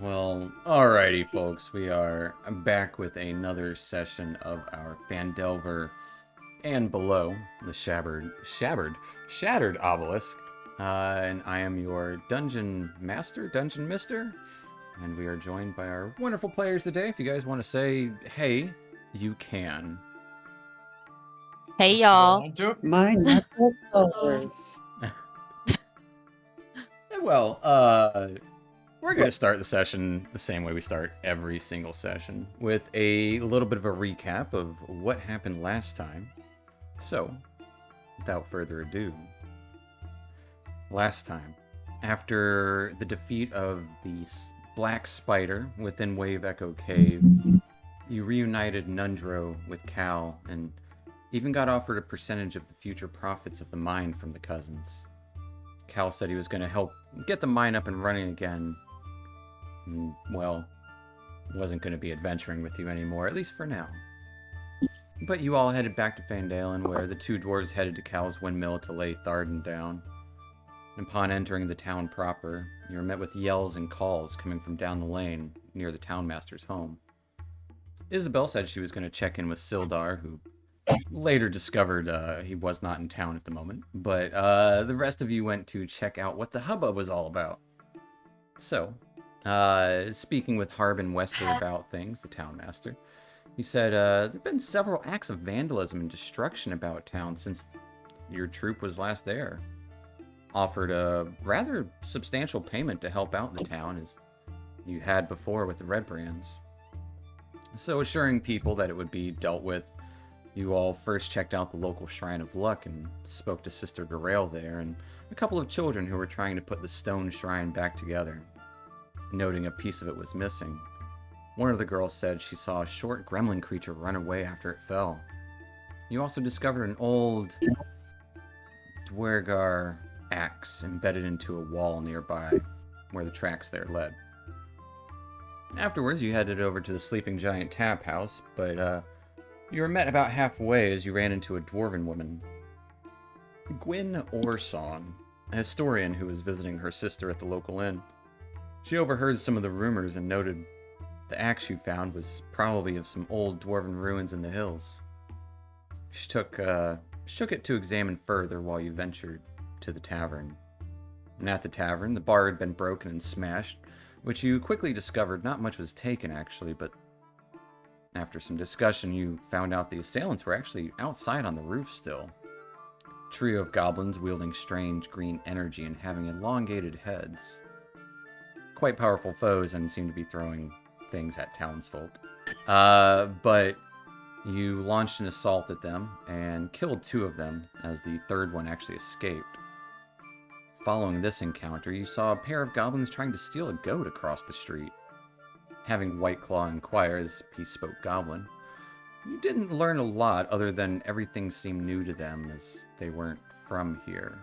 Well, alrighty, folks. We are back with another session of our Phandelver and below the shattered obelisk. And I am your dungeon master, dungeon mister, and we are joined by our wonderful players today. If you guys want to say hey, you can. Hey y'all. My natural colors. Well, we're going to start the session the same way we start every single session, with a little bit of a recap of what happened last time. So, without further ado, last time, after the defeat of the Black Spider within Wave Echo Cave, you reunited Nundro with Cal and even got offered a percentage of the future profits of the mine from the cousins. Cal said he was going to help get the mine up and running again. And, well, wasn't going to be adventuring with you anymore, at least for now. But you all headed back to Phandelver, where the two dwarves headed to Cal's windmill to lay Tharden down. And upon entering the town proper, you were met with yells and calls coming from down the lane near the townmaster's home. Isabel said she was going to check in with Sildar, who later discovered he was not in town at the moment, but the rest of you went to check out what the hubbub was all about. So, speaking with Harbin Wester about things, the townmaster, he said there have been several acts of vandalism and destruction about town since your troop was last there. Offered a rather substantial payment to help out the town, as you had before with the Red Brands. So, assuring people that it would be dealt with, you all first checked out the local Shrine of Luck and spoke to Sister Garail there and a couple of children who were trying to put the stone shrine back together, noting a piece of it was missing. One of the girls said she saw a short gremlin creature run away after it fell. You also discovered an old Dwergar axe embedded into a wall nearby, where the tracks there led. Afterwards, you headed over to the Sleeping Giant Tap House, but you were met about halfway as you ran into a dwarven woman. Gwyn Orson, a historian who was visiting her sister at the local inn. She overheard some of the rumors and noted the axe you found was probably of some old dwarven ruins in the hills. She shook it to examine further while you ventured to the tavern. And at the tavern, the bar had been broken and smashed, which you quickly discovered not much was taken actually, but after some discussion, you found out the assailants were actually outside on the roof still. A trio of goblins wielding strange green energy and having elongated heads. Quite powerful foes and seemed to be throwing things at townsfolk. But you launched an assault at them and killed two of them, as the third one actually escaped. Following this encounter, you saw a pair of goblins trying to steal a goat across the street. Having White Claw inquire as he spoke goblin, you didn't learn a lot other than everything seemed new to them as they weren't from here.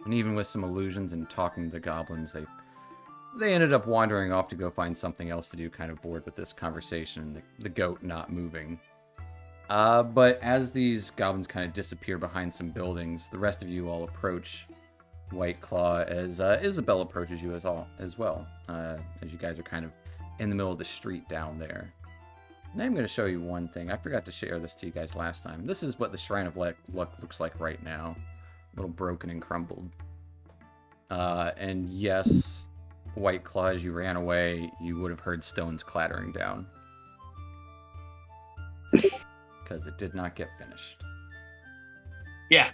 And even with some illusions and talking to the goblins, they ended up wandering off to go find something else to do, kind of bored with this conversation and the goat not moving. But as these goblins kind of disappear behind some buildings, the rest of you all approach White Claw as Isabel approaches you as well, as you guys are kind of in the middle of the street down there. And I'm going to show you one thing. I forgot to share this to you guys last time. This is what the Shrine of Luck looks like right now. A little broken and crumbled. And yes, White Claw, as you ran away, you would have heard stones clattering down. Because it did not get finished. Yeah.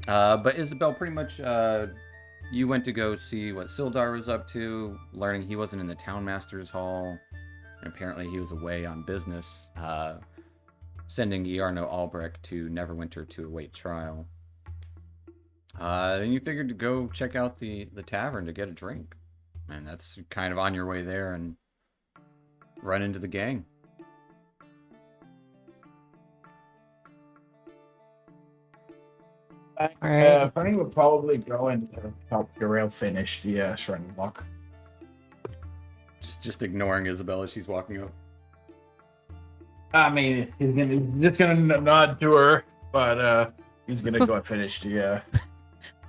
But Isabel, pretty much, you went to go see what Sildar was up to, learning he wasn't in the Townmaster's Hall, and apparently he was away on business, sending Iarno Albrecht to Neverwinter to await trial. And you figured to go check out the tavern to get a drink. And that's kind of on your way there and run into the gang. I think we'll probably go and help Garail finish the Shrine of Luck. Just ignoring Isabel as she's walking up. I mean, he's just gonna nod to her, but he's gonna go and finish the.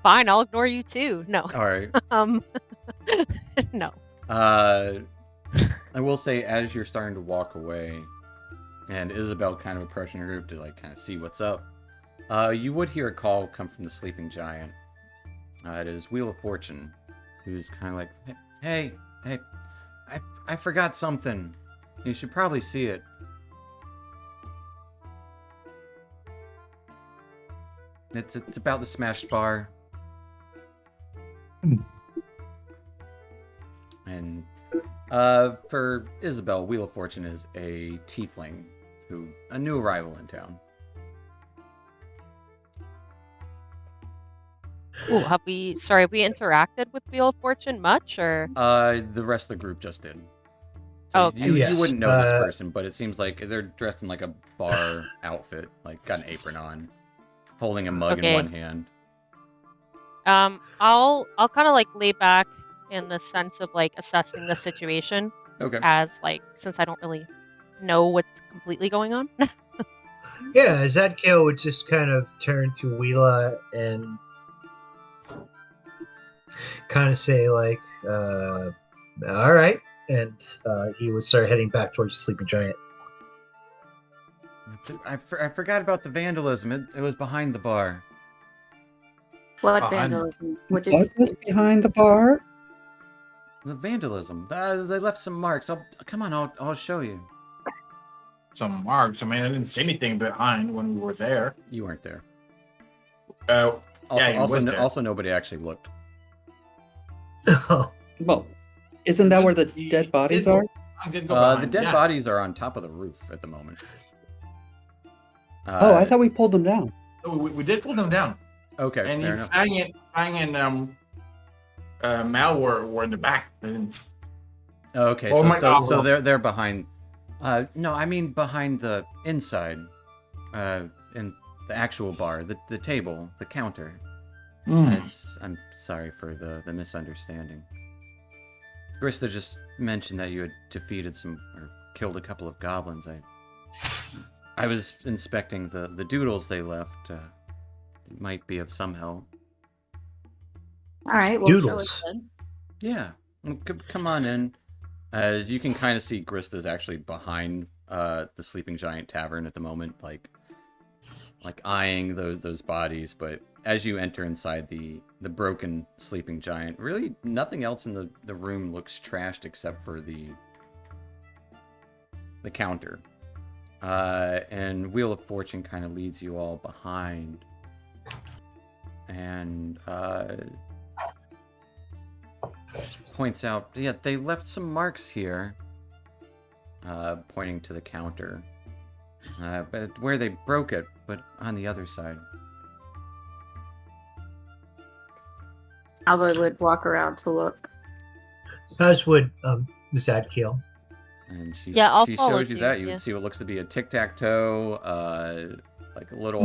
Fine, I'll ignore you too. No. All right. No. I will say, as you're starting to walk away, and Isabel kind of approaching the group to like kind of see what's up, you would hear a call come from the sleeping giant. It is Wheel of Fortune, who's kind of like, hey, I forgot something. You should probably see it. It's about the smashed bar. And for Isabel, Wheel of Fortune is a tiefling, a new arrival in town. Ooh, have we interacted with Wheel of Fortune much, or? The rest of the group just did. So Okay. you Yes, wouldn't know this person, but it seems like they're dressed in like a bar outfit, like got an apron on, holding a mug in Okay. one hand. I'll kind of like lay back in the sense of like assessing the situation Okay. as like, since I don't really know what's completely going on. Yeah, Zadkiel would just kind of turn to Wheela and kind of say like, all right. And he would start heading back towards the sleeping giant. I forgot about the vandalism. It was behind the bar. What Oh, vandalism? What did you Was this say? behind the bar? The vandalism. They left some marks. Come on, I'll show you. Some marks. I mean, I didn't see anything behind when we were there. You weren't there. Oh, yeah, he was there. Also, nobody actually looked. Well, isn't that where the dead bodies are? I did go behind. The dead yeah. bodies are on top of the roof at the moment. Oh, I thought we pulled them down. We did pull them down. Okay, And fair you enough. Fang and Mal were in the back. Okay, Oh my God. so they're behind. No, I mean behind the inside, in the actual bar, the table, the counter. I'm sorry for the misunderstanding. Grista just mentioned that you had defeated or killed a couple of goblins. I was inspecting the doodles they left. It might be of some help. All right, well, show Doodles. us then. Yeah, come on in. As you can kind of see, Grista's actually behind the Sleeping Giant Tavern at the moment, like eyeing those bodies. But as you enter inside the broken Sleeping Giant, really nothing else in the room looks trashed except for the counter. And Wheel of Fortune kind of leads you all behind. And points out, yeah, they left some marks here, pointing to the counter, but where they broke it, but on the other side. Alva would walk around to look. As would Zadkiel. And she I'll she follow shows you you, that. You yeah. would see what looks to be a tic-tac-toe, like a little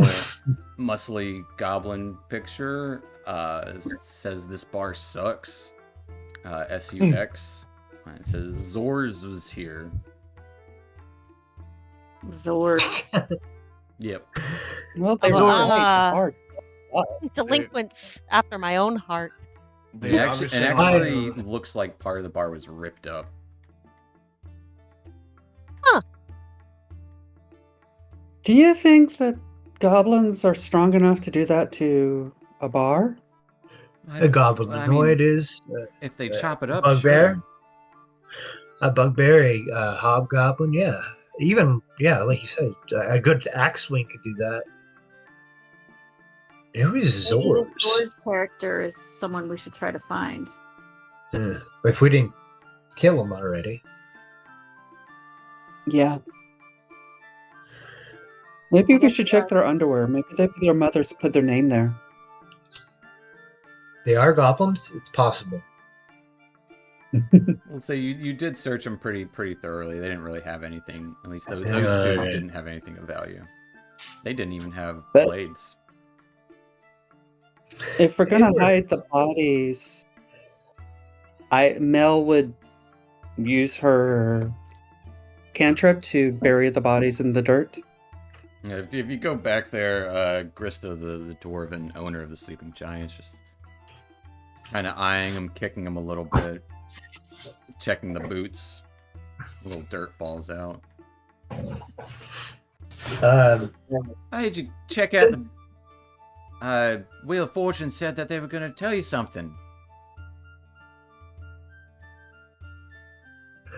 muscly goblin picture. It says this bar sucks. SUX. It says Zors was here. Zors. Yep. Well, they Zor- were hard. Delinquents after my own heart. It actually looks like part of the bar was ripped up. Do you think that goblins are strong enough to do that to a bar? A goblinoid is if they chop it up, bugbear. sure. A bugbear, a hobgoblin, yeah. Even, yeah, like you said, a good axe swing could do that. Who is Maybe Zors? this Zors character is someone we should try to find. If we didn't kill him already. Yeah. Maybe we should check their underwear. Maybe their mothers put their name there. They are goblins? It's possible. Let's say you did search them pretty thoroughly. They didn't really have anything. At least those two Right. didn't have anything of value. They didn't even have But- blades. If we're gonna hide the bodies, Mel would use her cantrip to bury the bodies in the dirt. Yeah, if you go back there, Grista, the dwarven owner of the Sleeping Giants, just kind of eyeing him, kicking him a little bit. checking the boots. A little dirt falls out. Hey, did you check out the... Wheel of Fortune said that they were going to tell you something.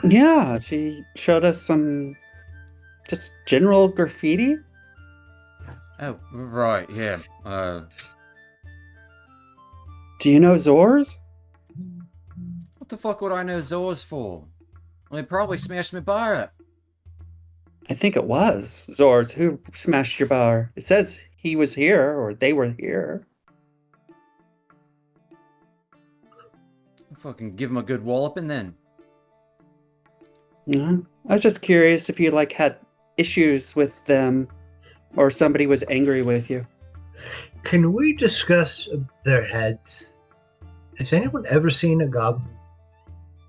Yeah, she showed us some just general graffiti. Oh, right, yeah. Do you know Zors? What the fuck would I know Zor's for? Well, they probably smashed my bar up. I think it was Zors who smashed your bar. It says he was here, or they were here. I'll fucking give him a good walloping then. Yeah, I was just curious if you had issues with them, or somebody was angry with you. Can we discuss their heads? Has anyone ever seen a goblin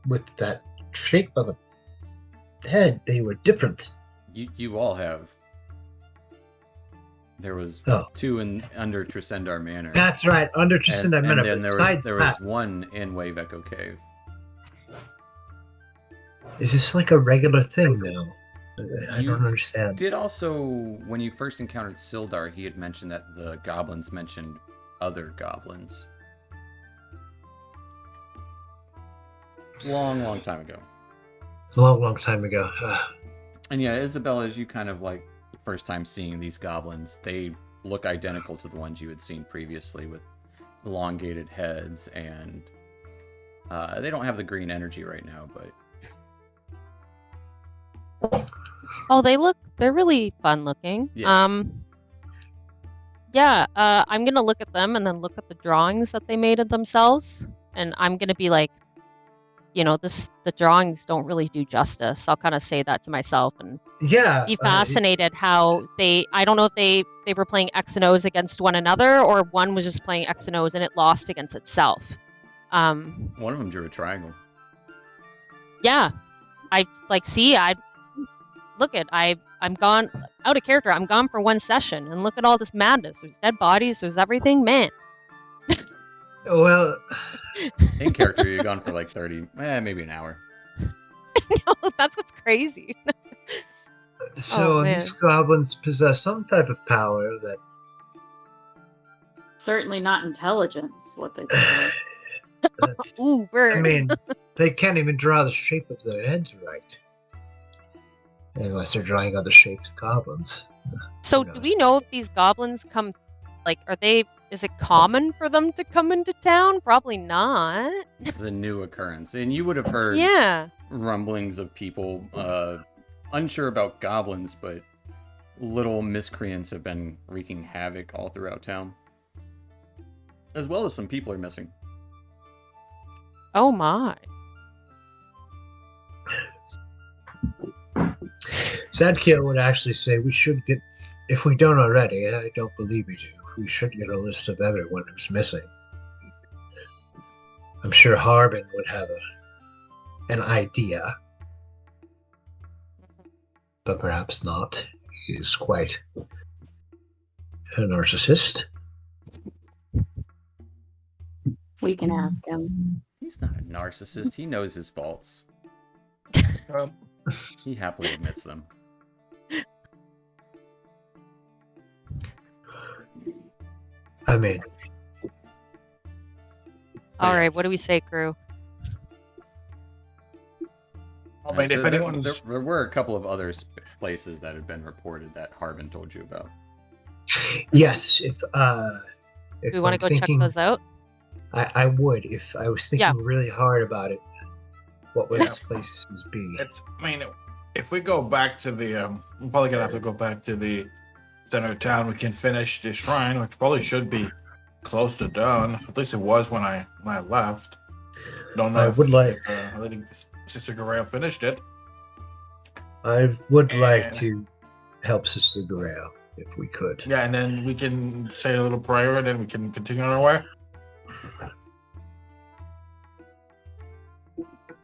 with that shape of a head? They were different. You all have. There was two under Trisendar Manor. That's right, under Trisendar Manor. And then Besides there was one in Wave Echo Cave. Is this like a regular thing now? I don't understand. Did also, when you first encountered Sildar, he had mentioned that the goblins mentioned other goblins. Long time ago. Long time ago. And yeah, Isabella, as you kind of first time seeing these goblins, they look identical to the ones you had seen previously with elongated heads, and they don't have the green energy right now, but... Oh, they're really fun looking. Yeah. I'm gonna look at them and then look at the drawings that they made of themselves, and I'm gonna be like, the drawings don't really do justice. I'll kind of say that to myself and be fascinated how I don't know if they were playing X and O's against one another, or one was just playing X and O's and it lost against itself. One of them drew a triangle. Yeah. I'm gone out of character. I'm gone for one session, and look at all this madness. There's dead bodies. There's everything, man. Well, in character, you're gone for 30, maybe an hour. No, that's what's crazy. So these goblins possess some type of power that... Certainly not intelligence, what they possess. Ooh, bird. I mean, they can't even draw the shape of their heads right. Unless they're drawing other shaped goblins. So do we know if these goblins come, is it common for them to come into town? Probably not. This is a new occurrence. And you would have heard rumblings of people unsure about goblins, but little miscreants have been wreaking havoc all throughout town. As well as some people are missing. Oh my. Zadkiel would actually say we should get, if we don't already, I don't believe we do, we should get a list of everyone who's missing. I'm sure Harbin would have an idea, but perhaps not. He's quite a narcissist. We can ask him. He's not a narcissist. He knows his faults. He happily admits them. I mean... Alright, what do we say, crew? I mean, if anyone's... There were a couple of other places that had been reported that Harbin told you about. Yes, if we want to go check those out? I would, if I was thinking really hard about it. What would those places be? If we go back to the... we're probably going to have to go back to the center of town. We can finish the shrine, which probably should be close to done. At least it was when I left. Don't know I think Sister Garel finished it. I would like to help Sister Garel, if we could. Yeah, and then we can say a little prayer, and then we can continue on our way.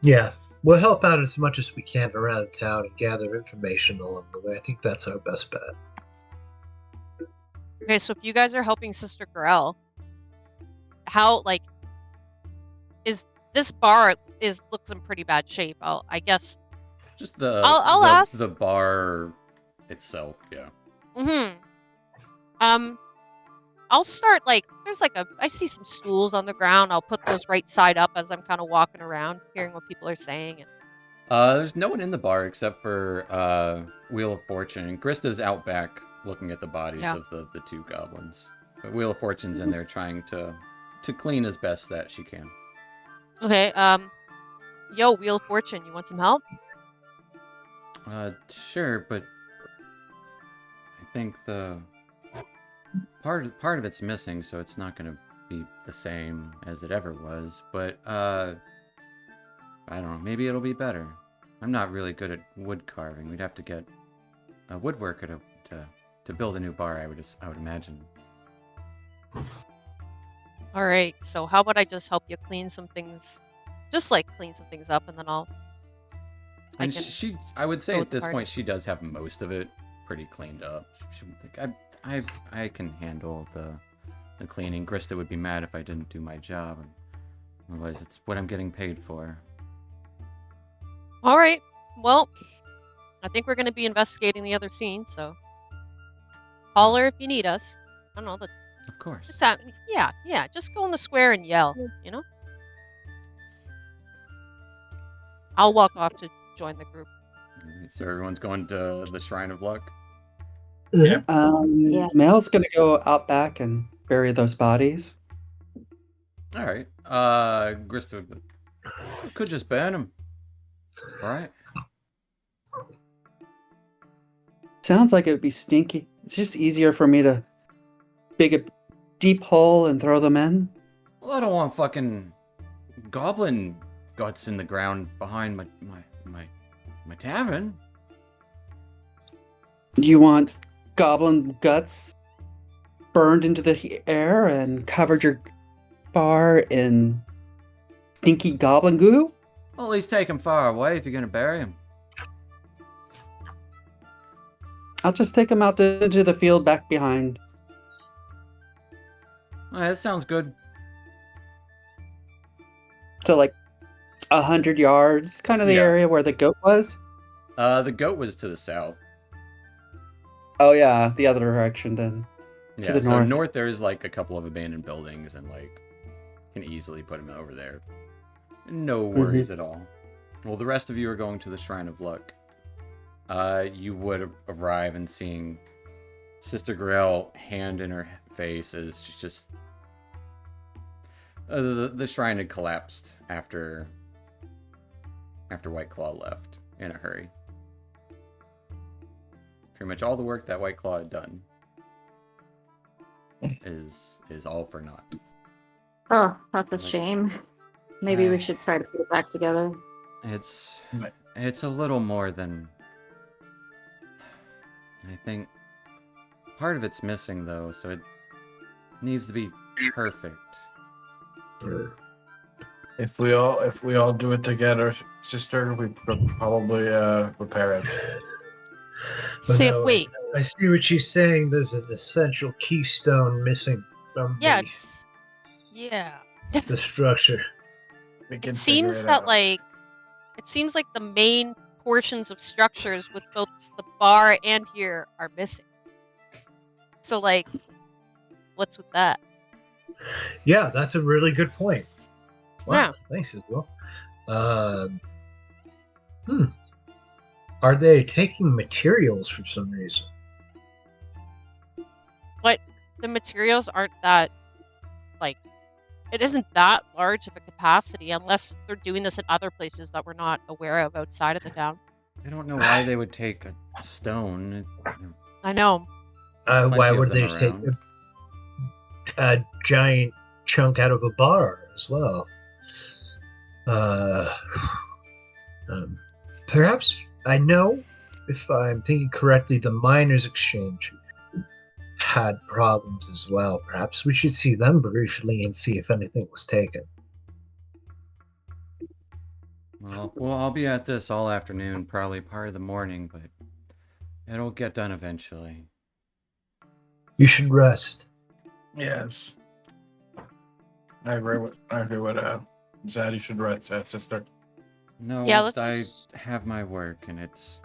Yeah, we'll help out as much as we can around town and gather information along the way. I think that's our best bet. Okay, so if you guys are helping Sister Garel, how, is this bar, looks in pretty bad shape. I guess. Just I'll ask the bar itself, yeah. I'll start there's I see some stools on the ground. I'll put those right side up as I'm kind of walking around, hearing what people are saying. There's no one in the bar except for Wheel of Fortune, and Krista's out back looking at the bodies of the two goblins. But Wheel of Fortune's in there trying to clean as best that she can. Okay. Yo, Wheel of Fortune, you want some help? Sure, but I think the part of it's missing, so it's not going to be the same as it ever was. But I don't know. Maybe it'll be better. I'm not really good at wood carving. We'd have to get a woodworker to build a new bar. I would imagine. All right. So how about I just help you clean some things, just clean some things up, and then I'll. And I would say at this point she does have most of it pretty cleaned up. She would think I can handle the cleaning. Krista would be mad if I didn't do my job. Otherwise, it's what I'm getting paid for. All right. Well, I think we're going to be investigating the other scene, so holler if you need us. I don't know. Of course. Yeah. Just go in the square and yell, you know? I'll walk off to join the group. So everyone's going to the Shrine of Luck? Yeah. Mel's gonna go out back and bury those bodies. All right. Krista could just burn them. All right. Sounds like it would be stinky. It's just easier for me to dig a deep hole and throw them in. Well, I don't want fucking goblin guts in the ground behind my tavern. You want goblin guts burned into the air and covered your bar in stinky goblin goo? Well, at least take them far away if you're going to bury them. I'll just take them out into the field back behind. All right, that sounds good. So 100 yards, kind of the area where the goat was? The goat was to the south. Oh yeah, the other direction then. Yeah, to the so north. there's a couple of abandoned buildings and can easily put them over there. No worries at all. Well, the rest of you are going to the Shrine of Luck. You would arrive and seeing Sister Grail, hand in her face, as just the shrine had collapsed after White Claw left in a hurry. Pretty much all the work that White Claw had done is all for naught. Oh, that's a shame. Maybe we should try to put it back together. It's a little more than I think. Part of it's missing though, so it needs to be perfect. If we all do it together, sister, we could probably repair it. Wait. I see what she's saying. There's an essential keystone missing from the structure. It seems that it seems like the main portions of structures with both the bar and here are missing. So what's with that? Yeah, that's a really good point. Wow, Yeah. Thanks as well. Are they taking materials for some reason? But the materials aren't that it isn't that large of a capacity unless they're doing this in other places that we're not aware of outside of the town. I don't know why they would take a stone. I know. Why of would them they take around. a giant chunk out of a bar as well? Perhaps, I know, if I'm thinking correctly, the Miners' Exchange had problems as well. Perhaps we should see them briefly and see if anything was taken. Well, I'll be at this all afternoon, probably part of the morning, but it'll get done eventually. You should rest. Yes. I agree with Sad you should rest, sister. No, Yeah, let's I just... have my work, and it's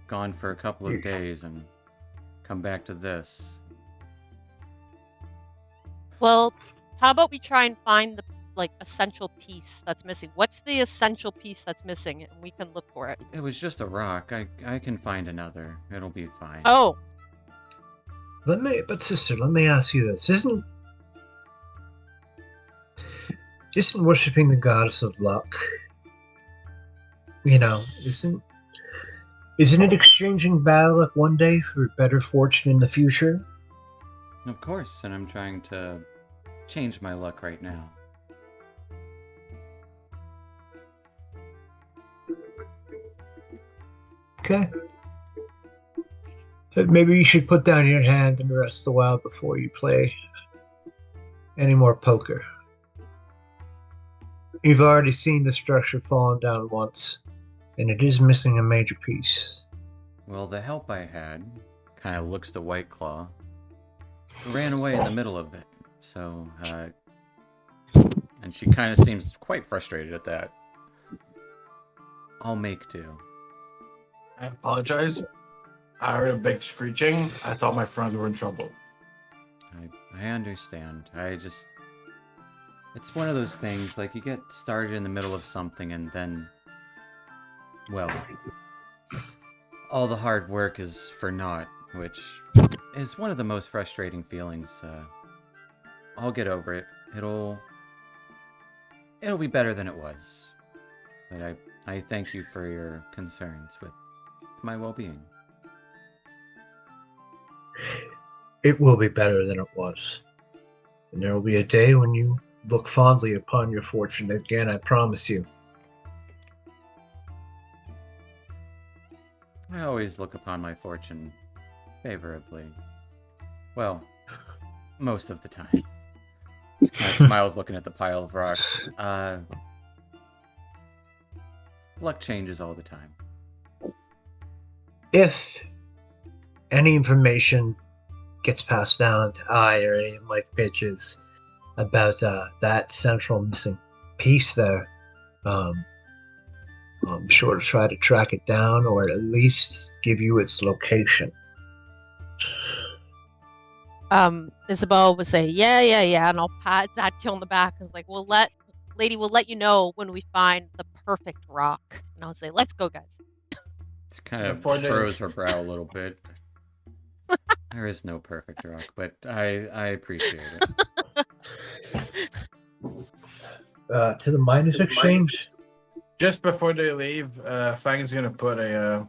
gone for a couple of days, and come back to this. Well, how about we try and find the essential piece that's missing? What's the essential piece that's missing, and we can look for it. It was just a rock. I can find another. It'll be fine. Oh, Sister, let me ask you this: Isn't worshiping the goddess of luck? Isn't it exchanging bad luck one day for better fortune in the future? Of course, and I'm trying to change my luck right now. Okay. So maybe you should put down your hand and rest a while before you play any more poker. You've already seen the structure falling down once, and it is missing a major piece. Well, the help I had kind of looks to White Claw. Ran away in the middle of it, so, and she kind of seems quite frustrated at that. I'll make do. I apologize. I heard a big screeching. I thought my friends were in trouble. I understand. It's one of those things, like, you get started in the middle of something and then, well, all the hard work is for naught, which is one of the most frustrating feelings. I'll get over it. It'll be better than it was. But I thank you for your concerns with my well-being. It will be better than it was. And there will be a day when you look fondly upon your fortune again, I promise you. I always look upon my fortune favorably. Well, most of the time. Just kind of smiles looking at the pile of rocks. Luck changes all the time. If any information gets passed down to I or any of my bitches about that central missing piece there, I'm sure to try to track it down or at least give you its location. Isabel would say, yeah, and I'll pat Zadkiel on the back. I was like, we'll let you know when we find the perfect rock. And I'll say, let's go, guys. She kind of furrows her brow a little bit. There is no perfect rock, but I appreciate it. To the miners exchange? Just before they leave, Fang's gonna put a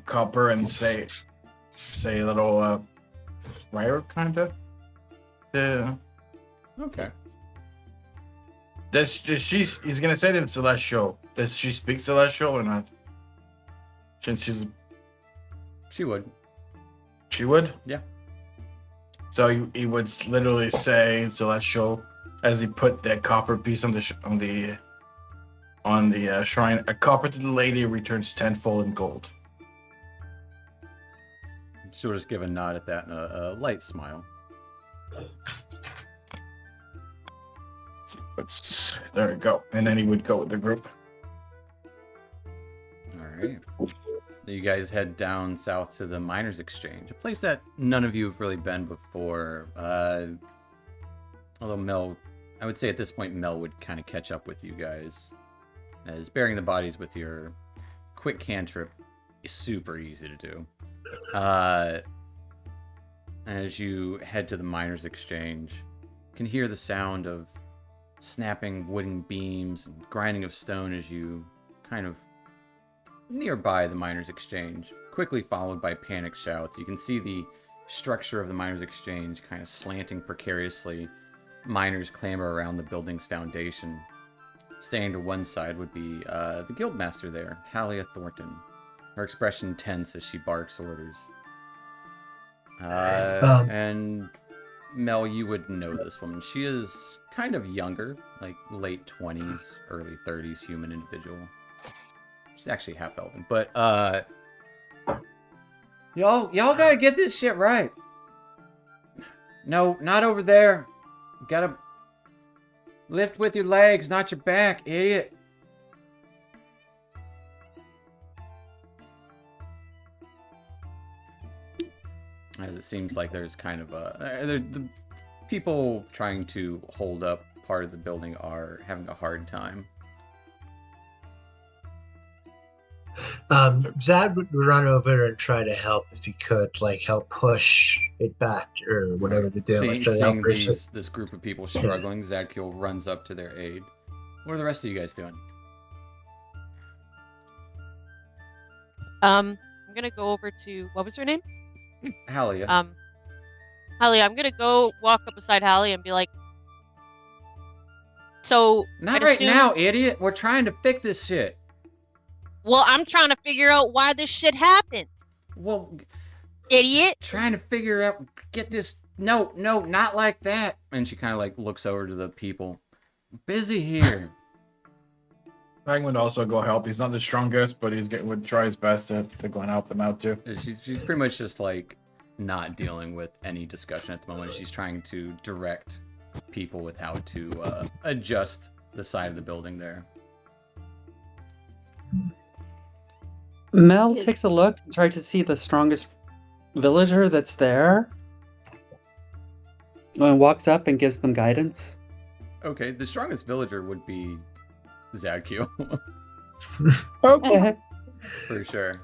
copper and say a little wire kinda. Okay. He's gonna say it in Celestial. Does she speak Celestial or not? Since She would. She would? Yeah. So he would literally say in Celestial as he put that copper piece on the shrine. A copper to the lady returns tenfold in gold. She'll just give a nod at that and a light smile. There we go. And then he would go with the group. Alright. You guys head down south to the Miners' Exchange, a place that none of you have really been before. Although Mel, I would say at this point Mel would kind of catch up with you guys, as burying the bodies with your quick cantrip is super easy to do. As you head to the Miners' Exchange, you can hear the sound of snapping wooden beams and grinding of stone as you kind of nearby the Miners' Exchange, quickly followed by panic shouts. You can see the structure of the Miners' Exchange kind of slanting precariously. Miners clamber around the building's foundation. Staying to one side would be the guildmaster there, Halia Thornton. Her expression tense as she barks orders. And Mel, you would know this woman. She is kind of younger, like late 20s, early 30s human individual. She's actually half elven, but y'all gotta get this shit right. No, not over there. Lift with your legs, not your back, idiot. As it seems like there's kind of the people trying to hold up part of the building are having a hard time. Zad would run over and try to help if he could, like help push it back or whatever they do. Like, Seeing this group of people struggling, Zadkiel runs up to their aid. What are the rest of you guys doing? I'm gonna go over to, what was her name? Halia. Hallie, I'm gonna go walk up beside Hallie and be like, so Not right now, idiot. We're trying to fix this shit. Well, I'm trying to figure out why this shit happened. Well, idiot. Trying to figure out, get this. No, not like that. And she kind of like looks over to the people. Busy here. Fang would also go help. He's not the strongest, but would try his best to go and help them out too. She's pretty much just like not dealing with any discussion at the moment. She's trying to direct people with how to adjust the side of the building there. Mel takes a look and tries to see the strongest villager that's there. And walks up and gives them guidance. Okay, the strongest villager would be Zadkiel. Okay. For sure.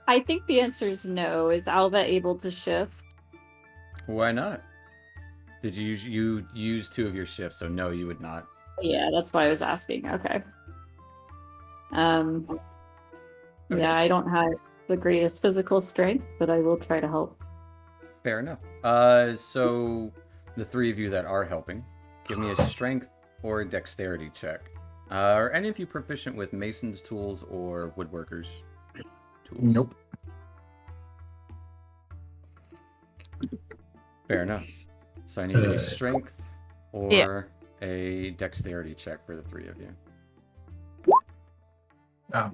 I think the answer is no. Is Alva able to shift? Why not? Did you use 2 of your shifts, so no, you would not. Yeah, that's why I was asking. Okay. Yeah, I don't have the greatest physical strength, but I will try to help. Fair enough. So the 3 of you that are helping, give me a strength or a dexterity check. Are any of you proficient with mason's tools or woodworkers' tools? Nope. Fair enough. So I need a strength or a dexterity check for the 3 of you.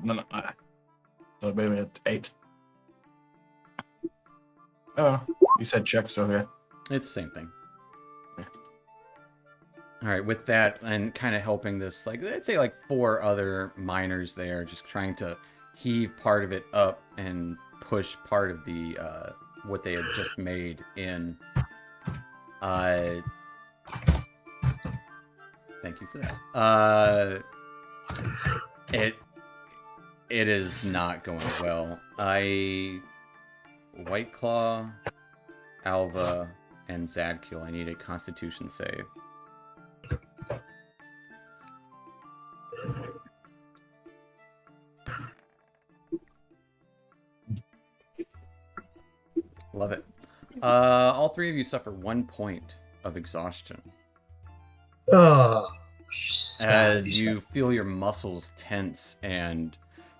No. So maybe at 8. Oh, you said check, so yeah. It's the same thing. All right, with that and kind of helping this, like, I'd say like 4 other miners there, just trying to heave part of it up and push part of the what they had just made in. Thank you for that. It is not going well. White Claw, Alva, and Zadkiel, I need a Constitution save. Love it. All 3 of you suffer 1 point of exhaustion. Oh, as you feel your muscles tense and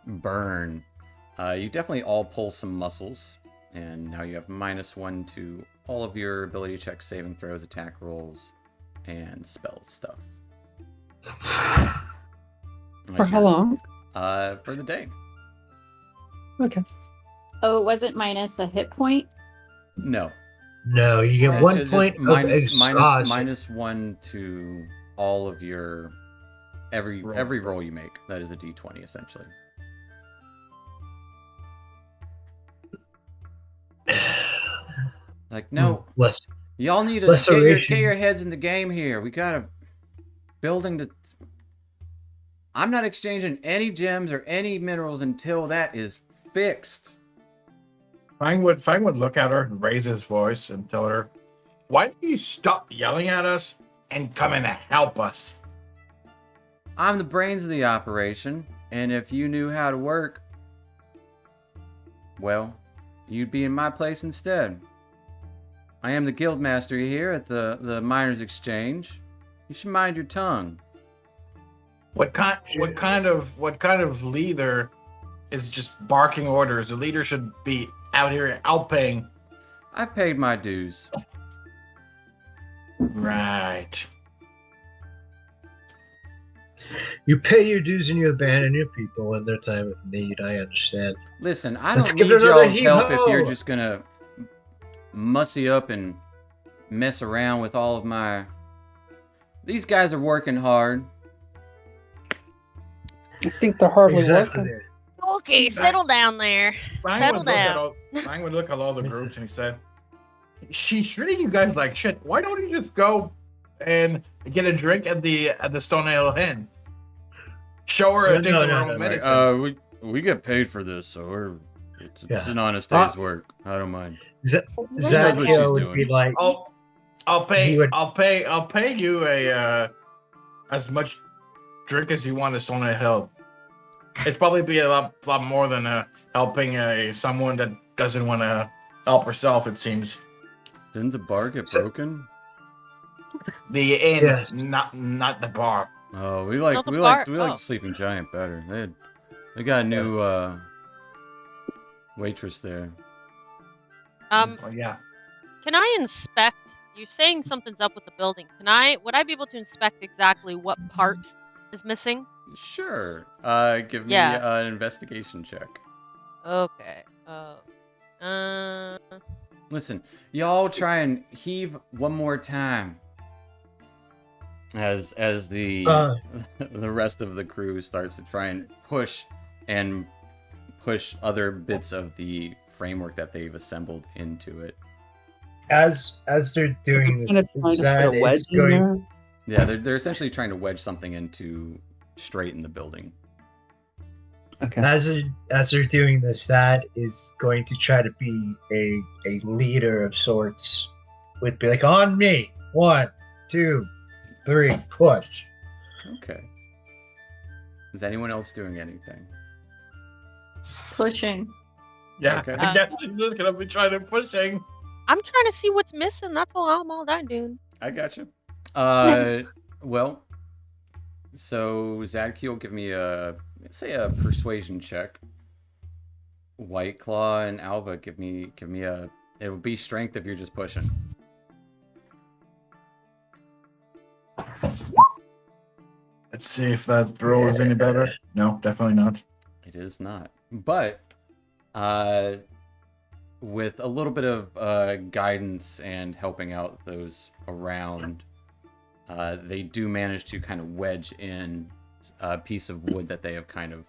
burn. You definitely all pull some muscles, and now you have -1 to all of your ability checks, saving throws, attack rolls, and spell stuff. For how long? For the day. Okay. Oh, it wasn't minus a hit point? No. No, you get 1 point of exhaustion. -1 to all of your every roll you make. That is a D20 essentially. Like, no, y'all need to get your heads in the game here. We got a building to. I'm not exchanging any gems or any minerals until that is fixed. Fang would look at her and raise his voice and tell her, "Why don't you stop yelling at us and come in to help us?" I'm the brains of the operation, and if you knew how to work, well, you'd be in my place instead. I am the guild master here at the Miners' Exchange. You should mind your tongue. What kind of leader is just barking orders? The leader should be out here helping. I've paid my dues. Right. You pay your dues and you abandon your people in their time of need. I understand. Listen, I don't need y'all's help if you're just gonna mussy up and mess around with all of my These guys are working hard. I think they're hardly Exactly. working. Okay, settle down there. Settle down. Ryan would look at all the groups and he said, "She's treating you guys like shit. Why don't you just go and get a drink at the Stone Ale Inn? Show her a taste of her own medicine." We get paid for this, so it's an honest day's work. I don't mind. Zadkiel would be like, I'll pay you a as much drink as you want at Stone Ale. It's probably be a lot more than helping someone that doesn't want to help herself. It seems. Didn't the bar get broken? The inn, Yes. not the bar. Oh, we like Sleeping Giant better. They got a new waitress there. Oh, yeah. Can I inspect? You're saying something's up with the building. Would I be able to inspect exactly what part is missing? Sure. Give me an investigation check. Okay. Listen, y'all try and heave one more time. As the the rest of the crew starts to try and push other bits of the framework that they've assembled into it. as they're doing this, Zad is going. Yeah, they're essentially trying to wedge something into straighten the building. Okay. As they're doing this, Zad is going to try to be a leader of sorts. With be like, on me, 1, 2, 3, push. Okay. Is anyone else doing anything? Pushing. Yeah, Okay. I guess she's just gonna be trying to pushing. I'm trying to see what's missing. That's all that doing. I got you. Well, so Zadkiel, give me a persuasion check. White Claw and Alva, give me a. It would be strength if you're just pushing. Let's see if that roll is any better. No, definitely not. It is not. But with a little bit of guidance and helping out those around, they do manage to kind of wedge in a piece of wood that they have kind of...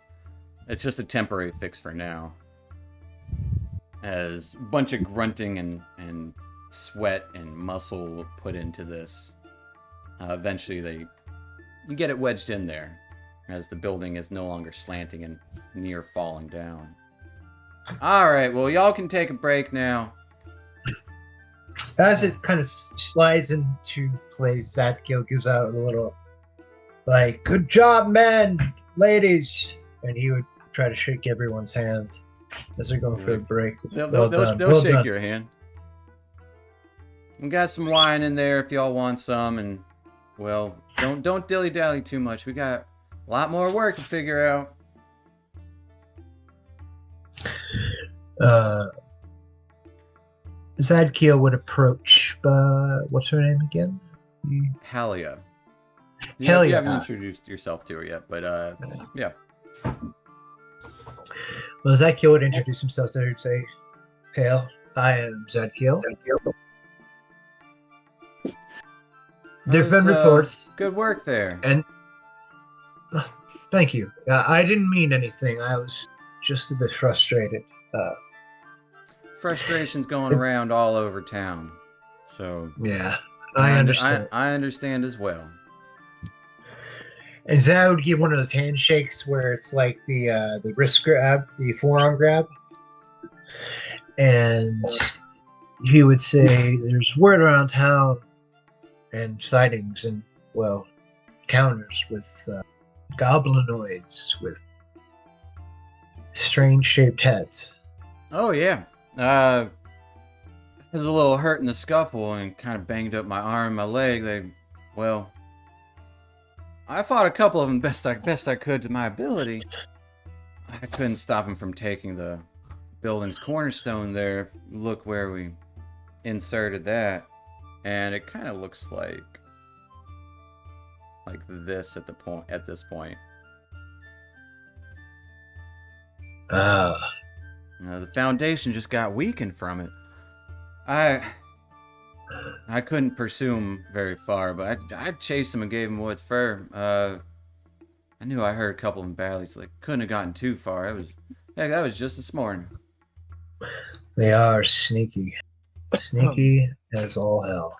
It's just a temporary fix for now. As a bunch of grunting and sweat and muscle put into this, eventually you get it wedged in there, as the building is no longer slanting and near falling down. Alright, well, y'all can take a break now. As it kind of slides into place, Zadkiel gives out a little, like, good job, men, ladies. And he would try to shake everyone's hands as they're going for a break. They'll shake your hand. We got some wine in there if y'all want some, and, well, don't dilly-dally too much. We got a lot more work to figure out. Zadkiel would approach, what's her name again? Halia. You Halia. haven't introduced yourself to her yet, but yeah. Well, Zadkiel would introduce himself to her and say, Hail, I am Zadkiel. There have been reports. Good work there. And thank you. I didn't mean anything. I was just a bit frustrated. Frustration's going around all over town. So yeah, I understand. I understand as well. And Zad would give one of those handshakes where it's like the wrist grab, the forearm grab, and he would say, "There's word around town and sightings and encounters with goblinoids with strange-shaped heads." Oh yeah. I was a little hurt in the scuffle and kind of banged up my arm, my leg. I fought a couple of them best I could to my ability. I couldn't stop them from taking the building's cornerstone there. Look where we inserted that, and it kind of looks like this at this point. The foundation just got weakened from it. I couldn't pursue him very far, but I chased him and gave him what's fair. I knew I heard a couple of valleys, like couldn't have gotten too far. That was just this morning. They are sneaky. Sneaky as all hell.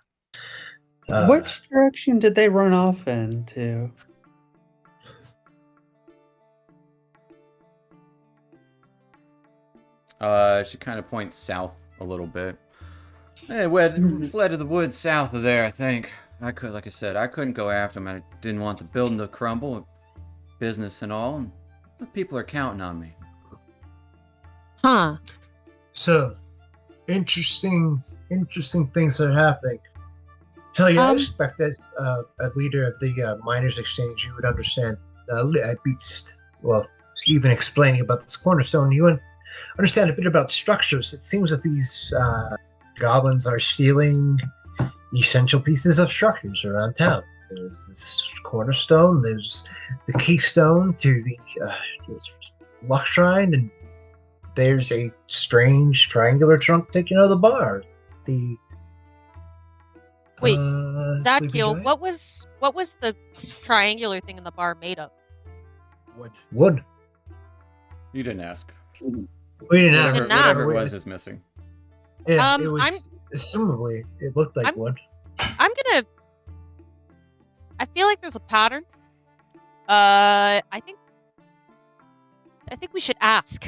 Which direction did they run off into? She kind of points south a little bit. They fled to the woods south of there, I think. Like I said, I couldn't go after them. I didn't want the building to crumble, business and all. And the people are counting on me. Huh. So, interesting things are happening. Hell yeah, I expect as a leader of the Miners Exchange, you would understand at least, well, even explaining about this cornerstone, you would understand a bit about structures. It seems that these goblins are stealing essential pieces of structures around town. There's this cornerstone, there's the keystone to the luck shrine, and there's a strange triangular trunk taken out of the bar. Wait, Zadkiel, what was the triangular thing in the bar made of? Wood. You didn't ask. We didn't ask. Whatever it was is missing. Yeah, it was assumably it looked like wood. I feel like there's a pattern. I think we should ask.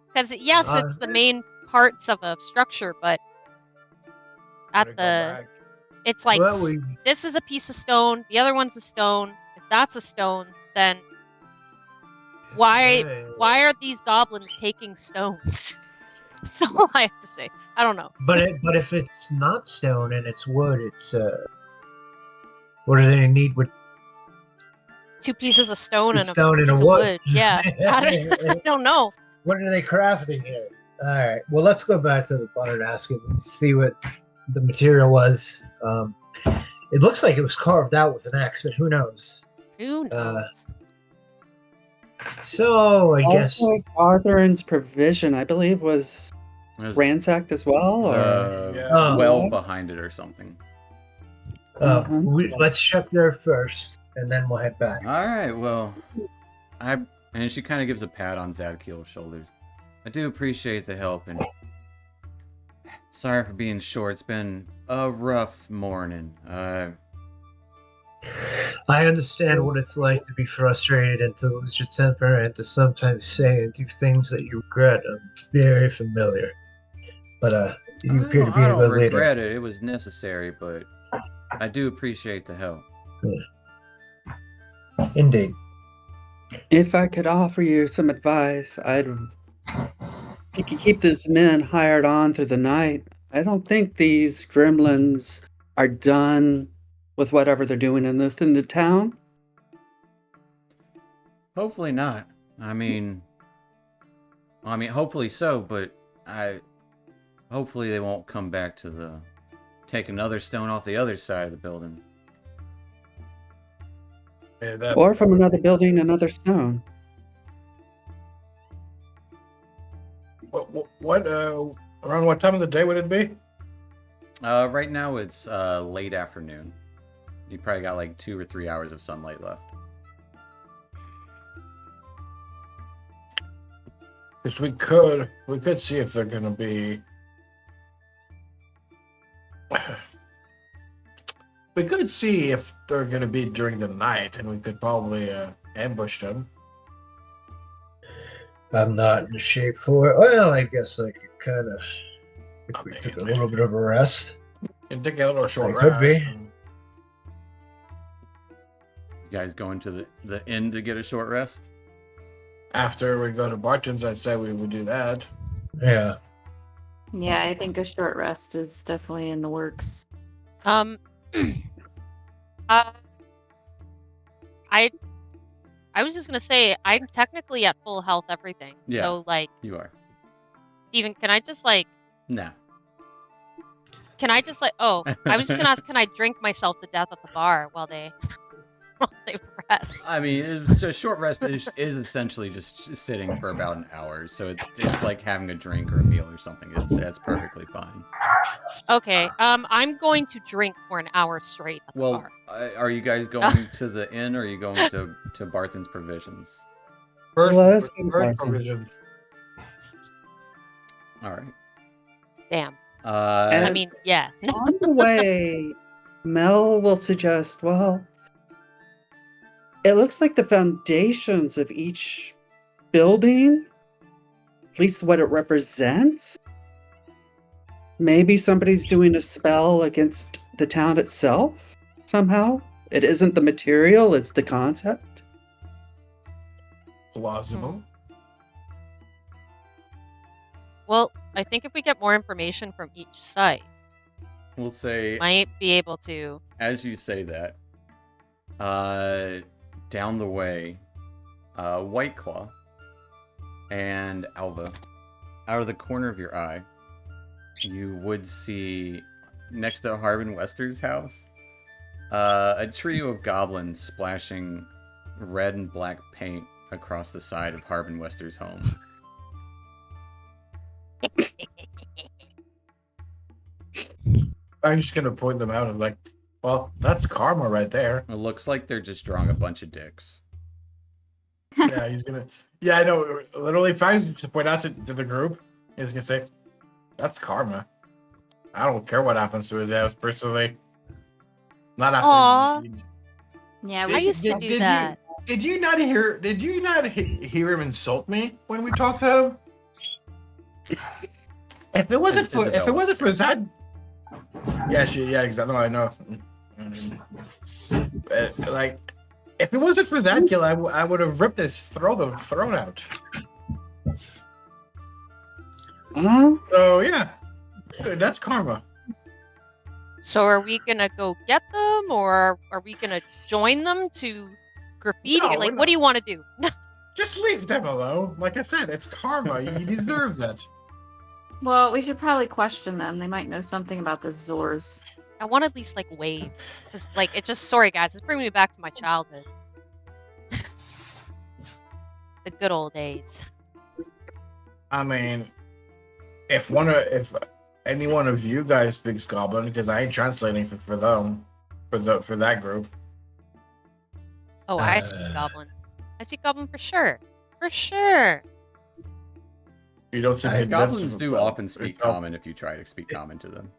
Because yes, it's the main parts of a structure, but it's like this is a piece of stone, the other one's a stone. If that's a stone, then why are these goblins taking stones? That's all I have to say. I don't know. But if it's not stone and it's wood, it's what do they need with 2 pieces of stone and a stone piece and of wood? wood? Yeah, I don't know. What are they crafting here? All right. Well, let's go back to the bar and ask him and see what the material was. It looks like it was carved out with an axe, but who knows? Who knows? So I guess Arthur's provision, I believe, was ransacked as well, or well behind it or something. Let's check there first, and then we'll head back. All right. Well, and she kind of gives a pat on Zadkiel's shoulders. I do appreciate the help, and sorry for being short. It's been a rough morning. I understand what it's like to be frustrated and to lose your temper and to sometimes say and do things that you regret. I'm very familiar. But you appear to be a good leader. I don't regret it. It was necessary, but I do appreciate the help. Yeah. Indeed. If I could offer you some advice, you could keep these men hired on through the night. I don't think these gremlins are done with whatever they're doing within the town. Hopefully not. I mean, hopefully so, but hopefully they won't come back to take another stone off the other side of the building. Yeah, or from another building, another stone. What around what time of the day would it be? Right now it's late afternoon. You probably got like 2 or 3 hours of sunlight left. Because we could see if they're gonna be. We could see if they're gonna be during the night, and we could probably ambush them. I'm not in shape for it. Well, I guess I could kind of. If we took a little bit of a rest. And take a little short rest. Could be. You guys going to the inn to get a short rest? After we go to Barton's, I'd say we would do that. Yeah. Yeah, I think a short rest is definitely in the works. I was just gonna say I'm technically at full health everything. Yeah, so you are. Steven, can I just No. Can I just I was just gonna ask, can I drink myself to death at the bar while they rest? I mean, a short rest is essentially just sitting for about an hour, so it's like having a drink or a meal or something. That's perfectly fine. Okay. I'm going to drink for an hour straight at the Well, bar. are you guys going to the inn, or are you going to Barthen's Provisions? First, Let us go to first Barthen's. provision. All right. Damn. Uh, I mean, yeah. On the way, Mel will suggest, well, it looks like the foundations of each building, at least what it represents. Maybe somebody's doing a spell against the town itself somehow. It isn't the material, it's the concept. Plausible. Well, I think if we get more information from each site, we'll say, might be able to. as you say that, down the way, White Claw and Alva, out of the corner of your eye, you would see, next to Harbin Wester's house, a trio of goblins splashing red and black paint across the side of Harbin Wester's home. I'm just gonna point them out and like, well, that's karma right there. It looks like they're just drawing a bunch of dicks. Yeah, he's gonna. Yeah, I know. Literally, if I was to point out to the group, he's gonna say, "That's karma." I don't care what happens to his house personally. Not after. Aww. Yeah, I used to do that. Did you not hear? Did you not hear him insult me when we talked to him? If it wasn't for that, yeah, exactly. No, I know. Like, if it wasn't for that kill, I would have ripped his throat out. So yeah, good. That's karma. So are we gonna go get them, or are we gonna join them to graffiti? No, like, what do you want to do? Just leave them alone. Like I said, it's karma. He deserves it. Well, we should probably question them. They might know something about the Zors. I want to at least like wave, because like it just. Sorry guys, it's bringing me back to my childhood, the good old days. I mean, if any one of you guys speaks Goblin, because I ain't translating for them, for that group. Oh, I speak Goblin. I speak Goblin for sure. For sure. You don't seem Goblins do often speak Common if you try to speak Common to them.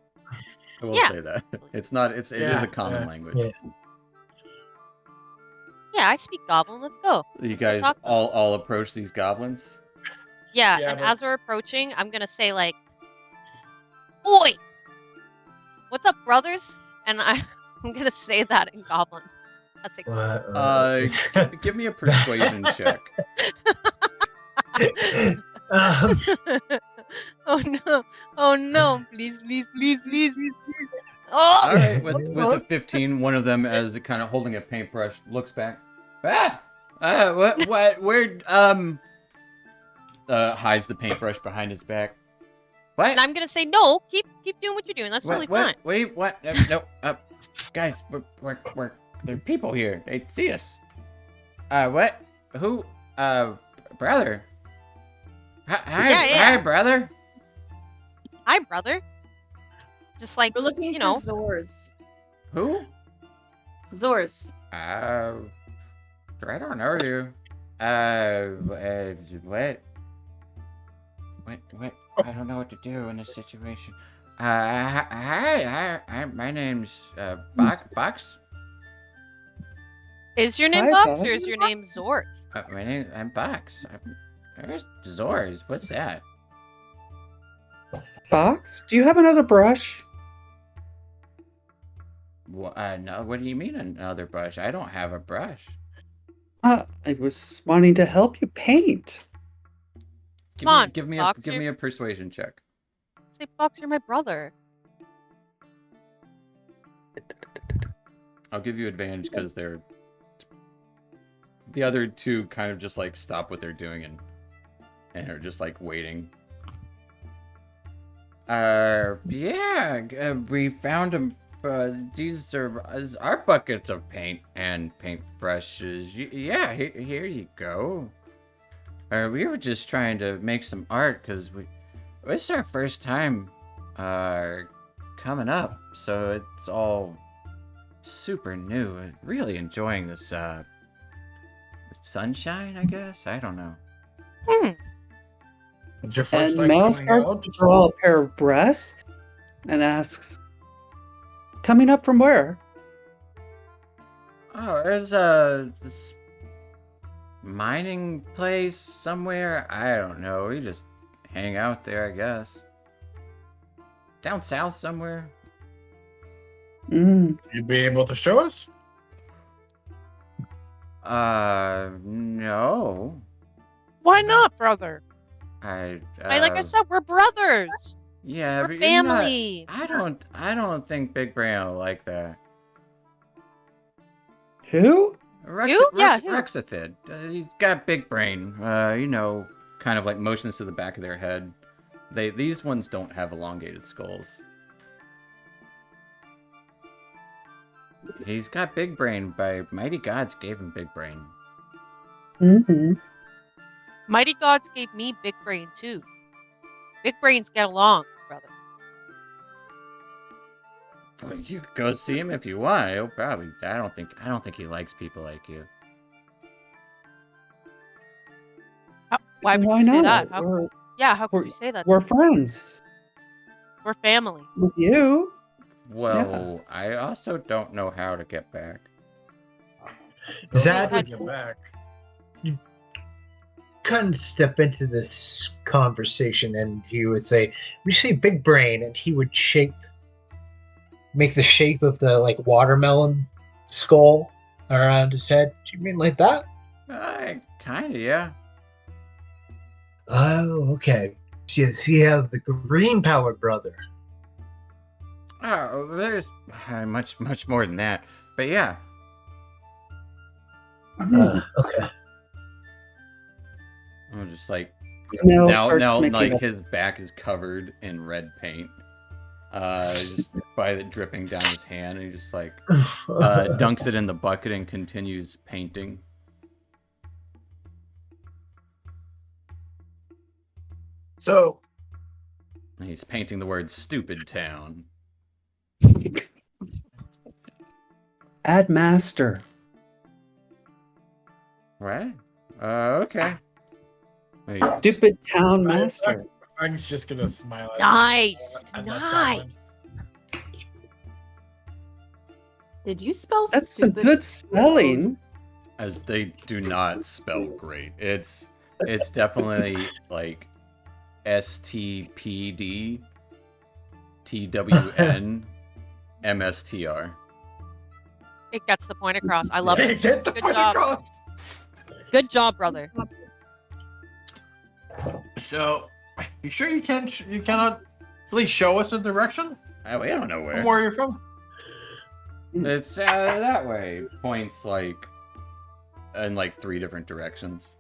I will say that. It's not. It is a common language. Yeah, I speak Goblin. Let's go. You guys all approach these goblins? Yeah, and as we're approaching, I'm gonna say like, "Oi! What's up, brothers?" And I'm gonna say that in Goblin. That's like, give me a persuasion check. Oh no! Please! Oh! All right, with a 15, one of them, as kind of holding a paintbrush, looks back. What? Where? Hides the paintbrush behind his back. What? And I'm gonna say no. Keep doing what you're doing. That's totally fine. Wait, what? No, guys, we're there are people here. They see us. What? Who? Brother. Hi, brother. Hi, brother. Just like, we're looking you know. for Zors. Who? Zors. I don't know you. What? I don't know what to do in this situation. Hi, my name's Box. Is your name Box or is your name Zors? I'm Box. Where's Zors? What's that? Box? Do you have another brush? No. What do you mean another brush? I don't have a brush. I was wanting to help you paint. Give me a persuasion check. Say, Box, you're my brother. I'll give you advantage because the other two kind of just like stop what they're doing and are just like waiting. We found them. These are our buckets of paint and paintbrushes. Yeah, here you go. We were just trying to make some art because it's our first time are coming up, so it's all super new. Really enjoying this sunshine, I guess. I don't know. It's your first And time Mel coming starts out? to draw a pair of breasts and asks, "Coming up from where?" Oh, there's this mining place somewhere. I don't know. We just hang out there, I guess. Down south somewhere. Mm. You'd be able to show us? No. Why not, brother? I Like I said, we're brothers. yeah, We're but you're not- family. I don't think Big Brain will like that. Who? Who? Yeah, who? Rexithid. He's got big brain. You know, kind of like motions to the back of their head. These ones don't have elongated skulls. He's got big brain. By mighty gods gave him big brain. Mm-hmm. Mighty gods gave me big brain too. Big brains get along, brother. Well, you go see him if you want. He'll probably. I don't think he likes people like you. Why would Why you say not? that? How could you say that? We're friends We're family. with you. Well, I also don't know how to get back. Zad would- Get back. couldn't step into this conversation, and he would say, "We say big brain," and he would make the shape of the like watermelon skull around his head. Do you mean like that? Kinda, yeah. Oh, okay. So you have the green powered brother. Oh, there's much more than that. But yeah. Okay. I'm just like Mel now starts making his back is covered in red paint. Just by it dripping down his hand, and he just like dunks it in the bucket and continues painting. So, And he's painting the word "stupid town." Add master. Right? Okay. And he's- Stupid town master. I'm just gonna smile at Nice. at that comment. Nice. Did you spell That's some stupid? good spelling. As they do not spell great. It's definitely like STPD TWN MSTR. It gets the point across. I love it. Get the Good point job. across. Good job, brother. So, you sure you cannot at least show us a direction We don't know from where you're from? It's that way. Points like in like 3 different directions.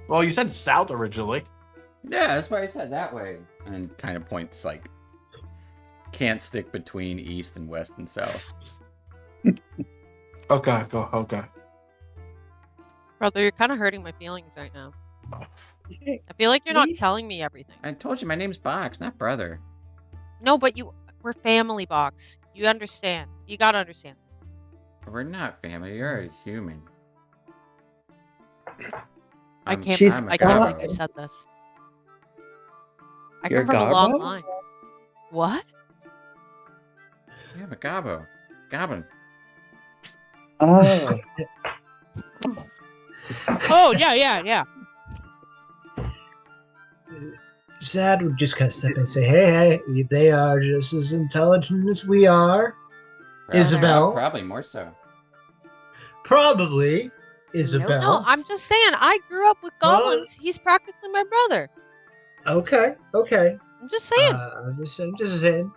Well, you said south originally. Yeah, that's why I said that way. And kind of points like can't stick between east and west and south. Okay, go. Okay. Brother, you're kind of hurting my feelings right now. I feel like you're not telling me everything. I told you my name's Box, not brother. No, but we're family, Box. You understand. You gotta understand. We're not family. You're a human. I can't She's believe got- you said this. I You're come from a long Garbo? line. What? Yeah, but Gabo. Goblin. Oh. Oh, yeah. Zad would just kind of step in and say, "Hey, they are just as intelligent as we are. Isabel? Probably more so. Probably, Isabel." No, I'm just saying. I grew up with goblins. He's practically my brother. Okay. I'm just saying. I'm just saying.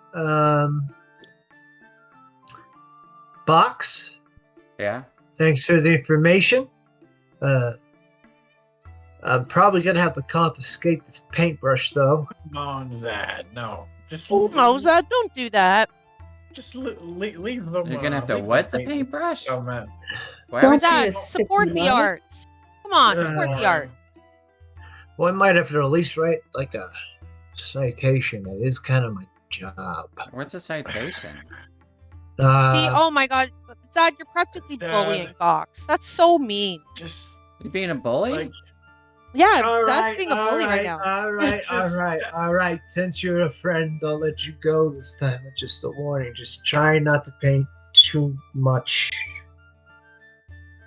Box. Yeah. Thanks for the information. I'm probably gonna have to confiscate this paintbrush, though. No, Zad, no. Just No, Zad, don't do that. Just leave them. You're gonna have to leave wet the them paintbrush? Oh man. Why Don't would- be Zad, a support sticky the nut. arts. Come on, support the art. Well, I might have to at least write like a citation. It is kind of my job. What's a citation? See, oh my god, Zad, you're practically bullying Gox. That's so mean. Just You being a bully? like, Yeah, all Zad's right, being a bully right now. All right. Since you're a friend, I'll let you go this time. But just a warning: just try not to paint too much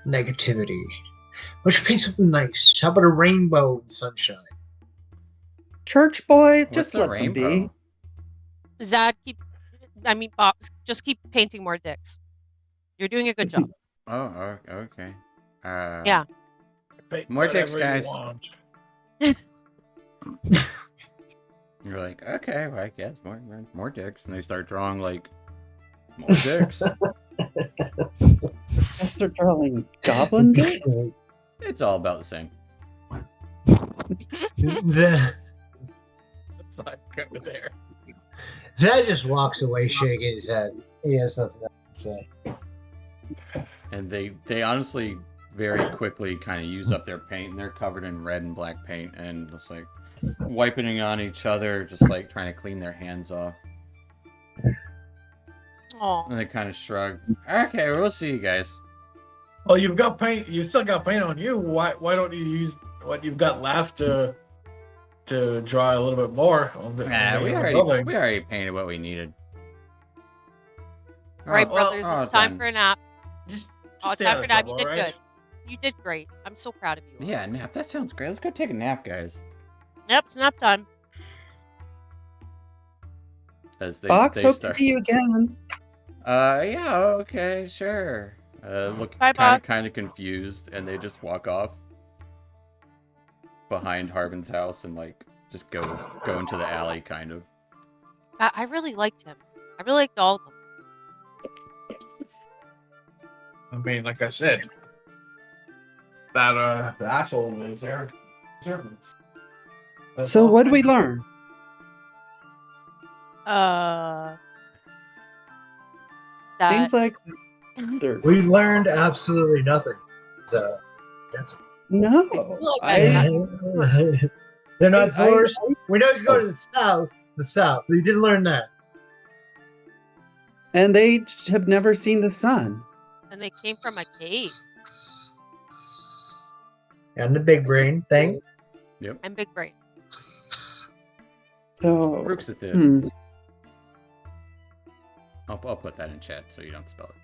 negativity. Why don't you paint something nice? How about a rainbow and sunshine? Church boy, What's just a let them be. rainbow? Zad, Bob, just keep painting more dicks. You're doing a good job. Oh, okay. Yeah. More dicks, whatever guys. you want. You're like, okay, well, I guess more dicks, and they start drawing like more dicks. Guess they're drawing goblin dicks? It's all about the same. It's not good there. Zed just walks away shaking his head. He has nothing else to say. And they honestly very quickly kind of use up their paint, and they're covered in red and black paint, and just like wiping it on each other, just like trying to clean their hands off. Aw. And they kind of shrug. Okay, we'll see you guys. Well, you've got paint. You still got paint on you. Why don't you use what you've got left to draw a little bit more on the We already painted what we needed. All right, brothers, oh, it's time done. for a nap. Just Oh, stay time out for of a nap. trouble, You did alright? good. You did great. I'm so proud of you. Yeah, nap. That sounds great. Let's go take a nap, guys. Yep, it's nap time. As Fox, they hope start. to see you again. Yeah, okay, sure. Look Bye, Box. kind of confused, and they just walk off behind Harbin's house and like just go into the alley, kind of. I really liked him. I really liked all of them. I mean, like I said, that the asshole is there. Servants. That's So all what did we fine. learn? That Seems like they're... We learned absolutely nothing. So that's No. they're not I- Zors. We know you go to the south, but you didn't learn that. And they have never seen the sun. and they came from a cave. And the big brain thing. Yep. And big brain. So, Rook's a thid. hmm. I'll put that in chat so you don't spell it.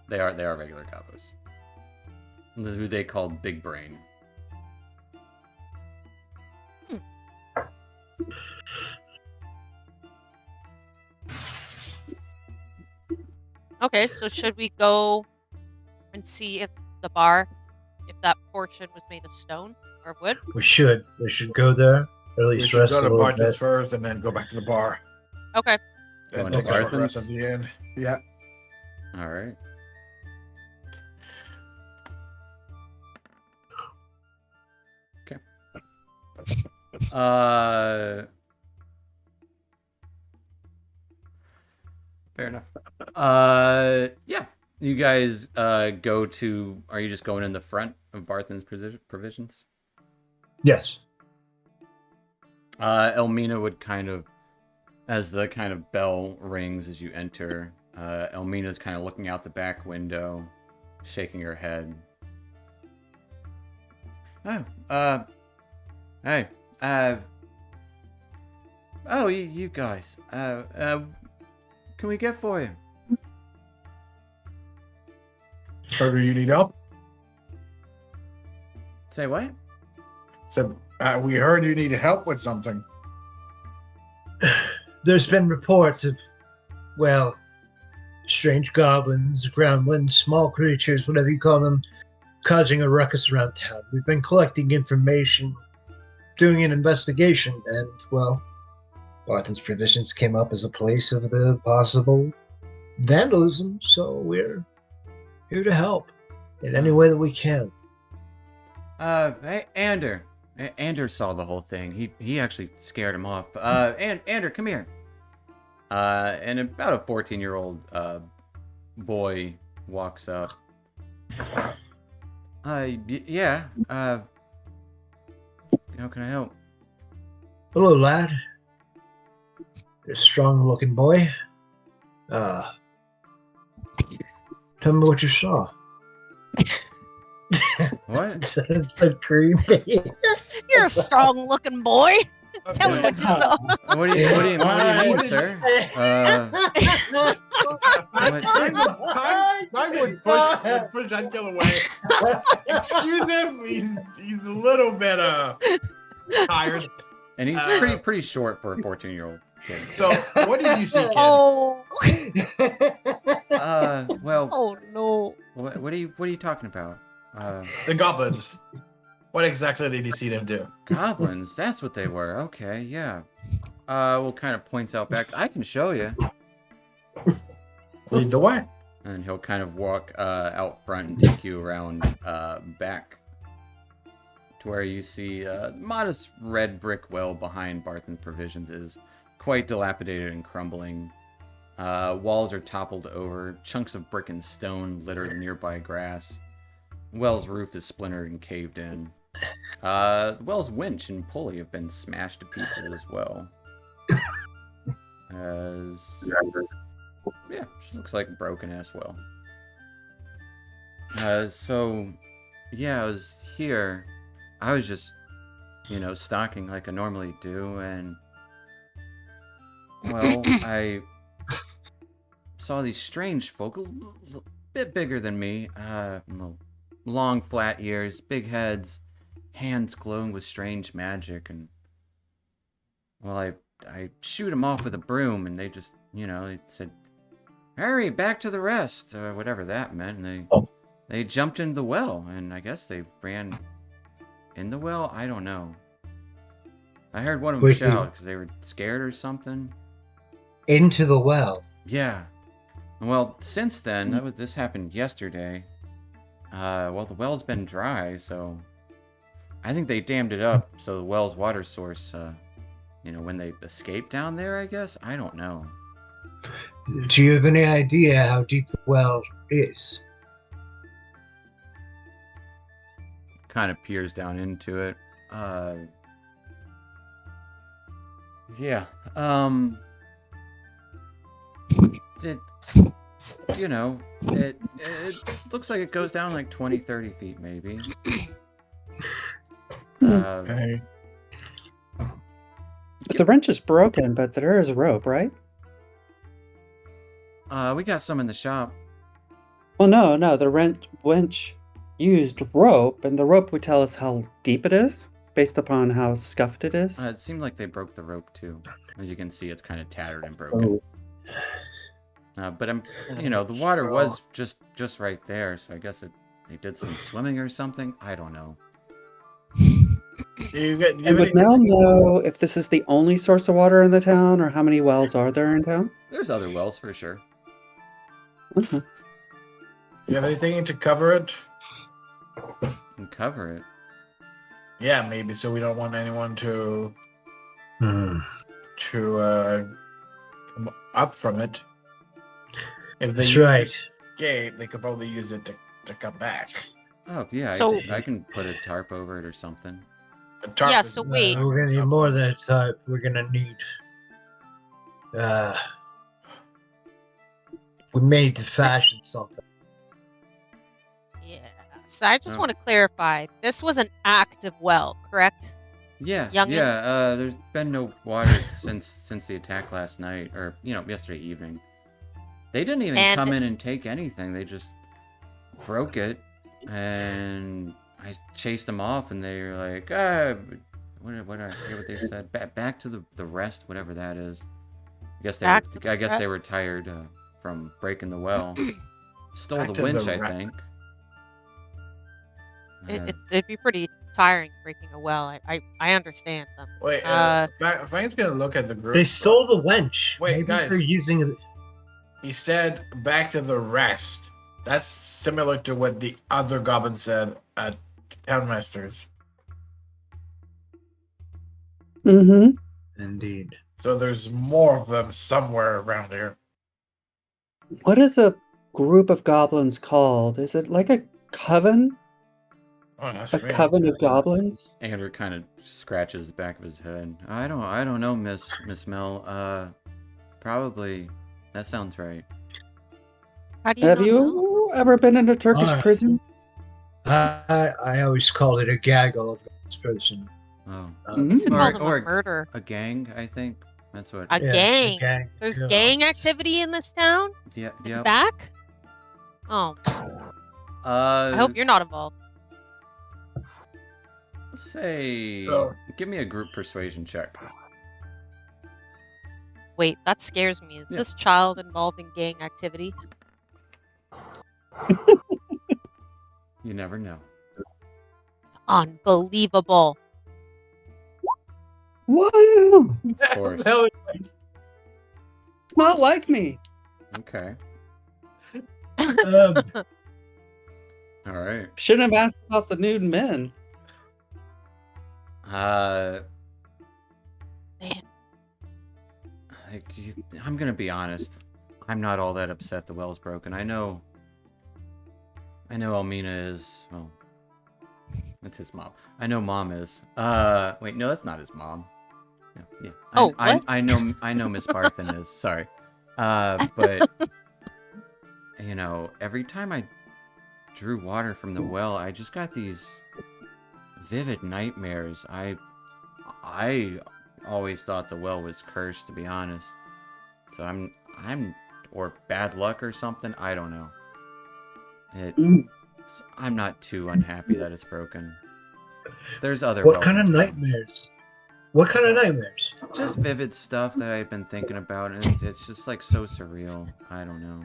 They are regular gobos. Who they call Big Brain. Okay, so should we go and see if the bar, if that portion was made of stone or wood? We should go there. Or at We least should rest go a to little Barton's bit. first and then go back to the bar. Okay. Going And to take a short rest Barton's? at the end. Yeah. All right. Okay. Fair enough. Yeah. You guys go to... Are you just going in the front of Barthen's provisions? Yes. Elmina would kind of... As the kind of bell rings as you enter, Elmina's kind of looking out the back window, shaking her head. Oh, hey, oh, you guys, can we get for you? Burger, you need help? Say what? So we heard you need help with something. There's been reports of, well, strange goblins, gremlins, small creatures, whatever you call them, causing a ruckus around town. We've been collecting information, doing an investigation, and, well, Barthen's Provisions came up as a place of the possible vandalism, so we're here to help in any way that we can. Hey, Ander. Ander saw the whole thing. He actually scared him off. Ander, come here. And about a 14-year-old boy walks up. Yeah. How can I help? Hello, lad. A strong-looking boy. Tell me what you saw. What? It's so creepy. You're a strong-looking boy. Tell me Okay. what you saw. What do you mean, sir? I would push Unkill away. Excuse him, he's a little bit tired. And he's pretty short for a 14-year-old kid. So what did you see, kid? Oh. Well. Oh no. What are you talking about? The goblins. What exactly did you see them do? Goblins? That's what they were. Okay, yeah. Well, kind of points out back. I can show you. Lead the way. And he'll kind of walk out front and take you around back to where you see a modest red brick well behind Barthen's Provisions is quite dilapidated and crumbling. Walls are toppled over. Chunks of brick and stone litter the nearby grass. The well's roof is splintered and caved in. The well's winch and pulley have been smashed to pieces as well. Yeah, she looks like a broken-ass well. So, yeah, I was here. I was just, stalking like I normally do, and, well, I saw these strange folk, a bit bigger than me, long flat ears, big heads, hands glowing with strange magic, and, well, I shoot them off with a broom, and they just, they said, "Hurry, back to the rest," or whatever that meant, and they jumped into the well, and I guess they ran in the well? I don't know. I heard one of them shout because they were scared or something. Into the well? Yeah. Well, since then, this happened yesterday. Well, the well's been dry, so I think they dammed it up so the well's water source, when they escaped down there, I guess? I don't know. Do you have any idea how deep the well is? Kind of peers down into it. Yeah. It looks like it goes down like 20, 30 feet maybe. Okay. But the wrench is broken, but there is rope, right? We got some in the shop. Well, no, the wrench used rope, and the rope would tell us how deep it is, based upon how scuffed it is. It seemed like they broke the rope too. As you can see, it's kind of tattered and broken. But the water was just right there, so I guess they did some swimming or something. I don't know. And would Mel know if this is the only source of water in the town, or how many wells are there in town? There's other wells for sure. Uh-huh. Do you have anything to cover it? And cover it? Yeah, maybe, so we don't want anyone to come up from it. If they That's right. The gate, they could probably use it to come back. Oh, yeah, So- I can put a tarp over it or something. A tarp Yeah, is- so wait. We're gonna need more than a type. We're gonna need. We may need to fashion something. Yeah. So I just Oh. want to clarify. This was an active well, correct? Yeah, Youngin? yeah. There's been no water since the attack last night, or yesterday evening. They didn't even come in and take anything. They just broke it, and I chased them off, and they were like, what I forget what they said. Back to the rest, whatever that is. I guess they were tired from breaking the well. Stole Back the to winch, the I think. It'd be pretty tiring breaking a well. I understand them. Wait, Frank's gonna look at the group. They stole the wench. Wait, Maybe guys. they're using it. He said back to the rest. That's similar to what the other goblin said at Townmaster's. Mm-hmm. Indeed. So there's more of them somewhere around here. What is a group of goblins called? Is it like a coven? Oh, that's A me. coven of goblins? Andrew kind of scratches the back of his head. I don't know, Miss Mel. Probably. That sounds right. How do you Have not know? you ever been in a Turkish Alright. prison? I always called it a gaggle of this person. Oh. I used to Mm. call them Or a murder. a gang, I think. That's what. A Yeah, gang. a gang. There's Yeah. gang activity in this town? Yeah. It's Yep. back? Oh, I hope you're not involved. Say, So- give me a group persuasion check. Wait, that scares me. Is Yeah. this child involved in gang activity? You never know. Unbelievable. Wow! Of course. Hell, It's not like me. Okay. Um, All right. Shouldn't have asked about the nude men. Damn. I'm gonna be honest. I'm not all that upset the well's broken. I know Elmina is. Oh, that's his mom. I know Mom is. Wait, no, that's not his mom. No, yeah. Oh, what? I know Miss Barthen is. Sorry. But you know, every time I drew water from the well, I just got these vivid nightmares. I always thought the well was cursed, to be honest. So I'm or bad luck or something. I don't know. I'm not too unhappy that it's broken. There's other. what wells kind in of town. nightmares? What kind of nightmares? Just vivid stuff that I've been thinking about, and it's just like so surreal. I don't know.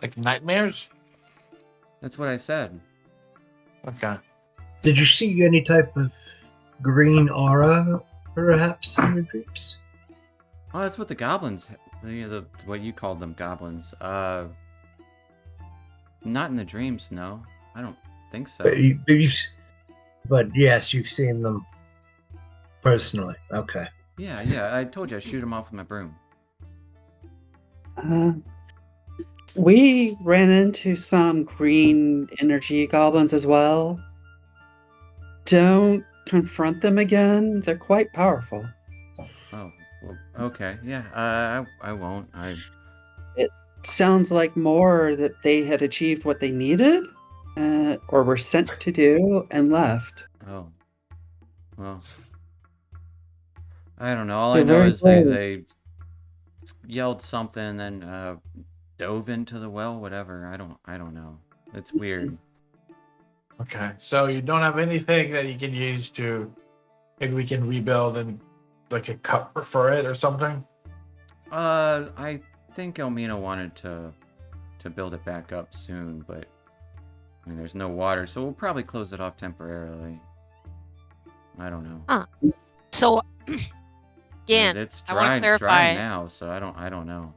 like nightmares? That's what I said. Okay. Did you see any type of green aura, perhaps, in your dreams? Oh, that's what the goblins. What you called them, goblins. Not in the dreams. No, I don't think so. But yes, you've seen them personally. Okay. Yeah. I told you I shoot them off with my broom. We ran into some green energy goblins as well. Don't confront them again. They're quite powerful. Oh, well, okay. Yeah, I won't. Sounds like more that they had achieved what they needed, or were sent to do, and left. Oh. Well. I don't know. All I You're know very is brave. they yelled something and then dove into the well, whatever. I don't know. It's weird. Okay. So you don't have anything that you can use to maybe we can rebuild and like a cup for it or something? I think Elmina wanted to build it back up soon, but I mean there's no water, so we'll probably close it off temporarily. I don't know. So, again, It's I want to dry clarify. now, so I don't know.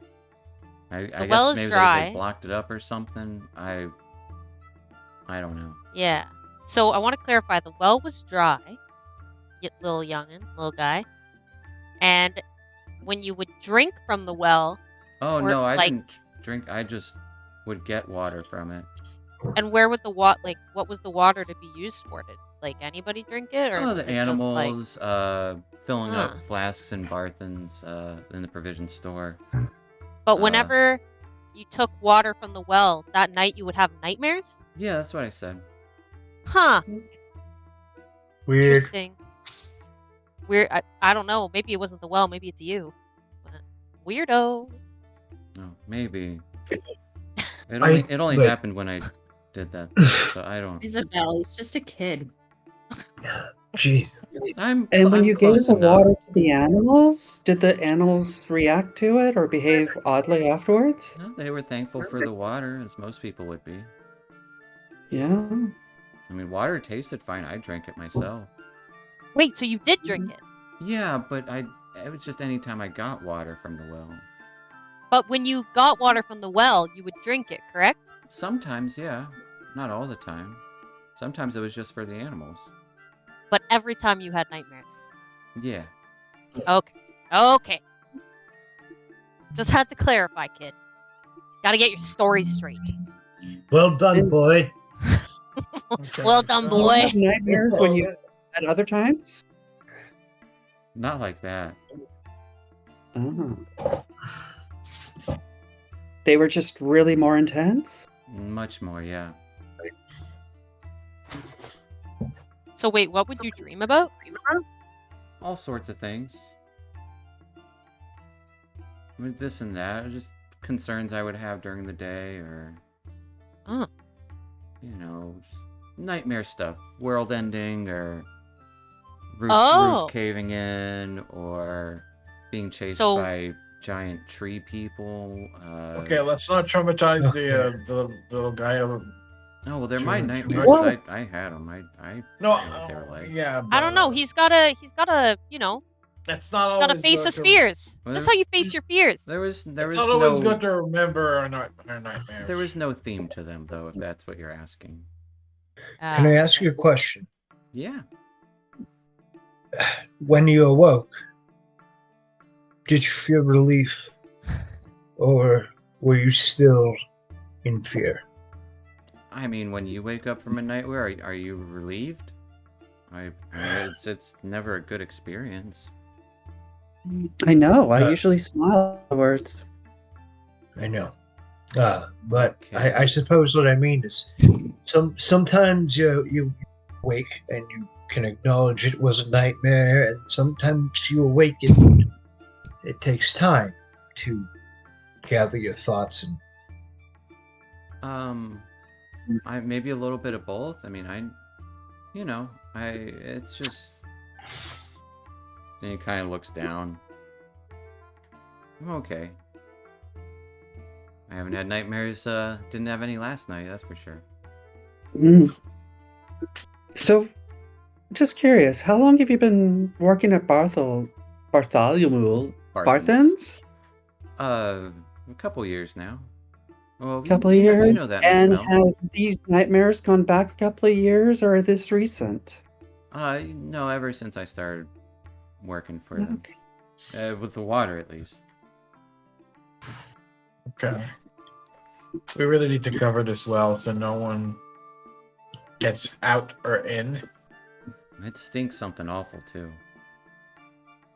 I guess well is maybe dry. they blocked it up or something. I don't know. Yeah. So I want to clarify. The well was dry, little youngin, little guy, and when you would drink from the well, Oh or, no, I like- didn't drink. I just would get water from it. and where would the water, like, what was the water to be used for? Did like anybody drink it, or Oh, was the it just, like, animals, filling up Huh. flasks and Barthens in the provision store. But whenever you took water from the well that night, you would have nightmares? Yeah, that's what I said. Huh. Weird. Interesting. Weird. I don't know. Maybe it wasn't the well. Maybe it's you. But weirdo. No, maybe. It I- only but- happened when I did that, so I don't. Isabel, he's just a kid. Jeez. And when I'm you gave close the enough. water to the animals, did the animals react to it or behave oddly afterwards? No, they were thankful for the water, as most people would be. Yeah. I mean, water tasted fine. I drank it myself. Wait, so you did drink it? Yeah, but it was just any time I got water from the well. But when you got water from the well, you would drink it, correct? Sometimes, yeah. Not all the time. Sometimes it was just for the animals. But every time you had nightmares. Yeah. Okay. Just had to clarify, kid. Gotta get your stories straight. Well done, boy. Okay, Well done, You so- don't boy. have nightmares when you at other times? Not like that. Oh. They were just really more intense? Much more, yeah. So wait, what would you dream about? All sorts of things. I mean, this and that, or just concerns I would have during the day, or Oh. you know, just nightmare stuff, world ending, or roof Oh. caving in, or being chased So- by giant tree people. Okay, let's not traumatize the little guy. Oh well, they're my Too nightmares. much. I had them. I No, know what they were like. yeah. I don't know. He's gotta, you know, That's not gotta always face good his to- fears. Well, That's how you face your fears. There was It's no not always good to remember our nightmares. there was no theme to them though, if that's what you're asking. Can I ask you a question? Yeah. When you awoke, did you feel relief, or were you still in fear? I mean, when you wake up from a nightmare, are you relieved? I mean, it's never a good experience. I know. I usually smile afterwards. I know. But Okay. I suppose what I mean is sometimes you wake and you can acknowledge it was a nightmare, and sometimes you awake and it takes time to gather your thoughts and I maybe a little bit of both. I mean, it's just. Then he kind of looks down. I'm okay. I haven't had nightmares. Didn't have any last night. That's for sure. Mm. So, just curious, how long have you been working at Bartholomew? Barthens? A couple years now. Well, Couple of you years? know that And smell. have these nightmares gone back a couple of years, or are this recent? No, ever since I started working for them. Okay. With the water, at least. Okay. We really need to cover this well so no one gets out or in. It stinks something awful, too.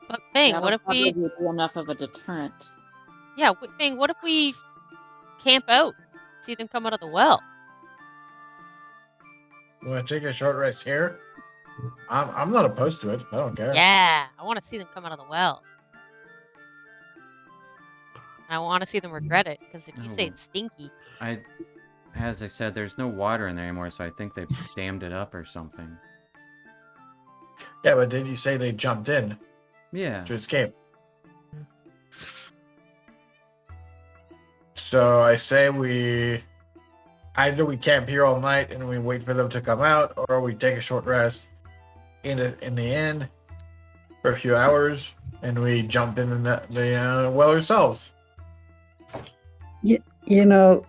But Fang, That'll what if we? probably be enough of a deterrent? Yeah, Fang, what if we camp out, see them come out of the well? You want to take a short rest here? I'm not opposed to it. I don't care. Yeah, I want to see them come out of the well. And I want to see them regret it, because if you say Oh. it's stinky, As I said, there's no water in there anymore, so I think they dammed it up or something. Yeah, but did you say they jumped in Yeah. to escape? So I say either we camp here all night and we wait for them to come out, or we take a short rest in the inn for a few hours and we jump in the well ourselves. You know,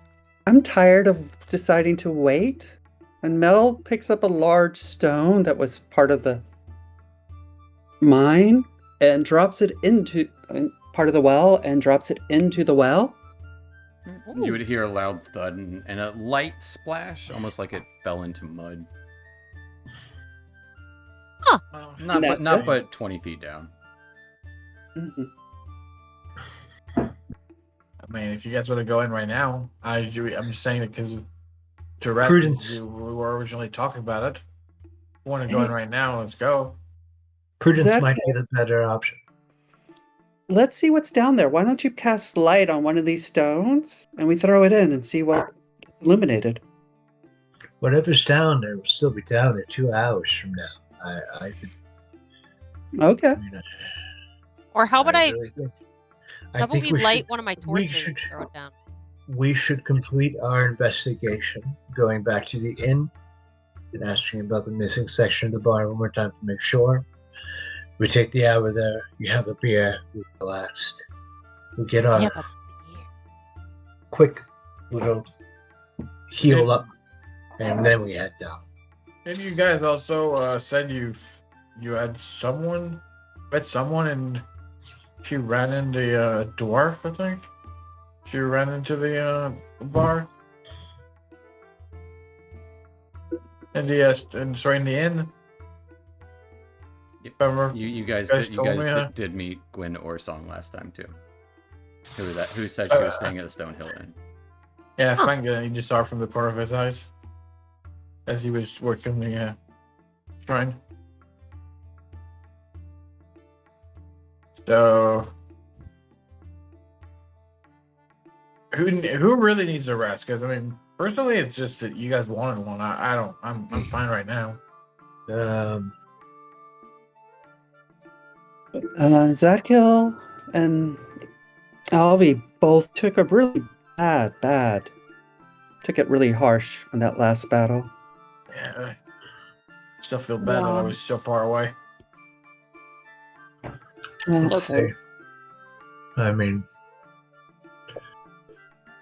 I'm tired of deciding to wait. And Mel picks up a large stone that was part of the mine and drops it into part of the well and drops it into the well. You would hear a loud thud and a light splash, almost like it fell into mud. Not but 20 feet down. Mm-hmm. I mean, if you guys want to go in right now, I'm just saying it because to rest. Prudence. We were originally talking about it. If you want to go in right now? Let's go. Prudence Exactly. might be the better option. Let's see what's down there. Why don't you cast light on one of these stones and we throw it in and see what gets illuminated? Whatever's down there will still be down there 2 hours from now. I could. Okay. or how about really think- how about we light one of my we torches should- and throw it down? We should complete our investigation, going back to the inn and asking about the missing section of the bar one more time to make sure. We take the hour there. You have a beer. We relax. We get our Yeah, but quick little heal up, and then we head down. And you guys also said you had met someone, and she ran into a dwarf. I think she ran into the bar. in the inn. Yep. Remember, You guys did meet Gwyn Orsong last time too. Who said she was staying at the Stonehill Inn? Yeah, Frank. You just saw from the corner of his eyes as he was working the shrine. So, who really needs a rest? Because I mean, personally, it's just that you guys wanted one. I don't. I'm fine right now. Zadkiel and Alvi both took a really bad. Took it really harsh in that last battle. Yeah, I still feel bad that I was so far away. Let's see. I mean,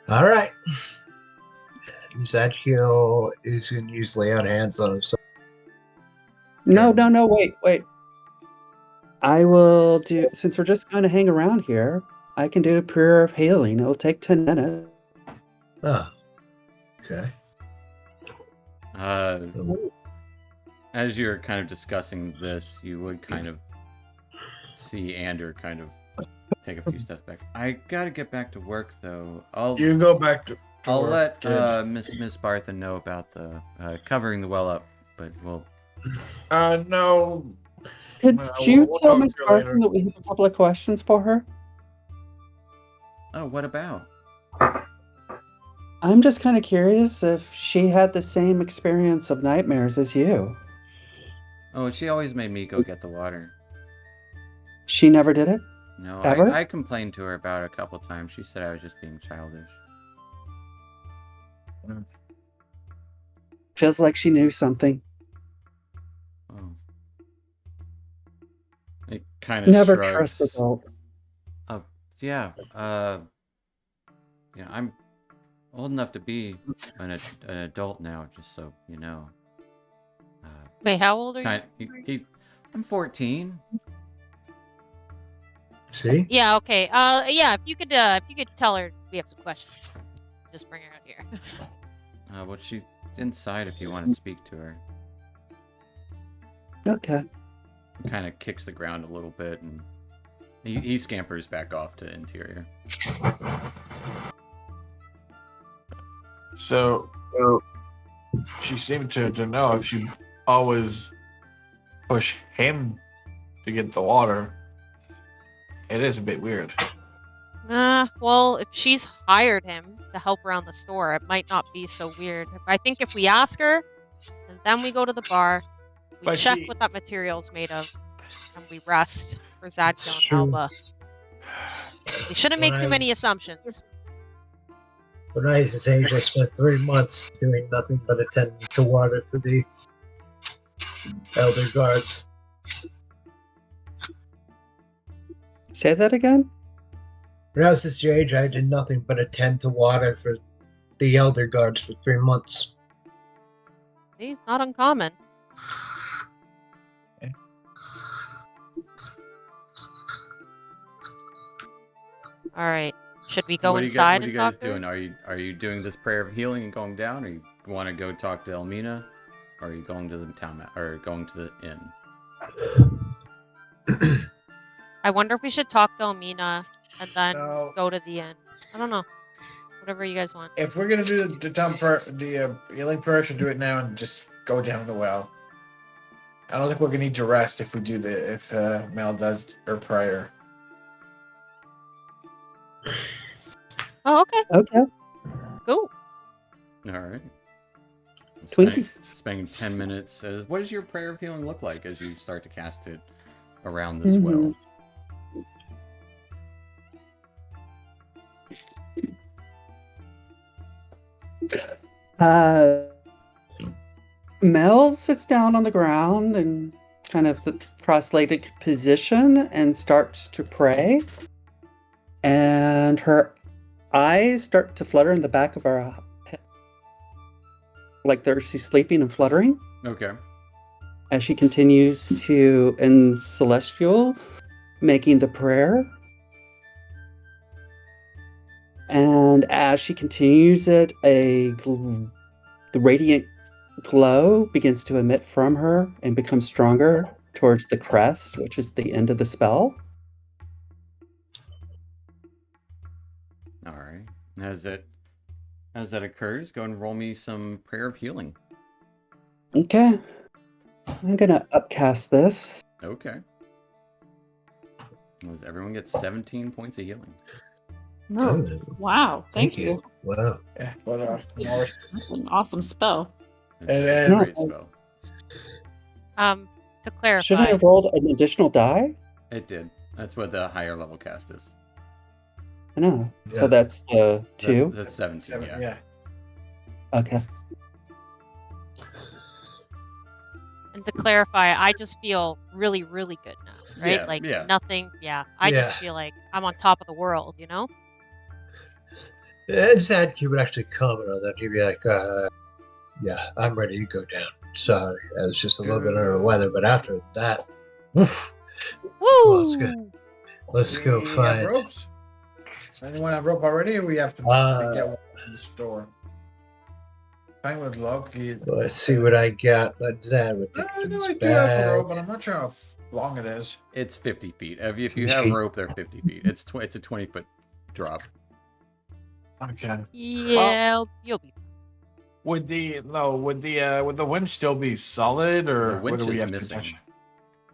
all right. Zadkiel is going to use lay on hands on himself. No, wait. I will do, since we're just going to hang around here, I can do a prayer of healing. It'll take 10 minutes. Oh, okay. As you're kind of discussing this, you would kind of see Ander kind of take a few steps back. I gotta get back to work though. You go back to I'll work, let Miss Bartha know about the covering the well up, but we'll. No. Could you we'll tell talk Miss to her Barton later. that we have a couple of questions for her? Oh, what about? I'm just kind of curious if she had the same experience of nightmares as you. Oh, she always made me go get the water. She never did it? No, Ever? I complained to her about it a couple times. She said I was just being childish. Feels like she knew something. Oh. It kind of Never shrugs. trust adults. Oh, yeah. Yeah, I'm old enough to be an adult now, just so you know. Wait, how old are you? I'm 14. See? Yeah, okay. Yeah, if you could tell her we have some questions. Just bring her out here. Well, she's inside if you want to speak to her. Okay. Kind of kicks the ground a little bit, and he scampers back off to interior. So she seemed to know if she always push him to get the water. It is a bit weird. Well, if she's hired him to help around the store, it might not be so weird. I think if we ask her, and then we go to the bar, we check what that material's made of, and we rest for Zadkiel and Alba. We shouldn't make too many assumptions. When I was his age, I spent 3 months doing nothing but attending to water for the elder guards. Say that again? When I was his age, I did nothing but attend to water for the elder guards for 3 months. He's not uncommon. All right. Should we go inside and talk to her? What are you guys doing? Are you doing this prayer of healing and going down, or you want to go talk to Elmina, or are you going to the town, or going to the inn? I wonder if we should talk to Elmina and then go to the inn. I don't know. Whatever you guys want. If we're gonna do the town prayer, the healing prayer, should do it now and just go down the well. I don't think we're gonna need to rest if we do if Mel does her prayer. Oh, okay. Okay. Cool. All right. Twinkies. Spending 10 minutes. What does your prayer of healing look like as you start to cast it around this well? Mel sits down on the ground in kind of the cross-legged position and starts to pray. And her eyes start to flutter in the back of her head. Like she's sleeping and fluttering. Okay. As she continues to, in Celestial, making the prayer. And as she continues it, the radiant glow begins to emit from her and become stronger towards the crest, which is the end of the spell. All right. As that occurs, go and roll me some prayer of healing. Okay. I'm gonna upcast this. Okay. As everyone gets 17 points of healing. No. Wow. Thank you. Wow. Yeah, but That's an awesome spell. It's And a then- great spell. To clarify, Should I have rolled an additional die? It did. That's what the higher level cast is. I know. So Yeah. that's the 2? That's 17, yeah. Okay. and to clarify, I just feel really, really good now, right? Yeah, like yeah. nothing. Yeah, I just feel like I'm on top of the world, you know? And Zadky would actually comment on that. He'd be like, yeah, I'm ready to go down. Sorry, I was just a little bit under the weather, but after that, woof. Woo! Let's go. Let's go we have find. ropes. Anyone have rope already? Or we have to get one in the store. Penguin's lucky. Let's see what I got. Let's that with the I know I do have a rope, but I'm not sure how long it is. It's 50 feet. If you have rope, they're 50 feet. It's a 20-foot drop. Okay. Yeah, you'll be. Would the winch still be solid, or The winch what do we is have missing. to touch?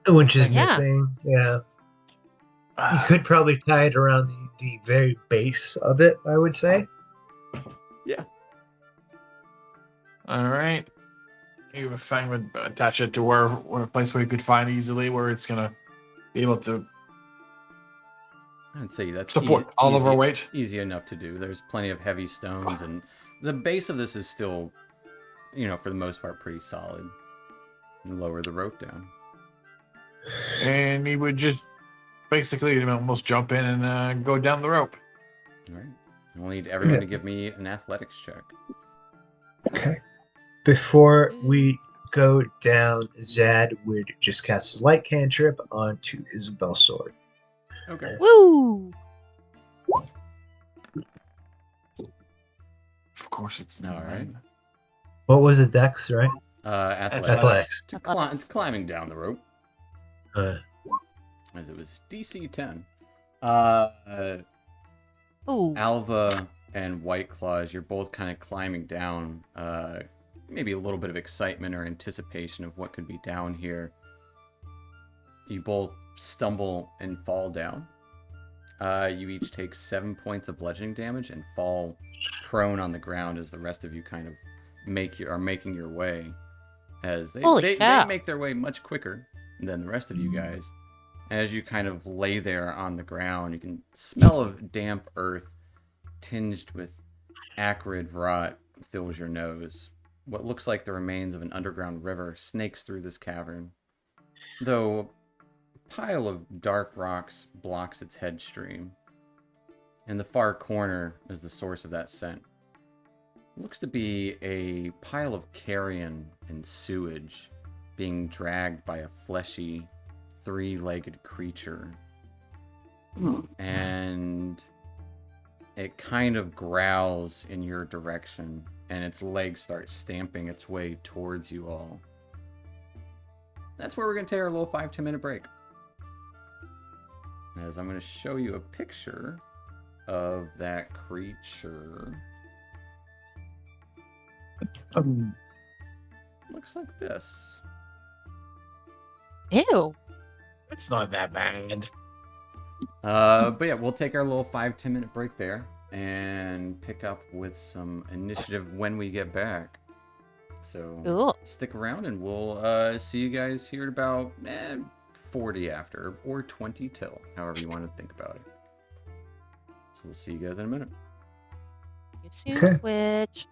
The winch is Yeah. missing. Yeah. You could probably tie it around the very base of it, I would say. Yeah. All right. You would attach it to where a place where you could find easily, where it's gonna be able to I'd say that's support all of our weight. Easy enough to do. There's plenty of heavy stones, and the base of this is still, for the most part, pretty solid. And lower the rope down. And he would just basically almost jump in and go down the rope. All right. I'll need everyone to give me an athletics check. Okay. Before we go down, Zad would just cast a light cantrip onto Isabel's sword. Okay. Woo! Of course, it's All right. What was it, Dex, right? Athletics. Athletics. Climbing down the rope, Uh, as it was DC 10. Ooh. Alva and White Claws, you're both kind of climbing down. Maybe a little bit of excitement or anticipation of what could be down here. You both stumble and fall down. You each take 7 points of bludgeoning damage and fall prone on the ground as the rest of you kind of are making your way. As they make their way much quicker than the rest of you guys. As you kind of lay there on the ground, you can smell of damp earth tinged with acrid rot fills your nose. What looks like the remains of an underground river snakes through this cavern, though a pile of dark rocks blocks its headstream. In the far corner is the source of that scent. It looks to be a pile of carrion and sewage being dragged by a fleshy, three-legged creature. And it kind of growls in your direction, and its legs start stamping its way towards you all. That's where we're going to take our little 5-10 minute break. As I'm going to show you a picture of that creature. Looks like this. Ew. It's not that bad. But yeah, we'll take our little 5-10 minute break there and pick up with some initiative when we get back. So Cool. stick around and we'll see you guys here at about 40 after, or 20 till, however you want to think about it. So we'll see you guys in a minute. You soon, Okay. Twitch.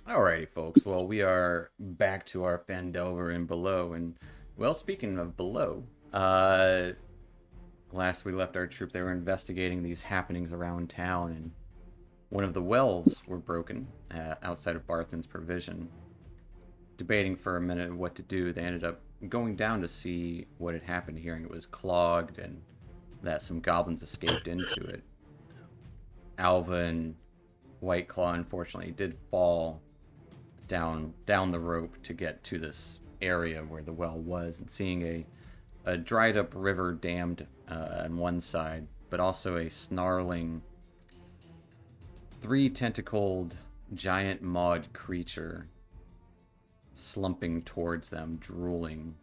Alrighty, folks. Well, we are back to our Phandelver and below, and well, speaking of below, last we left our troop, they were investigating these happenings around town, and one of the wells were broken outside of Barthen's provision. Debating for a minute what to do, they ended up going down to see what had happened, hearing it was clogged and that some goblins escaped into it. Alva and Whiteclaw, unfortunately, did fall down the rope to get to this area where the well was, and seeing a dried up river dammed on one side, but also a snarling, 3-tentacled giant maud creature slumping towards them, drooling.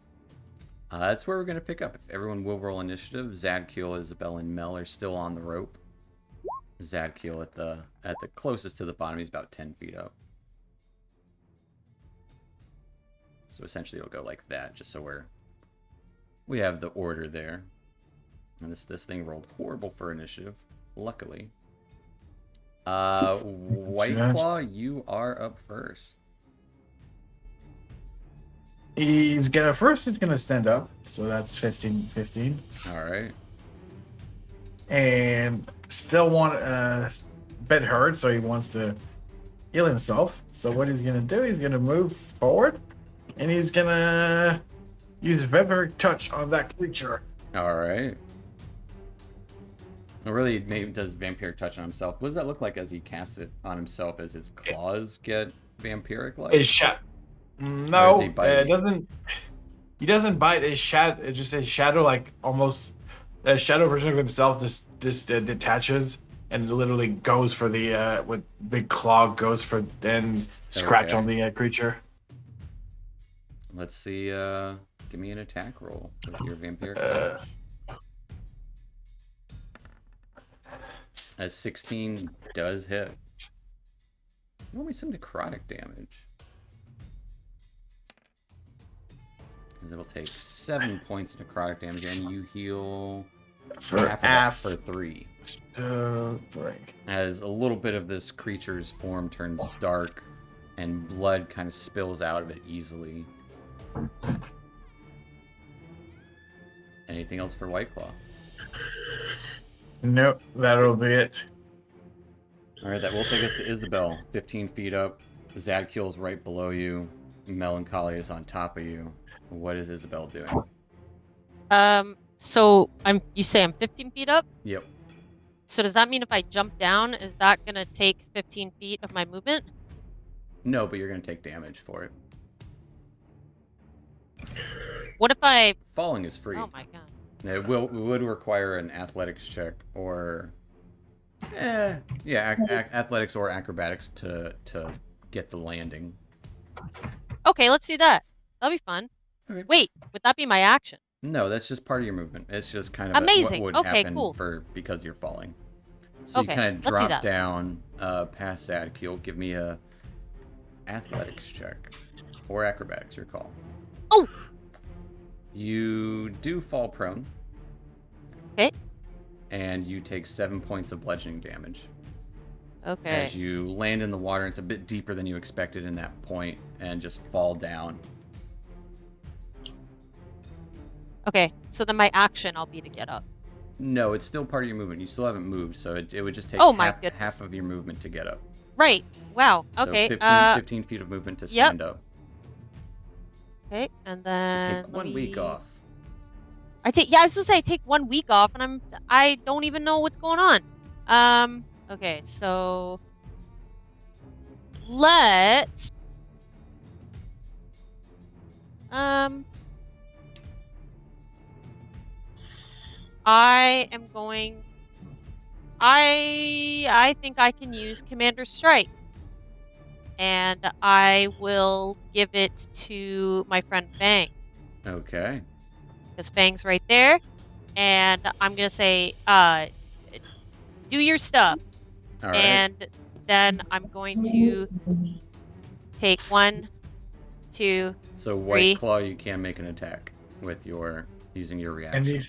That's where we're going to pick up. If everyone will roll initiative, Zadkiel, Isabel, and Mel are still on the rope. Zadkiel at the closest to the bottom, he's about 10 feet up. So essentially it'll go like that, just so we have the order there. And this thing rolled horrible for initiative, luckily. Whiteclaw, you are up first. He's gonna stand up, so that's 15. Alright. And still want bit hurt, so he wants to heal himself. So what he's gonna do, he's gonna move forward, and he's gonna use Vampiric Touch on that creature. Alright. It really maybe does Vampiric Touch on himself. What does that look like as he casts it on himself? As his claws get vampiric-like? His No, it doesn't. He doesn't bite. His shadow. It's just a shadow, like almost a shadow version of himself. Just detaches and literally goes for the with big claw goes for then scratch on the creature. Let's see. Give me an attack roll with your Vampiric Touch. As 16 does hit. Roll me some necrotic damage. It'll take 7 points of necrotic damage, and you heal for half for 3. 3. As a little bit of this creature's form turns dark, and blood kind of spills out of it easily. Anything else for Whiteclaw? Nope, that'll be it. Alright, that will take us to Isabel. 15 feet up. Zadkiel's right below you. Melancholy is on top of you. What is Isabel doing? So you say I'm 15 feet up? Yep. So does that mean if I jump down, is that gonna take 15 feet of my movement? No, but you're gonna take damage for it. What if I... Falling is free. Oh my god. It would require an athletics check or... athletics or acrobatics to get the landing. Okay, let's do that. That'll be fun. Okay. Wait, would that be my action? No, that's just part of your movement. It's just kind of amazing. what would Okay, happen cool. because you're falling. So okay, you kind of let's do drop that. down past Zadkiel. Give me a athletics check or acrobatics, your call. Oh! You do fall prone. Okay. And you take 7 points of bludgeoning damage. Okay. As you land in the water, it's a bit deeper than you expected in that point, and just fall down. Okay, so then my action I'll be to get up. No, it's still part of your movement. You still haven't moved, so it would just take half of your movement to get up. Right. Wow. Okay. So 15 feet of movement to stand up. Okay, and then Take 1 week off. I was supposed to say I take 1 week off, and I don't even know what's going on. Okay, so let's I am going. I think I can use Commander Strike, and I will give it to my friend Fang. Okay. Because Fang's right there, and I'm gonna say, do your stuff. All right. And then I'm going to take 1, 2, So 3. Whiteclaw, you can make an attack with using your reaction.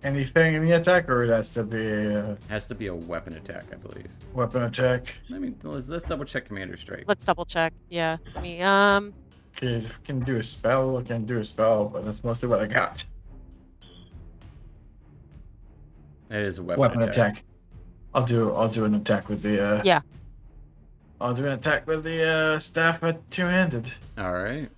anything in the attack, or it has to be a Has to be a weapon attack, I believe. weapon attack? Let's double check Commander Strike. Let's double check. Yeah. Let me Okay, if you can do a spell, I can do a spell, but that's mostly what I got. It is a weapon attack. I'll do an attack with the Yeah. I'll do an attack with the staff at two-handed. All right.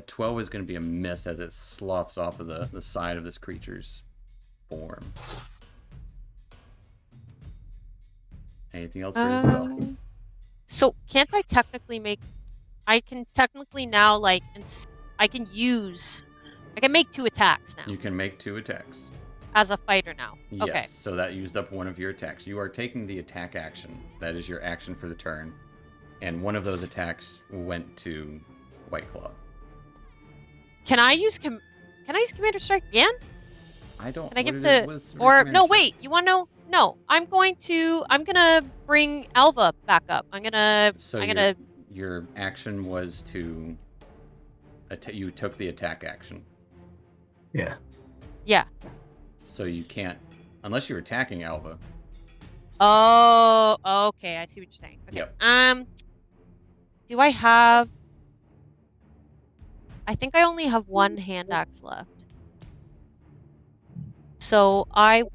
12 is going to be a miss as it sloughs off of the side of this creature's form. Anything else for his spell? So can't I technically make? I can technically now like I can make 2 attacks now You can make 2 attacks. as a fighter now. Yes, Okay. so that used up one of your attacks. You are taking the attack action. That is your action for the turn. And one of those attacks went to White Claw. Can I use Commander Strike again? I don't. Can I give what the what's or Commander no? Strike? Wait, you want to know? No, I'm gonna bring Alva back up. So your action was to. You took the attack action. Yeah. Yeah. So you can't, unless you're attacking Alva. Oh, okay. I see what you're saying. Okay. Yep. Do I have? I think I only have 1 hand axe left. So I'm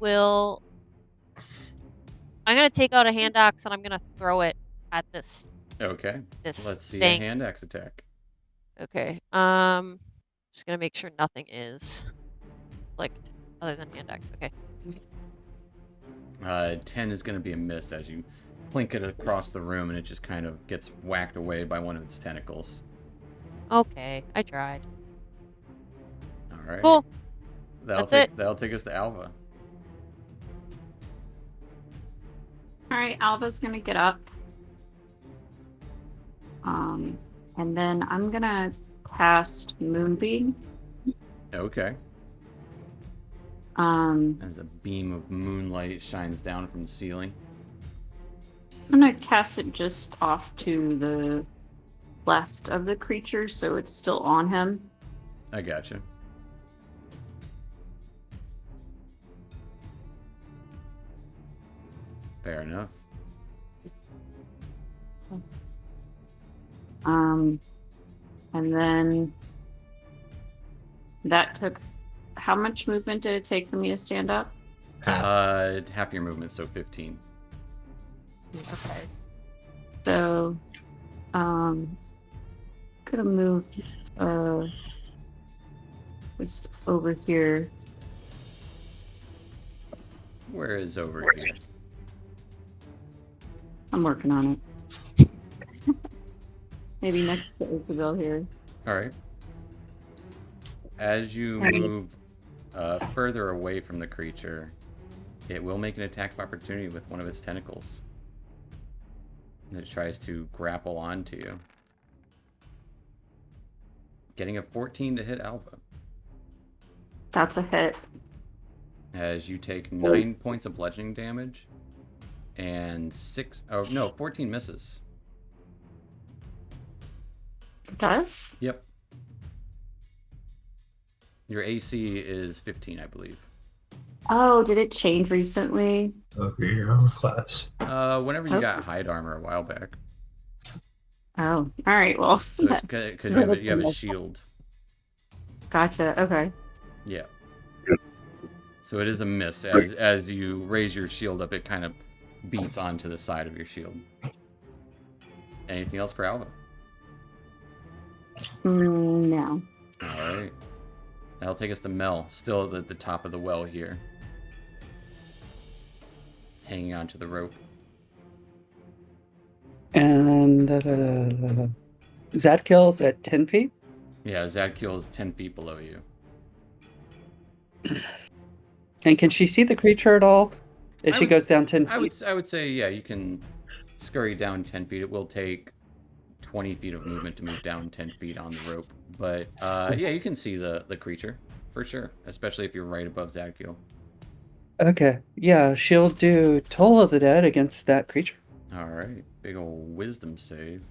gonna take out a hand axe and I'm gonna throw it at this. Okay. This Let's see thing. a hand axe attack. Okay. Just gonna make sure nothing is flicked other than hand axe. Okay. 10 is going to be a miss as you plink it across the room and it just kind of gets whacked away by one of its tentacles. Okay, I tried. All right. Cool. That'll take us to Alva. All right, Alva's gonna get up. And then I'm gonna cast Moonbeam. Okay. As a beam of moonlight shines down from the ceiling. I'm gonna cast it just off to the left of the creature, so it's still on him. I gotcha. Fair enough. And then that took. How much movement did it take for me to stand up? Half your movement, so 15. Okay. So, gonna move just over here. Where is over here? I'm working on it. Maybe next to Isabel here. All right. As you move further away from the creature, it will make an attack of opportunity with one of its tentacles. And it tries to grapple onto you. Getting a 14 to hit Alva. That's a hit. As you take 9 points of bludgeoning damage and 14 misses. It does? Yep. Your AC is 15, I believe. Oh, did it change recently? Over your own class. Whenever you got hide armor a while back. Oh, all right. Well, So because you have a shield. Gotcha. Okay. Yeah. So it is a miss. As you raise your shield up, it kind of beats onto the side of your shield. Anything else for Alva? No. All right. That'll take us to Mel, still at the top of the well here. Hanging onto the rope. And Zadkill's at 10 feet? Yeah, Zadkiel is 10 feet below you. And can she see the creature at all? If she goes down 10 feet? I would say, yeah, you can scurry down 10 feet. It will take 20 feet of movement to move down 10 feet on the rope. But, yeah, you can see the creature, for sure. Especially if you're right above Zadkiel. Okay. Yeah, she'll do Toll of the Dead against that creature. All right. Big ol' wisdom save.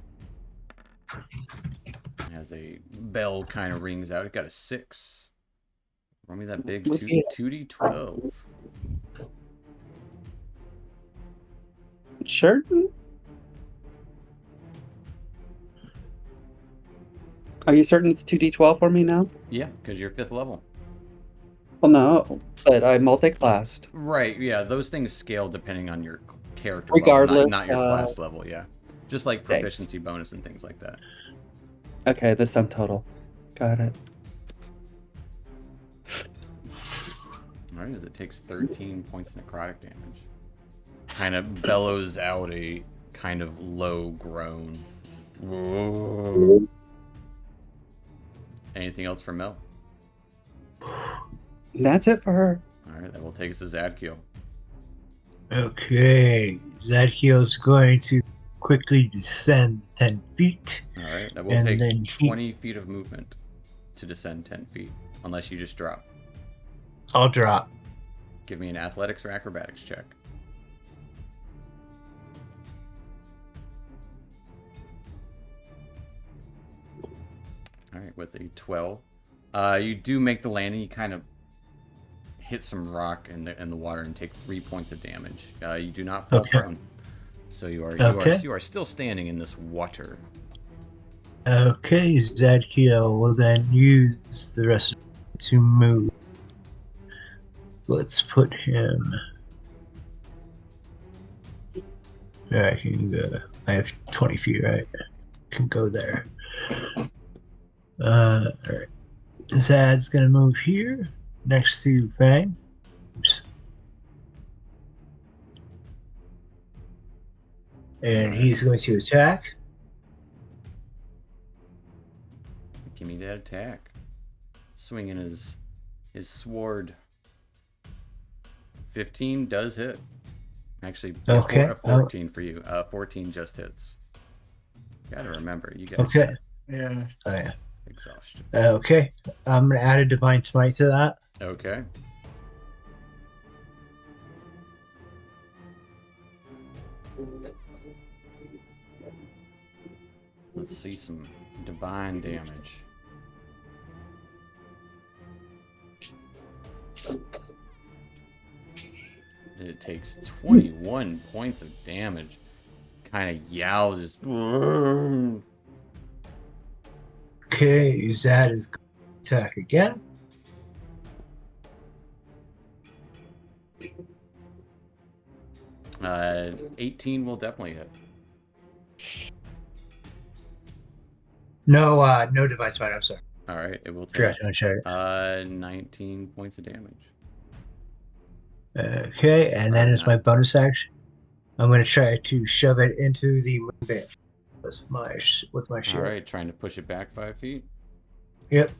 As a bell kind of rings out, it got a 6. Roll me that big Would be 2d12. Sure. Are you certain it's 2d12 for me now? Yeah, because you're 5th level. Well, no, but I multi-classed. Right, yeah, those things scale depending on your character Regardless, level, not your class level, yeah. Just like thanks. proficiency bonus and things like that. Okay, the sum total. Got it. Alright, as it takes 13 points of necrotic damage. Kind of bellows out a kind of low groan. Whoa. Anything else for Mel? That's it for her. Alright, that will take us to Zadkiel. Okay, Zadkiel's going to quickly descend 10 feet. Alright, that will And take then 20 feet of movement to descend 10 feet. Unless you just drop. I'll drop. Give me an athletics or acrobatics check. Alright, with a 12. You do make the landing. You kind of hit some rock in the water and take 3 points of damage. You do not fall prone. So you are still standing in this water. Okay, Zadkiel will then use the rest of it to move. Let's put him. I can go. I have 20 feet, right? Can go there. Alright. Zad's gonna move here next to Fang. Oops. And he's going to attack. Give me that attack. Swinging his sword. 15 does hit. Actually, Okay. 14 for you. 14 just hits. Gotta remember, you guys. Okay. Yeah. Oh, yeah. Exhaustion. Okay. I'm gonna add a divine smite to that. Okay. Let's see some divine damage. It takes 21 points of damage. Kind of yowls. Just... Okay, Zad is going to attack again. Uh, 18 will definitely hit. No, no divine smite. I'm sorry. All right, it will Forgot take to check. 19 points of damage. Okay, and then as my bonus action, I'm going to try to shove it into the moonbeam with my shield. All right, trying to push it back 5 feet. Yep.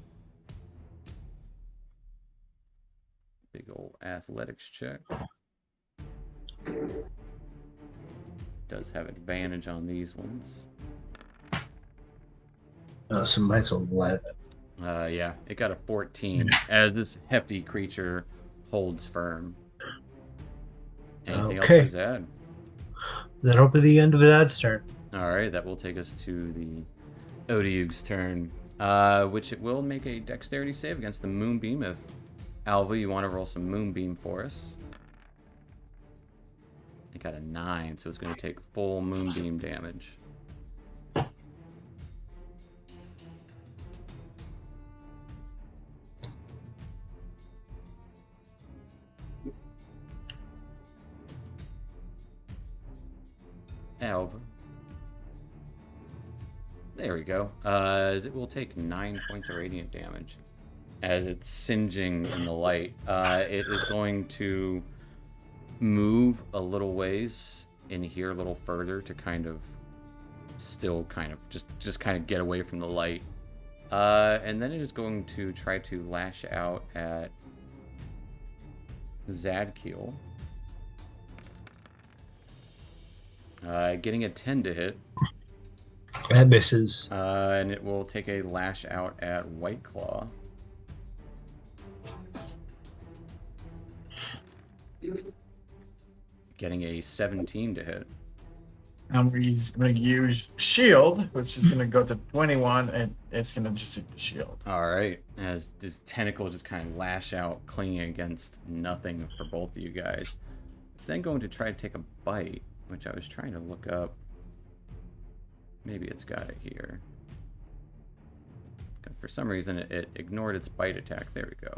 Big old athletics check. Does have advantage on these ones. Oh, so might as well let it. Yeah, it got a 14 as this hefty creature holds firm. Anything else for Zad? That'll be the end of Zad's turn. All right, that will take us to the Odiug's turn, which it will make a dexterity save against the moonbeam. If Alva, you want to roll some moonbeam for us? It got a 9, so it's going to take full moonbeam damage. Alva. There we go. It will take 9 points of radiant damage. As it's singeing in the light, it is going to move a little ways in here a little further to kind of still kind of just kind of get away from the light. And then it is going to try to lash out at Zadkiel. Getting a 10 to hit. That misses. And it will take a lash out at White Claw. Getting a 17 to hit. I'm going to use shield, which is going to go to 21, and it's going to just hit the shield. All right, as this tentacle just kind of lash out, clinging against nothing for both of you guys. It's then going to try to take a bite, which I was trying to look up. Maybe it's got it here. For some reason, it ignored its bite attack. There we go.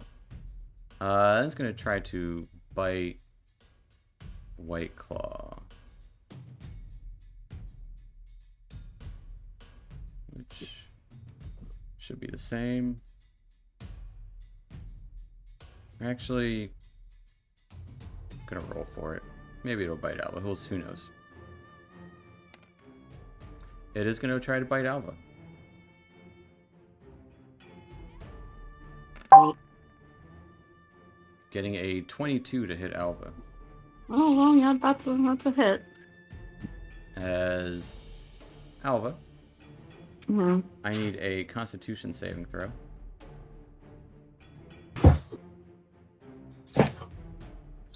It's going to try to bite White Claw. Which should be the same. Actually, I'm going to roll for it. Maybe it'll bite Alva. Who knows? It is going to try to bite Alva. Getting a 22 to hit Alva. Oh, well, yeah, that's a hit. As Alva, I need a Constitution saving throw. What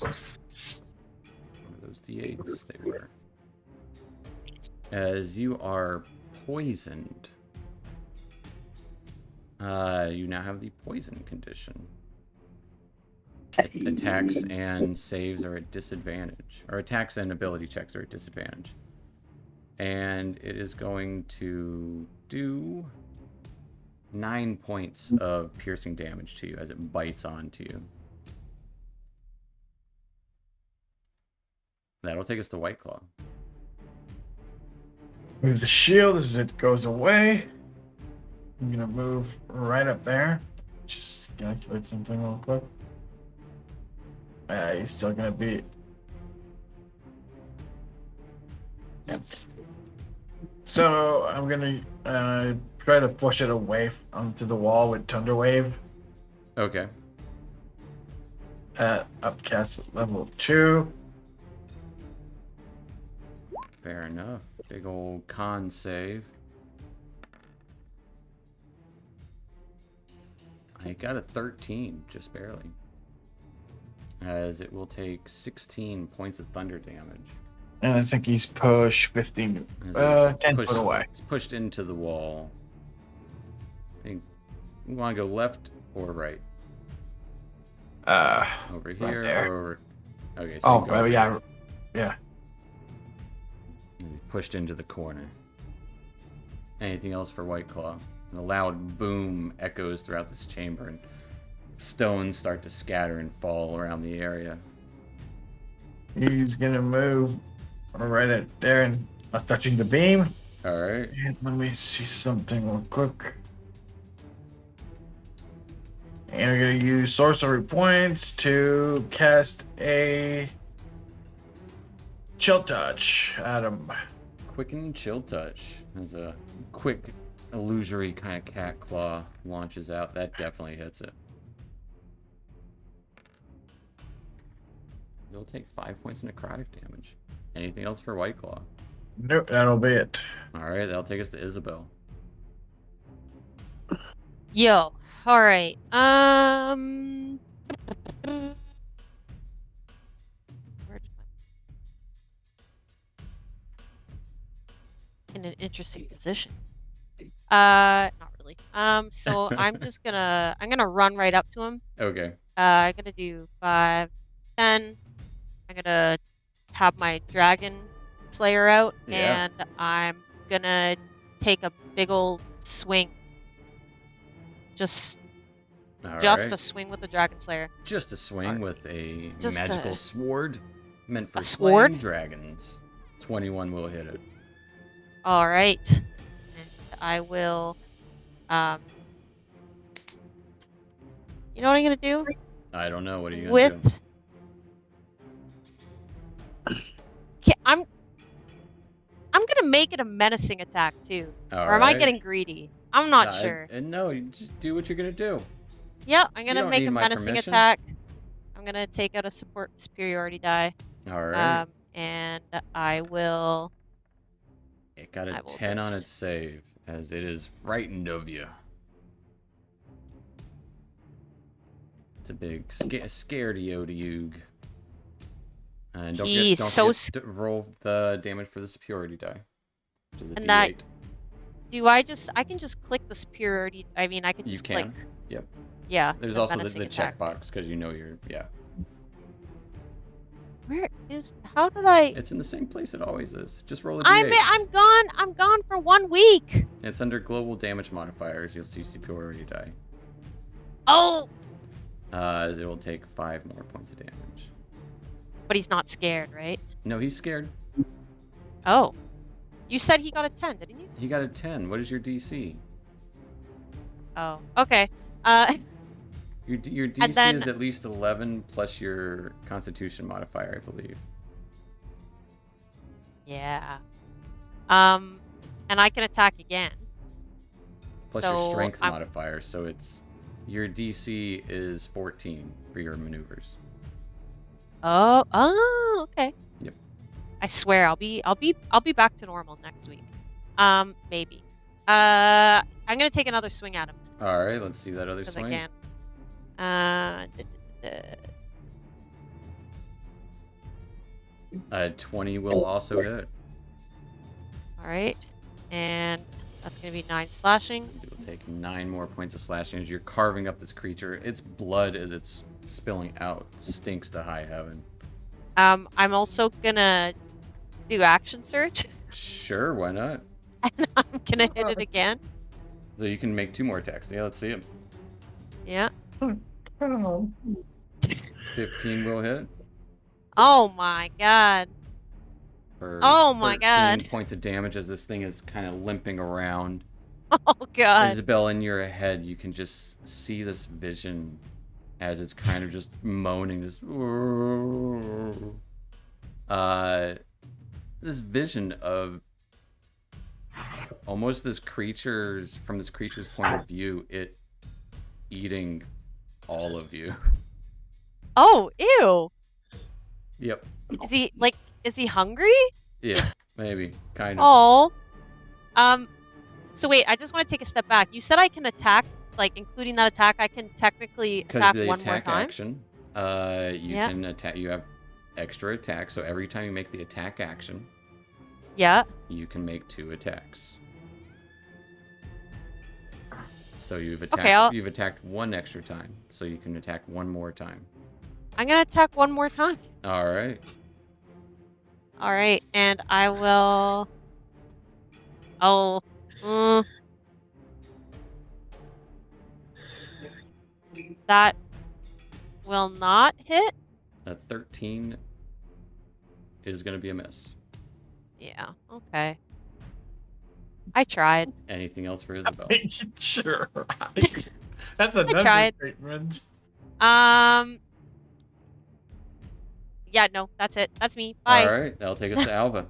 are those D8s? They were. As you are poisoned, you now have the poison condition. Attacks and saves are at disadvantage. Or attacks and ability checks are at disadvantage. And it is going to do 9 points of piercing damage to you as it bites onto you. That'll take us to White Claw. Move the shield as it goes away. I'm gonna move right up there. Just calculate something real quick. He's still gonna be. Yep. So I'm gonna try to push it away onto the wall with Thunder Wave. Okay. Upcast at level 2. Fair enough. Big old con save. I got a 13, just barely. As it will take 16 points of thunder damage. And I think he's pushed 15, 10 foot away. He's pushed into the wall. I think you want to go left or right? Over here there. or over... Okay, so yeah. Yeah. Pushed into the corner. Anything else for White Claw? And a loud boom echoes throughout this chamber, and stones start to scatter and fall around the area. He's gonna move right at there and not touching the beam. All right. And let me see something real quick. And we're gonna use sorcery points to cast a chill touch at him. Quicken Chill Touch. As a quick, illusory kind of cat claw launches out. That definitely hits it. You'll take 5 points of necrotic damage. Anything else for White Claw? Nope, that'll be it. Alright, that'll take us to Isabel. Yo, all right. In an interesting position. Not really. So I'm gonna run right up to him. Okay. I'm gonna do 5, 10. I'm gonna have my dragon slayer out, Yeah. and I'm gonna take a big old swing. Just Alright. a swing with the dragon slayer. Just a swing with a Just magical a- sword meant for a slaying sword? dragons. 21 will hit it. All right, and I will. You know what I'm gonna do? I don't know. What are you gonna do? I'm gonna make it a menacing attack too. Or am I Alright. getting greedy? I'm not sure. No, you just do what you're gonna do. Yeah, I'm gonna don't make need a my menacing permission. attack. I'm gonna take out a support superiority die. Alright. And I will. It got I a will 10 on just- its save, as it is frightened of you. It's a big scaredy-o-de-oog. And He's don't so forget to roll the damage for the superiority die, which is a And D8. that- I can just click the superiority. I mean, I can You just can. click. Yep. Yeah. There's the also the menacing attack. checkbox because you know you're Where is? How did I? It's in the same place it always is. Just roll a D8. I'm gone. I'm gone for 1 week. It's under global damage modifiers. You'll see superiority die. Oh. It will take 5 more points of damage. But he's not scared, right? No, he's scared. Oh. You said he got a 10, didn't you? He got a 10. What is your DC? Oh. Okay. Your DC then- is at least 11 plus your Constitution modifier, I believe. Yeah. And I can attack again. Plus So, your Strength I'm- modifier, so it's your DC is 14 for your maneuvers. Oh, okay. Yep. I swear I'll be back to normal next week. Maybe. I'm gonna take another swing at him All right, let's see that other because I swing. can. 20 will also hit. All right, and that's gonna be 9 slashing. You will take 9 more points of slashing as you're carving up this creature. Its blood, as it's spilling out, stinks to high heaven. I'm also gonna do action surge, Sure, why not? and I'm gonna hit it again. So you can make 2 more attacks. Yeah, let's see him. Yeah. 15 will hit. Oh my god. For Oh my 13 god. points of damage as this thing is kind of limping around. Oh god. Isabel, in your head, you can just see this vision as it's kind of just moaning, this vision of almost this creature's point of view, it eating all of you. Oh, ew. Yep. Is he hungry? Yeah, maybe. Kind of. Oh. So wait, I just want to take a step back. You said I can attack, like including that attack, I can technically attack the one more attack time. action, you Yeah. can attack. You have extra attack, so every time you make the attack action, Yeah. you can make 2 attacks. So you've attacked. Okay, You've attacked 1 extra time, so you can attack 1 more time. I'm gonna attack one more time. All right. All right, and I will. Oh. That will not hit. A 13 is going to be a miss. Yeah. Okay. I tried. Anything else for Isabel? Sure. That's an tried. understatement. Yeah. No. That's it. That's me. Bye. All right, that'll take us to Alva,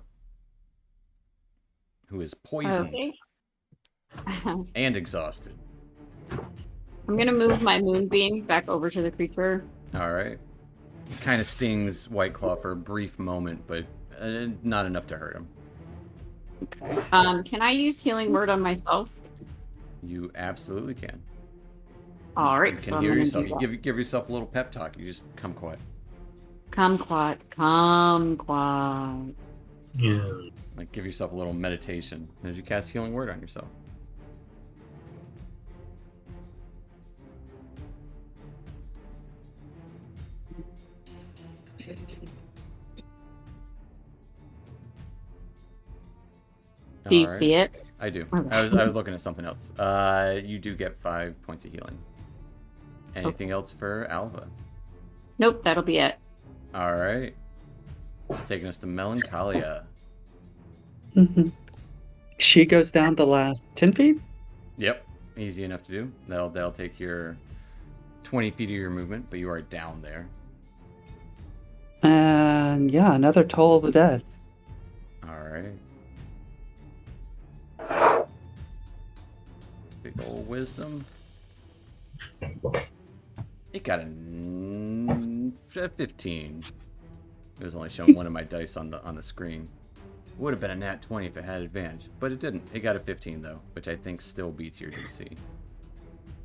who is poisoned Okay. and exhausted. I'm gonna move my moonbeam back over to the creature. All right. Kind of stings Whiteclaw for a brief moment, but not enough to hurt him. Can I use healing word on myself? You absolutely can. All right. You so can I'm hear gonna yourself. do You that. give yourself a little pep talk. You just come quiet. Kumquat, kumquat. Yeah. Like give yourself a little meditation as you cast healing word on yourself. Do you All right. see it? I do. Okay. I was looking at something else. You do get 5 points of healing. Anything else for Alva? Nope, that'll be it. All right. Taking us to Melancholia. She goes down the last 10 feet? Yep. Easy enough to do. That'll take your 20 feet of your movement, but you are down there. And yeah, another Toll of the Dead. All right. Big old wisdom. It got a 15. It was only showing one of my dice on the screen. Would have been a nat 20 if it had advantage, but it didn't. It got a 15 though, which I think still beats your DC.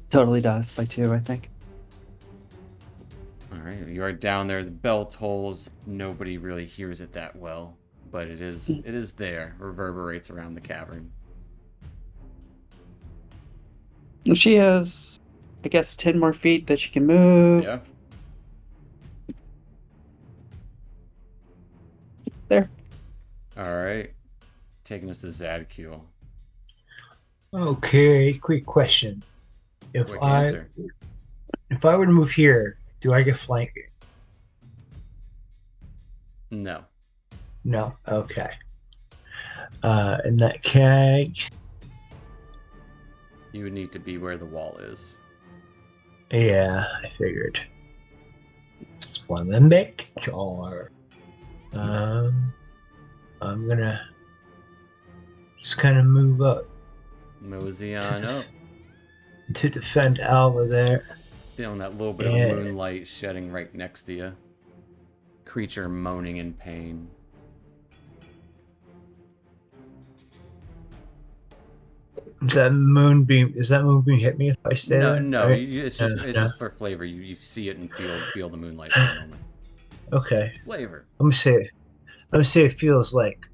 Totally does by 2, I think. All right, you are down there. The bell tolls. Nobody really hears it that well, but it is there. Reverberates around the cavern. She has, I guess, 10 more feet that she can move. Yeah. There. All right. Taking us to Zadkiel. Okay, quick question. Quick answer. If I were to move here, do I get flanking? No. No. Okay. In that case, You would need to be where the wall is. yeah, I figured. It's one of them big jar. I'm gonna just kind of move up Mosey on up. to defend Alva there. Feeling that little bit of moonlight shedding right next to you. Creature moaning in pain. Is that moonbeam hit me if I stay there? No, Right? it's just for flavor. You see it and feel the moonlight for a moment. Okay. Flavor. Let me say it feels like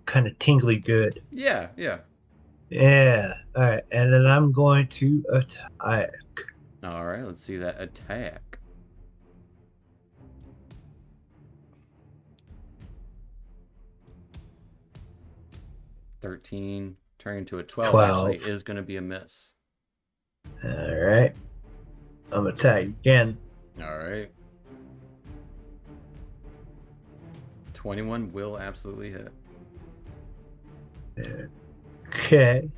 kind of tingly good. Yeah. Yeah. All right, and then I'm going to attack. All right, let's see that attack. $13 turning to a 12 actually is going to be a miss. All right. I'm attack again. All right. 21 will absolutely hit. Okay.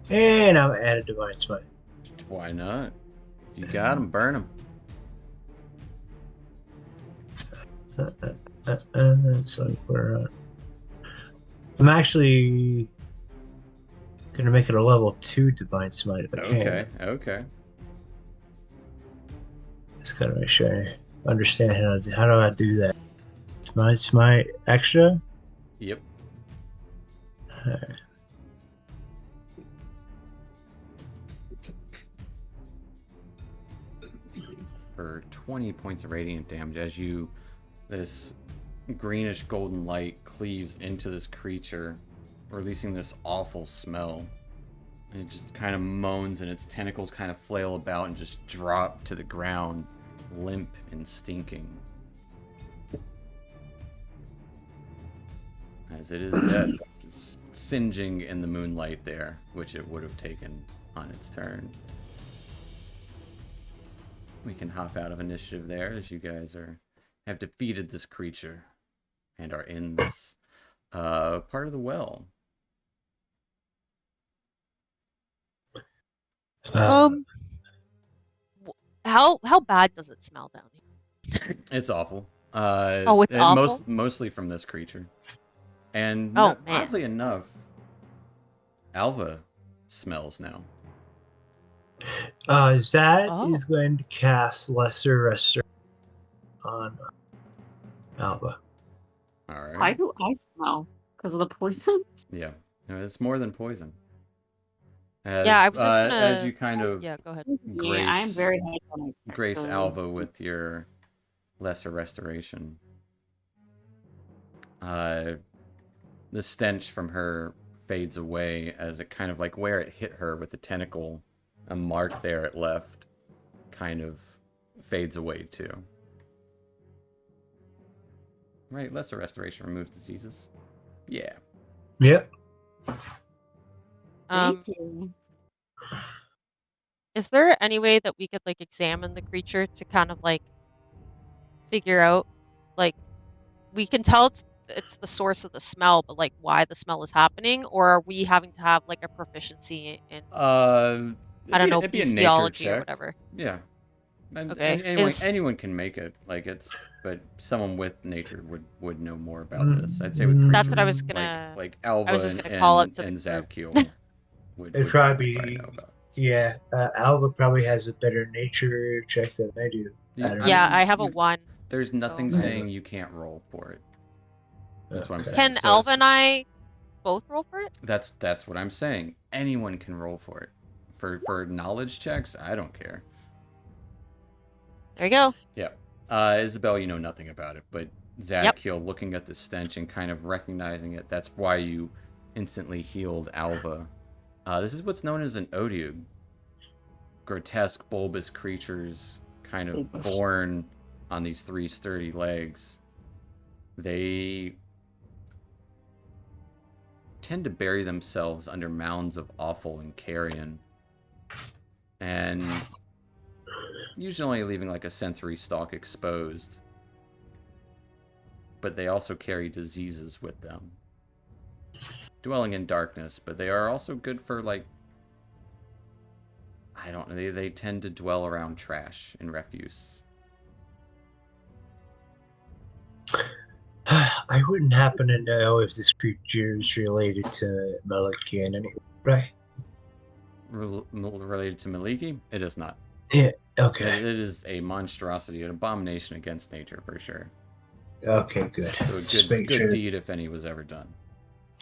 And I'm at a divine smite. Why not? If you got him, burn him. So I'm actually gonna make it a level 2 divine smite if I can. Okay. Just gotta make sure I understand how do I do that. Divine smite extra? Yep. Right. For 20 points of radiant damage as this greenish golden light cleaves into this creature, releasing this awful smell. And it just kind of moans and its tentacles kind of flail about and just drop to the ground, limp and stinking. As it is dead, just singeing in the moonlight there, which it would have taken on its turn. We can hop out of initiative there as you guys have defeated this creature and are in this part of the well. How bad does it smell down here? It's awful. It's awful. Mostly from this creature, and man. oddly enough, Alva smells now. Zad is going to cast Lesser Restoration on Alva. All right. Why do I smell? Because of the poison? Yeah, it's more than poison. I was just gonna. As you kind of go ahead. Grace, I am very hyponic. Grace Alva with your Lesser Restoration. The stench from her fades away as it kind of like where it hit her with the tentacle, a mark there it left, kind of fades away too. Right, Lesser Restoration removes diseases. Yeah. Yep. Thank you. Is there any way that we could like examine the creature to kind of like figure out, like, we can tell it's the source of the smell, but like why the smell is happening, or are we having to have like a proficiency in I don't know, bestiology or whatever? Yeah. Okay. Anyone can make it. Like but someone with nature would know more about this. I'd say with creatures, that's what I was gonna. like Alva I was just gonna call it to and the group. Zadkiel would probably know about. Yeah, Alva probably has a better nature check than I do. I have a 1. There's nothing saying you can't roll for it. That's what I'm saying. Can Alva and I both roll for it? That's what I'm saying. Anyone can roll for it. For knowledge checks, I don't care. There you go. Yeah. Isabel, you know nothing about it, but Zadkiel, looking at the stench and kind of recognizing it, that's why you instantly healed Alva. This is what's known as an Odeug. Grotesque, bulbous creatures kind of born on these 3 sturdy legs. They tend to bury themselves under mounds of offal and carrion, and usually only leaving like a sensory stalk exposed. But they also carry diseases with them. Dwelling in darkness, but they are also good for, like, I don't know, they tend to dwell around trash and refuse. I wouldn't happen to know if this creature is related to Maliki in any way, right? Related to Maliki? It is not. Yeah, okay. It is a monstrosity, an abomination against nature, for sure. Okay, good. So a good deed if any was ever done.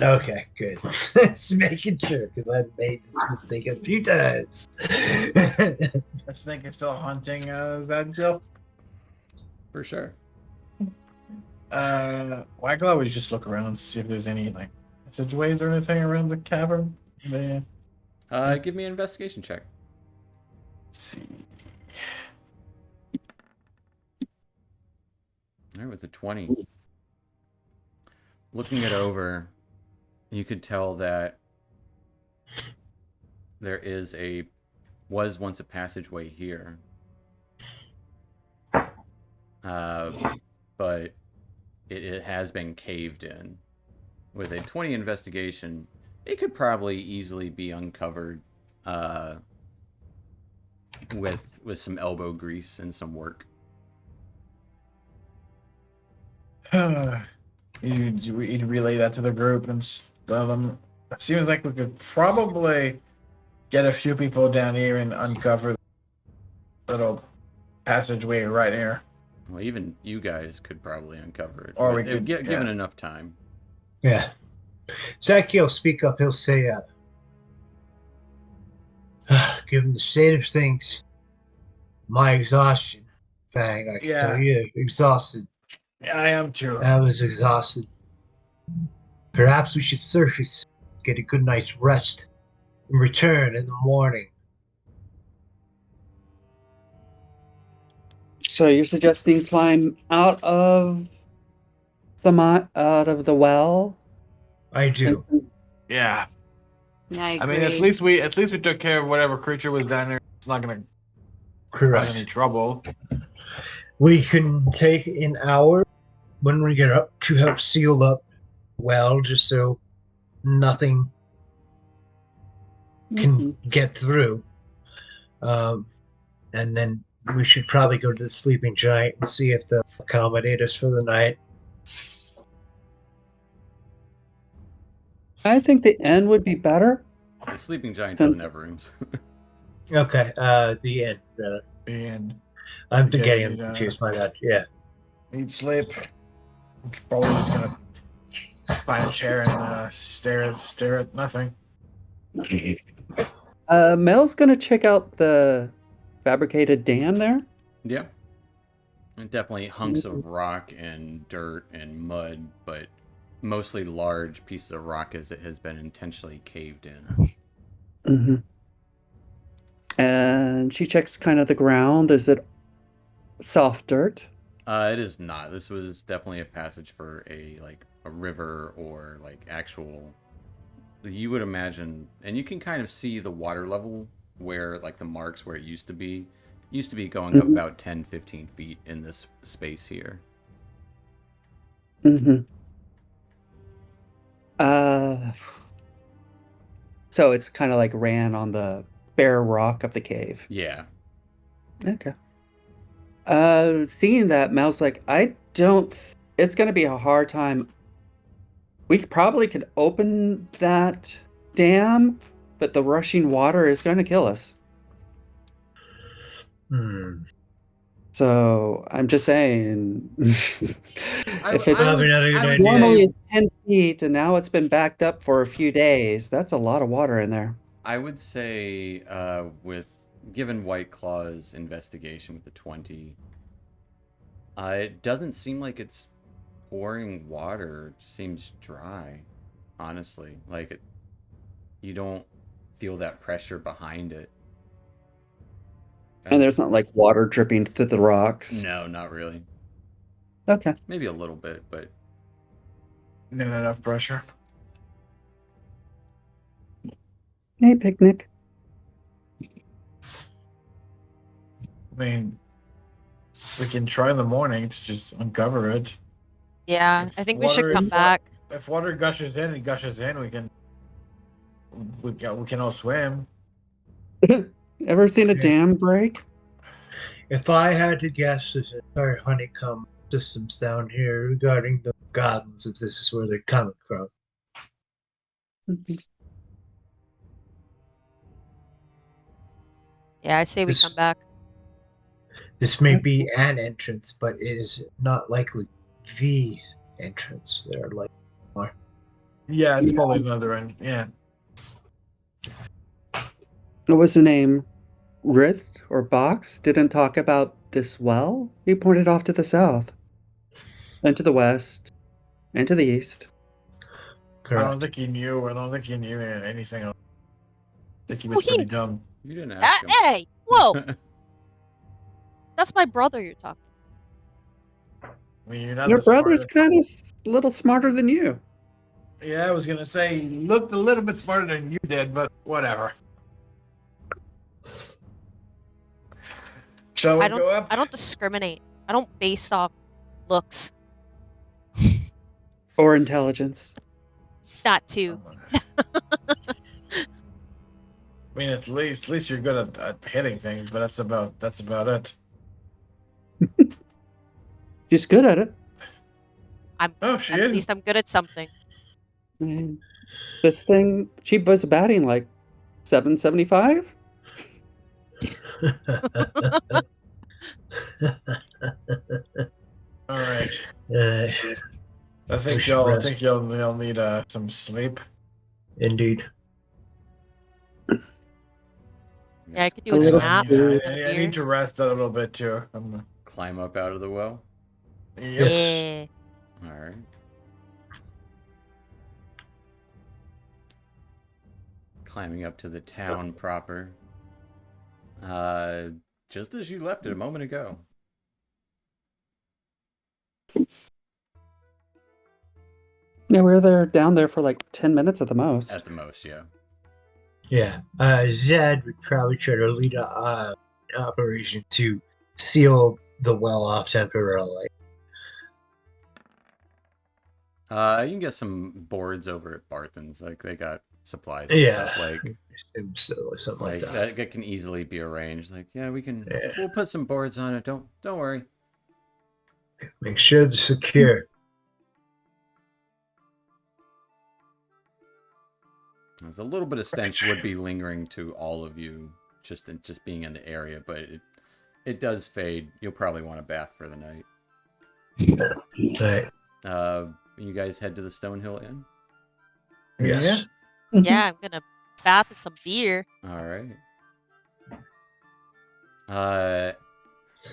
Okay, good. Just making sure, because I've made this mistake a few times. That snake is still hunting Zadkiel. For sure. Why could I always just look around and see if there's any like passageways or anything around the cavern? Give me an investigation check. Let's see. All right, with a 20. Looking it over, you could tell that there was once a passageway here. But it has been caved in. With a 20 investigation, it could probably easily be uncovered with some elbow grease and some work. You'd relay that to the group and tell them. It seems like we could probably get a few people down here and uncover the little passageway right here. Well, even you guys could probably uncover it. Or we could, given enough time. Yeah. Zadkiel, speak up. He'll say, given the state of things, my exhaustion, Fang, I can tell you, exhausted. Yeah, I am too. I was exhausted. Perhaps we should surface, get a good night's rest, and return in the morning. So you're suggesting climb out of the well? I do. Yeah. I agree. I mean, at least we took care of whatever creature was down there. It's not gonna cause any trouble. We can take an hour when we get up to help seal up well, just so nothing can get through. And then we should probably go to the Sleeping Giant and see if they'll accommodate us for the night. I think the inn would be better. The Sleeping Giant doesn't have rooms. Okay, the inn, rather. The inn. I'm getting confused by that. Yeah. Need sleep. Probably just gonna find a chair and stare at nothing. Mel's gonna check out the fabricated dam there. Yeah. And definitely hunks of rock and dirt and mud, but mostly large pieces of rock as it has been intentionally caved in. Mm-hmm. And she checks kind of the ground. Is it soft dirt? It is not. This was definitely a passage for a river or like actual. You would imagine, and you can kind of see the water level where like the marks where it used to be going up about 10-15 feet in this space here. Mm-hmm. So it's kind of like ran on the bare rock of the cave. Yeah. Okay. Seeing that, Mel's like, it's going to be a hard time. We probably could open that dam, but the rushing water is going to kill us. So I'm just saying, if it normally is 10 feet and now it's been backed up for a few days, that's a lot of water in there. I would say with given White Claw's investigation with the 20, it doesn't seem like it's pouring water. It just seems dry, honestly. Like, you don't feel that pressure behind it. And there's not like water dripping through the rocks. No, not really. Okay. Maybe a little bit, but not enough pressure. Hey, picnic. I mean, we can try in the morning to just uncover it. Yeah, I think we should come If back. If water gushes in, we can all swim. Ever seen a dam break? If I had to guess, there's entire honeycomb systems down here regarding the goblins, if this is where they're coming from. Yeah, I say we come back. This may be an entrance, but it is not likely the entrance. There are like more. Yeah, it's probably another end. Yeah. What was the name? Rith or Box didn't talk about this well? He pointed off to the south, and to the west, and to the east. Correct. I don't think he knew anything else. I think he was pretty dumb. You didn't ask him. Hey, whoa! That's my brother you're talking. I mean, you're not Your brother's kind of a little smarter than you. Yeah, I was gonna say he looked a little bit smarter than you did, but whatever. Shall we go up? I don't discriminate. I don't base off looks. Or intelligence. That too. I mean, at least you're good at hitting things, but that's about it. She's good at it. At least I'm good at something. This thing, she was batting like 775. All right. I think you'll need some sleep. Indeed. Yeah, I could do a nap. I need to rest a little bit too. I'm gonna climb up out of the well. Yep. Yeah. All right. Climbing up to the town proper. Just as you left it a moment ago. Yeah, we were down there for like 10 minutes at the most. At the most, yeah. Yeah. Zed would probably try to lead an operation to seal the well off temporarily. You can get some boards over at Barthen's. Like, they got supplies and stuff. Like, something like that. That can easily be arranged. Like, yeah, we can. Yeah. We'll put some boards on it. Don't worry. Make sure they're secure. There's a little bit of stench would be lingering to all of you, just being in the area, but it does fade. You'll probably want a bath for the night. Right. You guys head to the Stonehill Inn? Yes. Yeah, I'm gonna bath with some beer. All right.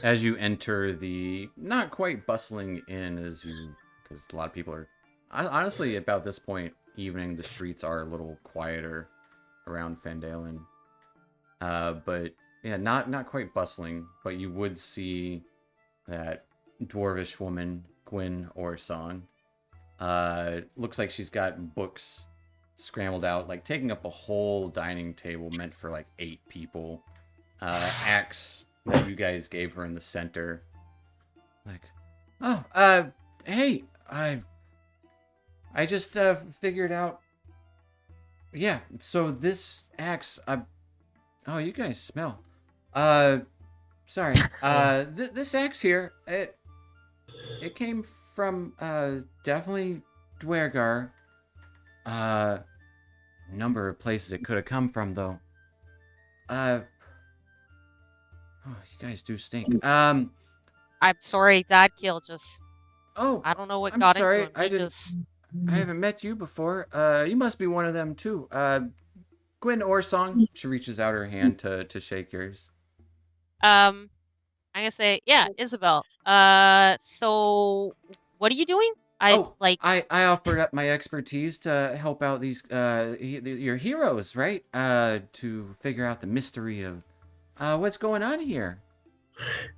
As you enter the not quite bustling inn, because a lot of people are honestly about this point evening, the streets are a little quieter around Phandelver. But yeah, not quite bustling, but you would see that dwarvish woman, Gwyn Orson. Looks like she's got books scrambled out, like taking up a whole dining table meant for like 8 people. Axe that you guys gave her in the center. Like, oh, hey, I just figured out. Yeah, so this axe, oh, you guys smell. Sorry. This axe here, it came from definitely Dwergar. Number of places it could have come from, though. Oh, you guys do stink. I'm sorry, Dadkill just. Oh, I don't know what I'm got sorry. into him. I haven't met you before. You must be one of them too. Gwyn Orsong. She reaches out her hand to shake yours. I'm gonna say, yeah, Isabel. So what are you doing? I offered up my expertise to help out these your heroes, right? To figure out the mystery of what's going on here.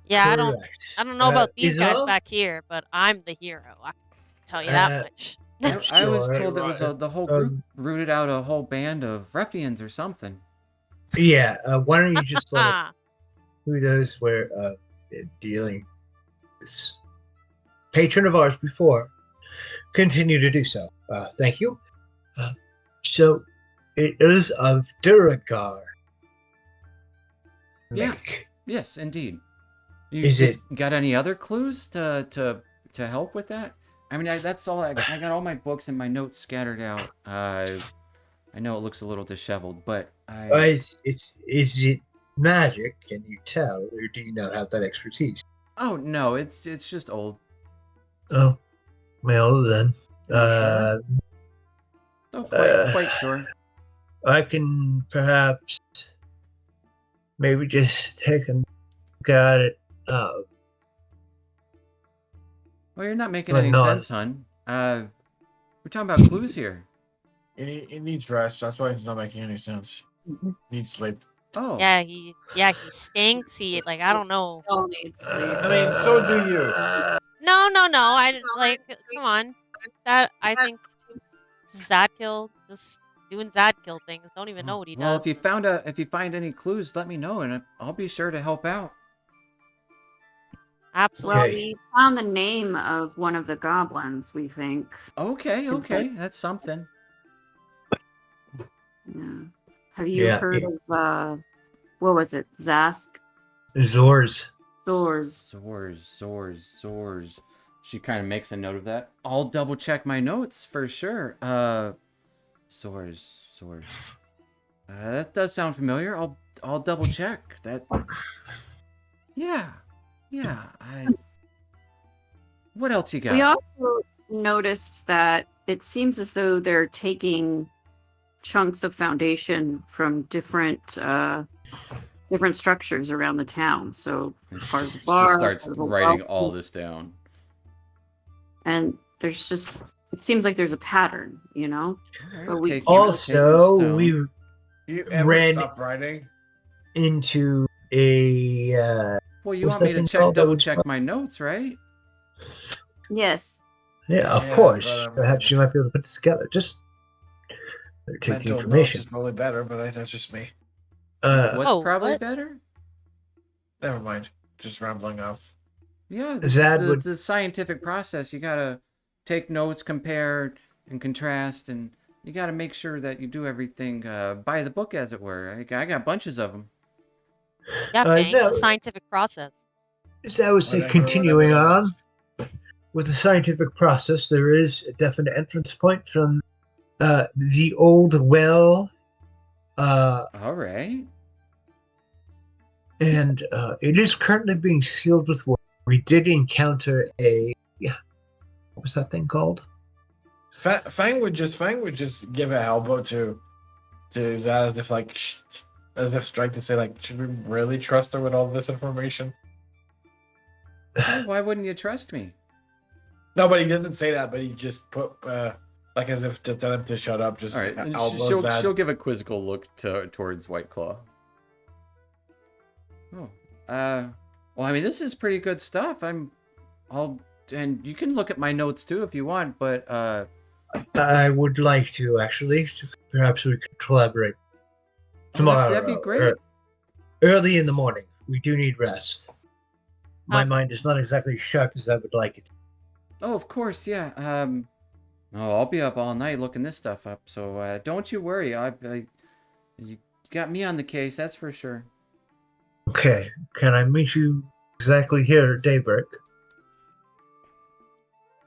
Yeah, Correct. I don't know about these guys Isabel? back here, but I'm the hero. I can tell you that much. I was Sure, told it was the whole group rooted out a whole band of ruffians or something. Yeah, why don't you just let us who those were dealing this patron of ours before continue to do so. Thank you. So it is of Duragar. Yeah. Make. Yes, indeed. You Is just it got any other clues to help with that? I mean, that's all. I got all my books and my notes scattered out. I know it looks a little disheveled, but is it magic? Can you tell, or do you not have that expertise? Oh no, it's just old. Oh, well then. You sure? Oh, quite sure. I can perhaps maybe just take a look at it. Well, you're not making But any not- sense, hun. We're talking about clues here. He needs rest. That's why it's not making any sense. Needs sleep. Oh. Yeah, he stinks. Like, I don't know. All needs sleep. I mean, so do you. No. I like. Come on. That I think Zadkill just doing Zadkill things. Don't even know what he Well, does. if you find any clues, let me know, and I'll be sure to help out. Absolutely. Well, we found the name of one of the goblins, we think. Okay, that's something. Yeah. Have you heard of, what was it, Zask? Zors. Zors. She kind of makes a note of that. I'll double check my notes for sure. Zors. That does sound familiar. I'll double check that. Yeah. What else you got? We also noticed that it seems as though they're taking chunks of foundation from different structures around the town. So part of the bar, just starts part of the writing well, all this down. and there's just it seems like there's a pattern, you know. Right, But we also we You ever ran stop writing? into a. Well, you what's want me that to thing called? double check my notes, right? yes. Yeah, of Yeah, course. but, Perhaps you might be able to put this together. Just take the Mental notes information. is probably better, but that's just me. What's probably what? better? Never mind. Just rambling off. Yeah, Zad would- the scientific process. You gotta take notes, compare, and contrast, and you gotta make sure that you do everything by the book, as it were. I got bunches of them. Yeah, is Bang, that- the scientific process. As I would say, Whatever continuing on else. with the scientific process, there is a definite entrance point from the old well. All right. And it is currently being sealed with wood. We did encounter what was that thing called? Fang would just give a elbow to Zad as if as if strike to say should we really trust her with all this information? Why wouldn't you trust me? No, but he doesn't say that. But he just put as if to tell him to shut up. Just All right. And elbow Zad. she'll give a quizzical look towards White Claw. Oh. Well, I mean, this is pretty good stuff. And you can look at my notes too if you want, but I would like to actually. Perhaps we could collaborate tomorrow. That'd be great. Early in the morning. We do need rest. My mind is not exactly as sharp as I would like it. Oh, of course, yeah. I'll be up all night looking this stuff up. So don't you worry. You got me on the case, that's for sure. Okay. Can I meet you exactly here at daybreak?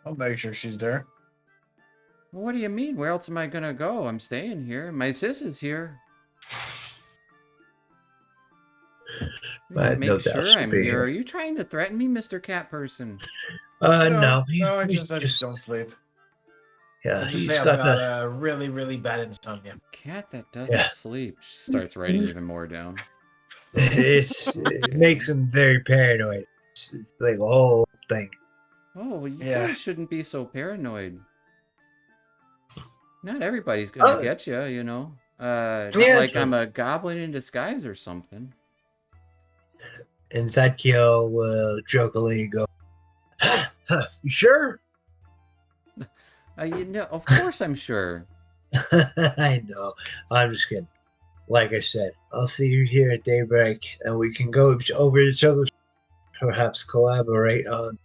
I'll make sure she's there. Well, what do you mean? Where else am I gonna go? I'm staying here. My sis is here. Make sure I'm here. Are you trying to threaten me, Mr. Cat Person? No. I just don't sleep. Yeah, Let's just he's say I've got got the. a really, really bad insomnia. Cat that doesn't Yeah. sleep. She starts writing even more down. It makes him very paranoid. It's like a whole thing. Oh, well, you Yeah. guys shouldn't be so paranoid. Not everybody's gonna get you, you know. Not Yeah, like true. I'm a goblin in disguise or something. And Zadkiel will jokingly go, "You sure?" You know, of course I'm sure. I know. I'm just kidding. Like I said, I'll see you here at daybreak, and we can go over each other, perhaps collaborate on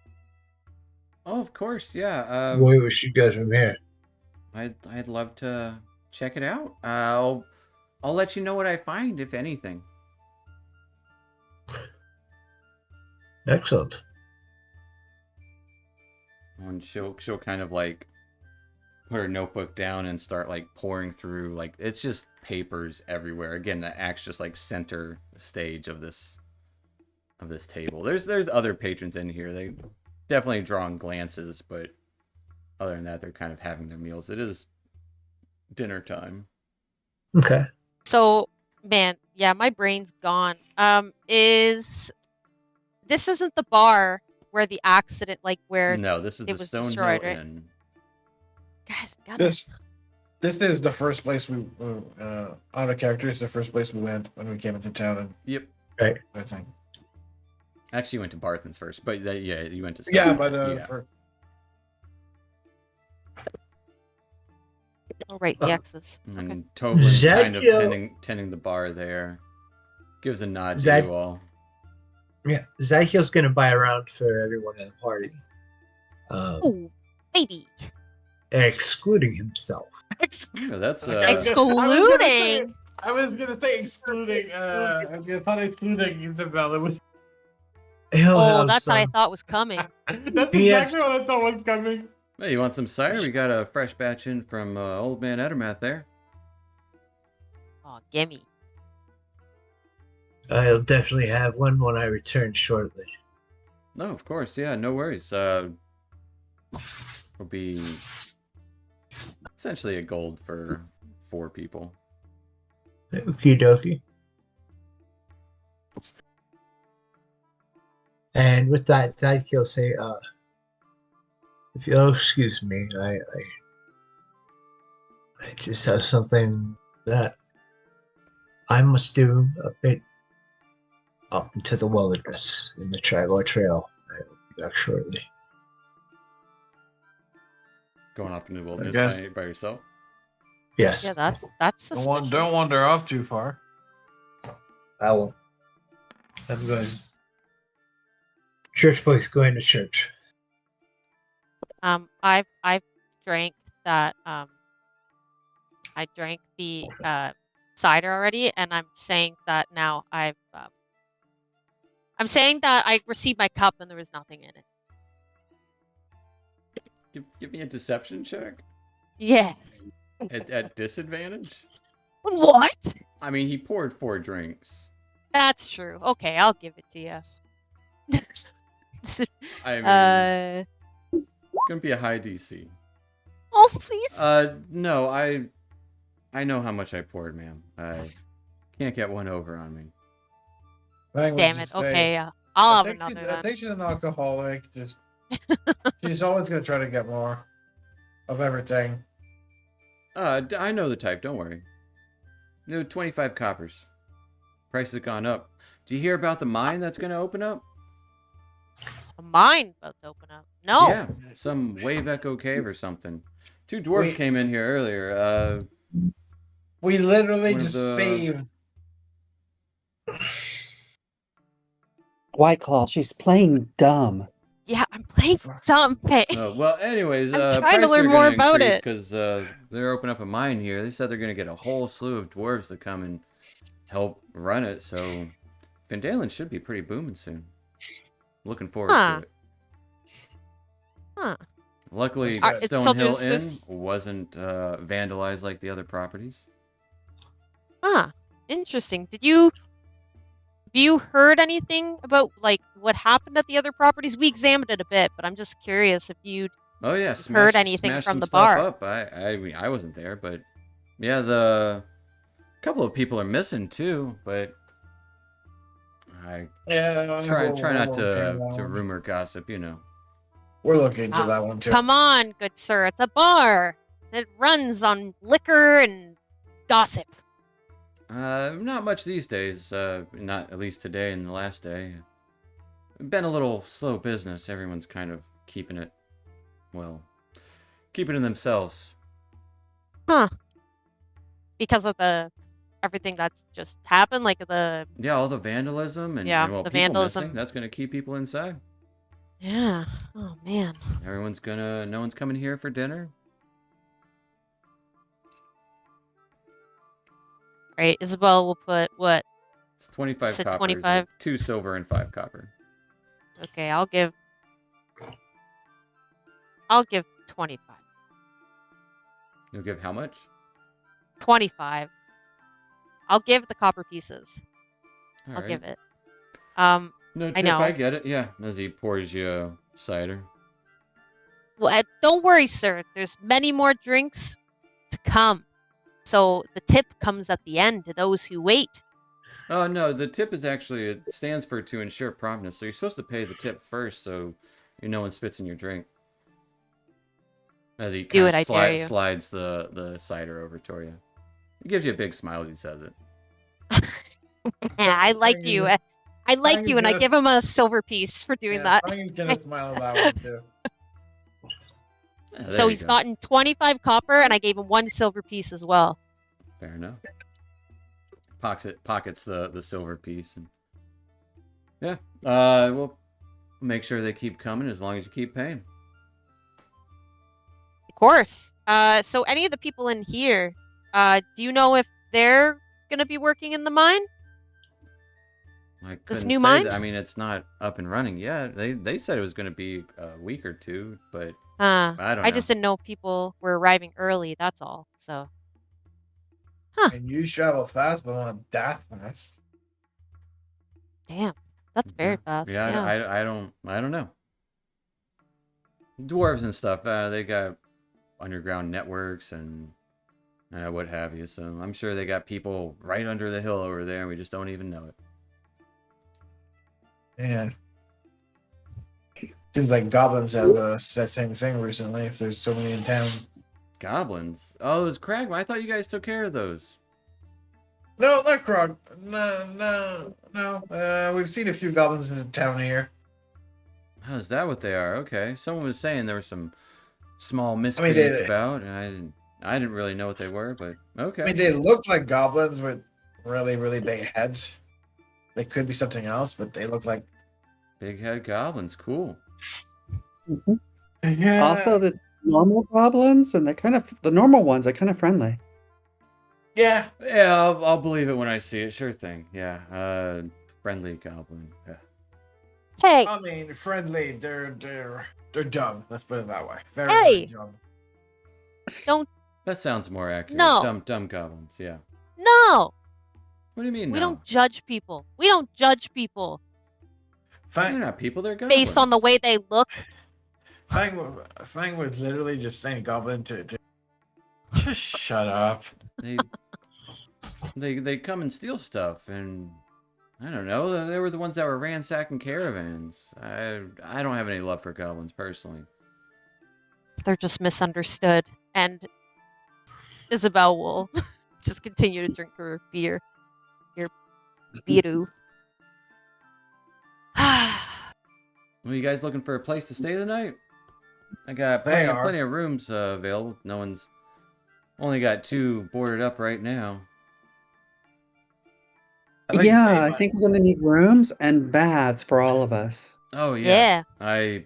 Oh, of course, yeah. where we should go from here. I'd love to check it out. I'll let you know what I find, if anything. Excellent. And she'll kind of like put her notebook down and start like pouring through, like, it's just papers everywhere. Again, that acts just like center stage of this table. There's other patrons in here. They definitely drawing glances, but other than that, they're kind of having their meals. It is dinner time. Okay. So, man, yeah, my brain's gone. This isn't the bar where the accident, like where No, this is it the was Stonehill destroyed, right? Inn. Guys, we gotta. This is the first place we out of character. It's the first place we went when we came into town. And Yep. Right. I think. Actually, you went to Barthen's first, but yeah, you went to Stonehill. Yeah, but yeah. Oh, right, the X's. And Okay. Toblin kind of Zadkiel- tending the bar there. Gives a nod to Zad- you all. Yeah, Zadkiel's gonna buy a round for everyone at the party, Oh, baby. excluding himself. Yeah, that's Excluding. I was gonna say excluding. I was gonna thought excluding Isabella. Oh, that's what I thought was coming. That's exactly what I thought was coming. Hey, you want some cider? We got a fresh batch in from Old Man Edermath there. Oh, gimme. I'll definitely have one when I return shortly. No, of course, yeah, no worries. Will be essentially a gold for 4 people. Okie dokie. And with that, Zadkiel say, if you'll excuse me, I just have something that I must do a bit up into the wilderness in the Tragor Trail. I will be back shortly. Going off into the wilderness by yourself? Yes. Yeah, that's suspicious. Don't wander off too far. I will. I'm going. Church boys going to church. I've drank that. I drank the cider already, and I'm saying that now I'm saying that I received my cup and there was nothing in it. Give me a deception check. Yeah. At disadvantage? What? I mean, he poured 4 drinks. That's true. Okay, I'll give it to you. I mean, it's gonna be a high DC. Oh, please. No, I know how much I poured, ma'am. I can't get one over on me. Damn it. Okay, I'll have another I then. think she's an alcoholic. Just she's always gonna try to get more of everything. I know the type. Don't worry. No, 25 coppers. Price has gone up. Do you hear about the mine that's gonna open up? A mine about to open up. No. Yeah, some Wave Echo Cave or something. 2 dwarves came in here earlier. We literally just saved. White Claw, she's playing dumb. Yeah, I'm playing dumb. Hey. Well, anyways, I'm trying to learn more about it. Because they're opening up a mine here. They said they're going to get a whole slew of dwarves to come and help run it. So Phandelver should be pretty booming soon. Looking forward to it. Huh. Luckily, Stonehill Inn wasn't vandalized like the other properties. Huh. Interesting. Have you heard anything about like what happened at the other properties? We examined it a bit, but I'm just curious if you'd Oh yeah, heard anything smash from some the stuff bar. up. I mean, I wasn't there, but yeah, the couple of people are missing too. But I try not to rumor gossip, you know. We're looking into that one too. Come on, good sir. It's a bar that runs on liquor and gossip. Not much these days. Not at least today and the last day. Been a little slow business. Everyone's kind of keeping it to themselves. Huh. Because of everything that's just happened, like all the vandalism and the people vandalism. missing. That's gonna keep people inside. Yeah. Oh man. No one's coming here for dinner. Right. Isabel will put what? It's 25 said coppers. 25? 2 silver and 5 copper. Okay, I'll give 25. You'll give how much? 25. I'll give the copper pieces. All I'll right. give it. No tip, I know. I get it. Yeah, as he pours you cider. Well, don't worry, sir. There's many more drinks to come. So the tip comes at the end to those who wait. Oh no, the tip is actually, it stands for to ensure promptness. So you're supposed to pay the tip first, so no one spits in your drink. As he kind of slides the cider over to you. He gives you a big smile as he says it. I like you. I like you, and I give him a silver piece for doing that. He's gonna smile at that one too. So he's gotten 25 copper, and I gave him 1 silver piece as well. Fair enough. Pockets the silver piece, and yeah. We'll make sure they keep coming as long as you keep paying. Of course. So any of the people in here, do you know if they're gonna be working in the mine? I couldn't This new say mine? that. I mean, it's not up and running yet. They said it was going to be a week or two, but I don't know. I just didn't know people were arriving early. That's all. So. Huh. And you travel fast, but on death fast. Damn, that's very fast. Yeah, I don't know. Dwarves and stuff, they got underground networks and what have you. So I'm sure they got people right under the hill over there, and we just don't even know it. Yeah. Seems like goblins have said same thing recently. If there's so many in town. Goblins? Oh, it was Crag. I thought you guys took care of those. No, not Krog. No. We've seen a few goblins in the town here. Oh, is that what they are? Okay. Someone was saying there were some small miscreants about, and I didn't really know what they were, but okay. I mean, they look like goblins with really, really big heads. They could be something else, but they look like big head goblins. Cool. Mm-hmm. Yeah. Also, the normal goblins and the normal ones are kind of friendly. Yeah. Yeah, I'll believe it when I see it. Sure thing. Yeah. Friendly goblin. Yeah. Hey. I mean, friendly. They're dumb. Let's put it that way. Very, hey. Very dumb. Don't. That sounds more accurate. No. Dumb goblins. Yeah. No. What do you mean? We don't judge people. We don't judge people. They're not people. They're goblins. Based on the way they look. Fang was literally just saying goblin to just shut up. They come and steal stuff, and I don't know. They were the ones that were ransacking caravans. I don't have any love for goblins personally. They're just misunderstood, and Isabel will just continue to drink her beer. Your biru. Well, you guys looking for a place to stay the night? I got plenty of rooms available. No one's only got 2 boarded up right now. I think we're gonna need rooms and baths for all of us. Oh yeah. I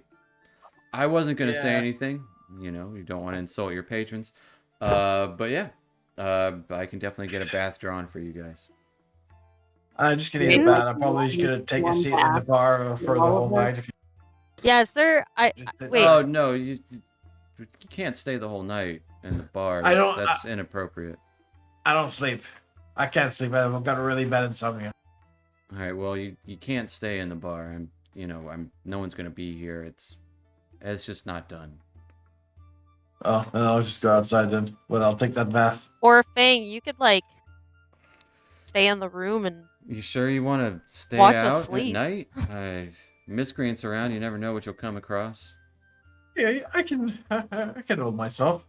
wasn't gonna say anything. You don't want to insult your patrons. But yeah, I can definitely get a bath drawn for you guys. I'm just gonna eat a bath. I'm probably just gonna take a seat in the bar for the whole night. Yeah, is there? Wait. Oh no, you can't stay the whole night in the bar. That's inappropriate. I don't sleep. I can't sleep. I've got a really bad insomnia. All right. Well, you can't stay in the bar. No one's gonna be here. It's just not done. Oh, then I'll just go outside then. But I'll take that bath. Or Fang, you could like stay in the room and You sure you want to stay watch us out at sleep. night? Miscreants around, you never know what you'll come across. Yeah, I can hold myself.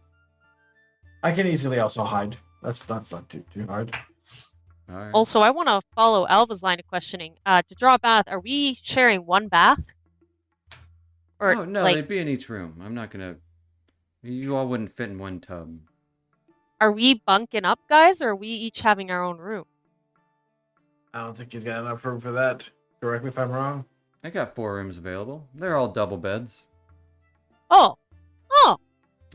I can easily also hide. That's not too hard. All right. Also, I want to follow Alva's line of questioning. To draw a bath, are we sharing one bath? Or Oh, no, like, they'd be in each room. I'm not gonna... You all wouldn't fit in one tub. are we bunking up, guys, or are we each having our own room? I don't think he's got enough room for that. Correct me if I'm wrong. I got 4 rooms available. They're all double beds. Oh.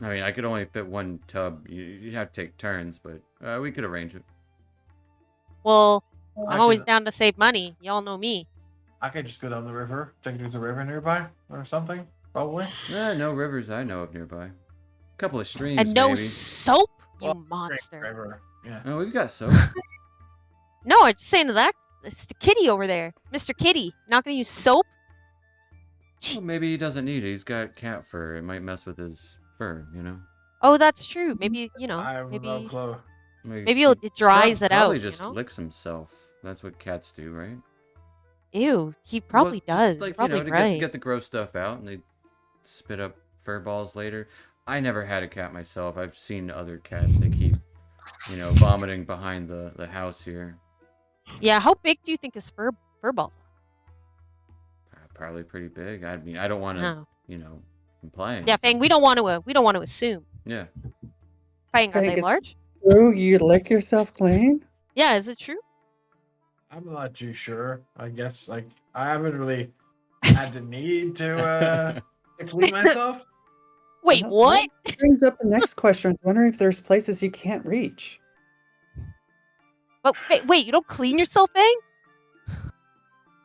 I mean, I could only fit one tub. You'd have to take turns, but we could arrange it. Well, I'm always can- down to save money. Y'all know me. I could just go down the river. Think there's a river nearby or something. Probably. No rivers I know of nearby. A couple of streams, And no maybe. soap, you Well, monster. River. Yeah. Oh, we've got soap. No, I'm just saying to that. It's the kitty over there. Mr. Kitty. Not going to use soap? Well, maybe he doesn't need it. He's got cat fur. It might mess with his fur, you know? Oh, that's true. Maybe, I have no maybe clue. maybe it dries it Probably out, just you know? licks himself. That's what cats do, right? Ew, he probably Well, does. just, like, You're probably to right. get the gross stuff out, and they spit up fur balls later. I never had a cat myself. I've seen other cats. They keep, vomiting behind the house here. Yeah, how big do you think his fur balls are? Probably pretty big. I mean, I don't want to, No. imply Yeah, Fang, anything. we don't want to assume. Yeah. Fang, are Fang, they is large? it true you lick yourself clean? Yeah, is it true? I'm not too sure. I guess I haven't really had the need to clean myself. Wait, Well, what? That brings up the next question. I was wondering if there's places you can't reach. But wait, you don't clean yourself, Fang?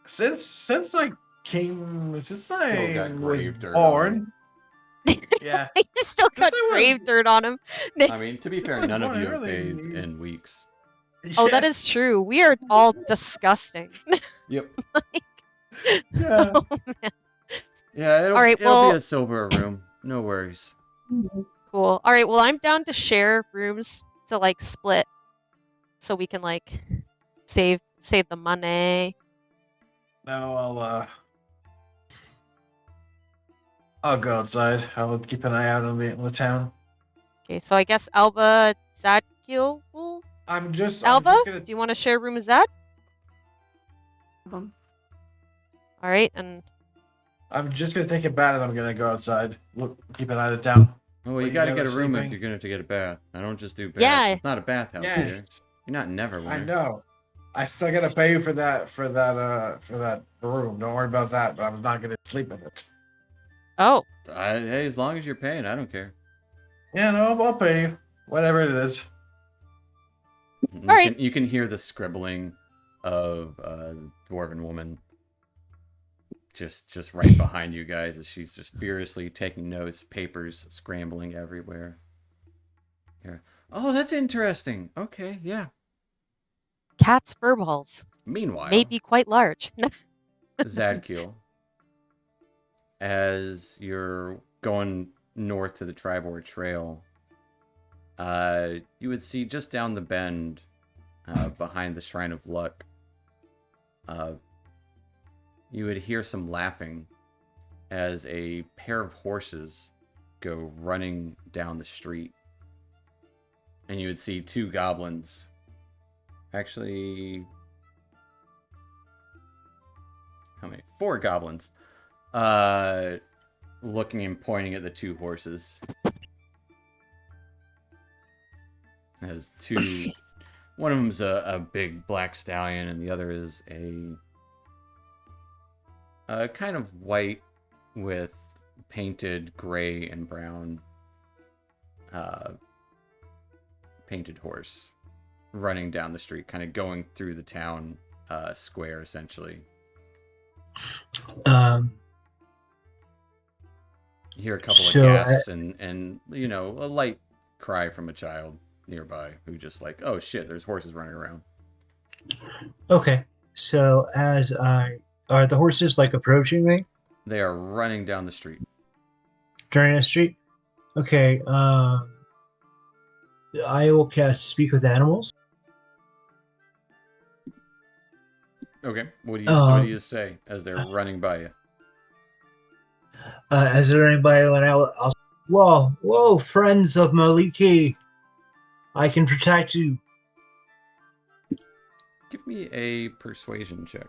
Since I Still got was grave dirt born. Yeah. I just still got I grave was- dirt on him. I mean, to be Since I fair, was none of born, I you have really bathed need- in weeks. Oh, that is Yes. true. We are all disgusting. Yep. Yeah. Oh, man. Yeah, it'll, All right, it'll well- be a silver room. No worries. Cool. All right, well, I'm down to share rooms to like split so we can like save the money. No, I'll go outside. I'll keep an eye out on the town. Okay, so I guess Alba, Zadkiel will. I'm just Alba, gonna. do you want to share a room with Zad? Um, All right, and I'm just gonna take a bath and I'm gonna go outside. Look, keep an eye on the town. Oh, well, you you got to guys get a are room if sleeping? you're going to get a bath. I don't just do baths. Yeah. It's not a bathhouse here. Yes, You're not Neverwhere. I know. I still gotta pay you for that room. Don't worry about that. But I'm not gonna sleep in it. oh, Hey, as long as you're paying, I don't care. Yeah, no, I'll pay you. Whatever it is. right. You can hear the scribbling of dwarven woman just right behind you guys as she's just furiously taking notes, papers scrambling everywhere. Here. Oh, that's interesting. Okay, yeah. cat's fur balls Meanwhile, may be quite large. Zadkiel, as you're going north to the Tribord Trail, you would see just down the bend, behind the Shrine of Luck, you would hear some laughing as a pair of horses go running down the street. And you would see 2 goblins. Actually, how many? 4 goblins. Looking and pointing at the 2 horses. As 2... One of them's a big black stallion, and the other is a kind of white with painted gray and brown painted horse running down the street, kind of going through the town square, essentially. You hear a couple of gasps and a light cry from a child nearby who just like, oh shit, there's horses running around. Okay, so are the horses like approaching me They are running down the street. during the street? Okay. I will cast Speak with Animals. Okay. What do Um, you say as they're running by you? Is there anybody when I'll whoa, friends of Maliki, I can protect you. Give me a persuasion check.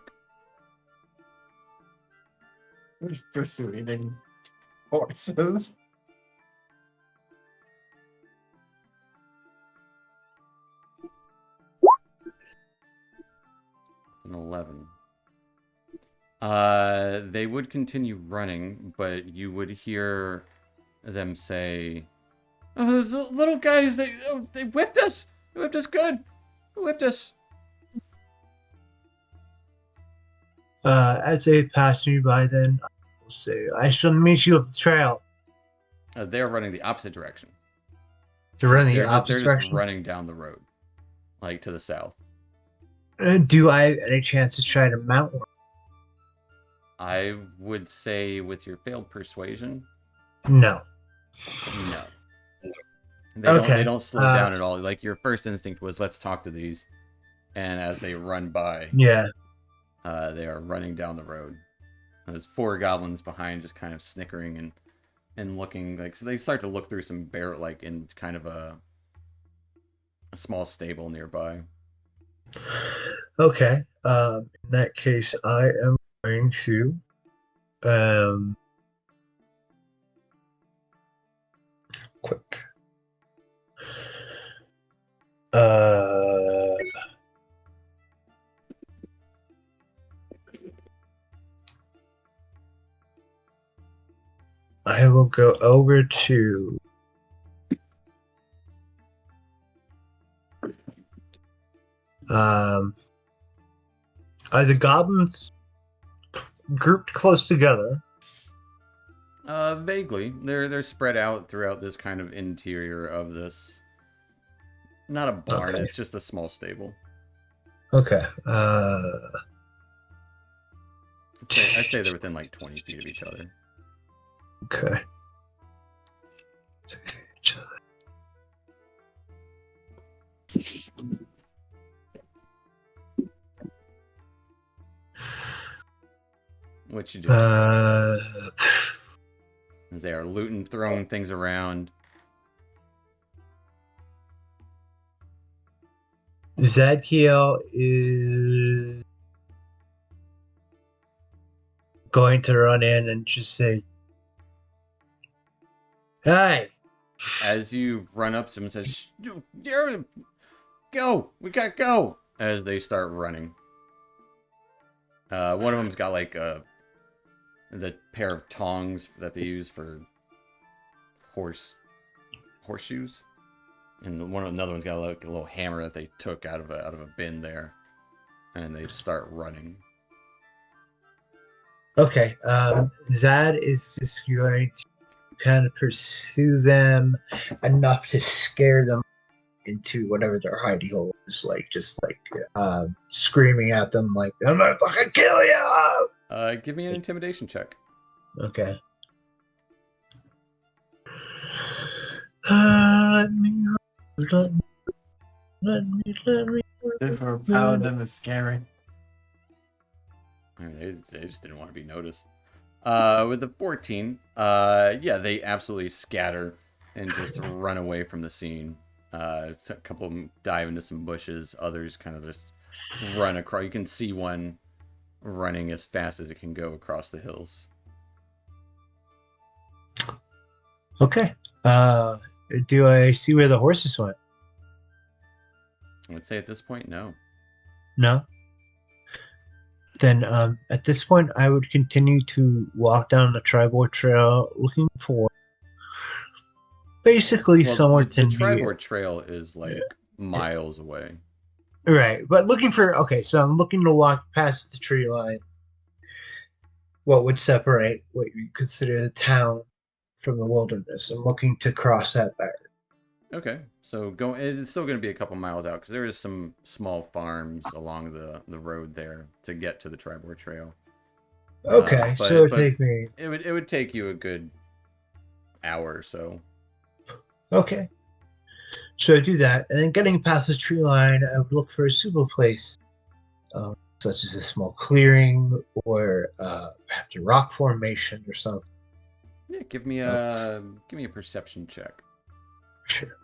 Who's persuading horses? An 11. They would continue running, but you would hear them say, "Oh, those little guys, they whipped us! They whipped us good! They whipped us!" As they pass me by, then I will say, I shall meet you up the trail. They're running the opposite direction. To run the They're opposite just direction. running down the road, like to the south. Do I have any chance to try to mount one? I would say with your failed persuasion, No. no. Okay. They don't slow down at all. Like your first instinct was let's talk to these. And as they run by, Yeah. they are running down the road. There's 4 goblins behind just kind of snickering and looking like, so they start to look through some bear like in kind of a small stable nearby. Okay. In that case, I am going to quick. I will go over to are the goblins grouped close together? Vaguely. They're spread out throughout this kind of interior of this. Not a barn, Okay. it's just a small stable. Okay. I'd say they're within like 20 feet of each other. Okay. What you doing? As they are looting, throwing things around. Zadkiel is going to run in and just say, "Hey!" As you run up to them and says, "Go! We gotta go!" As they start running. One of them's got like the pair of tongs that they use for horseshoes, and another one's got like a little hammer that they took out of a bin there, and they start running. Okay. Zad is just going to kind of pursue them enough to scare them into whatever their hidey hole is, like just like screaming at them like, "I'm gonna fucking kill you!" Give me an intimidation check. Okay. Let me. For a paladin is scary. I mean, they just didn't want to be noticed. With the 14, yeah, they absolutely scatter and just run away from the scene. A couple of them dive into some bushes. Others kind of just run across. You can see one running as fast as it can go across the hills. Okay. Do I see where the horses went? I would say at this point, no. No. Then at this point, I would continue to walk down the Tribord Trail looking for basically somewhere the to near. Tribord Trail is like miles away. Right, but looking for, okay, so I'm looking to walk past the tree line. What would separate what you consider the town from the wilderness? I'm looking to cross that barrier. Okay, so it's still going to be a couple miles out because there is some small farms along the road there to get to the Tribord Trail. Okay, so it would take me. It would take you a good hour or so Okay. So I do that, and then getting past the tree line, I would look for a suitable place, such as a small clearing or perhaps a rock formation or something. Yeah, give me a perception check. Sure.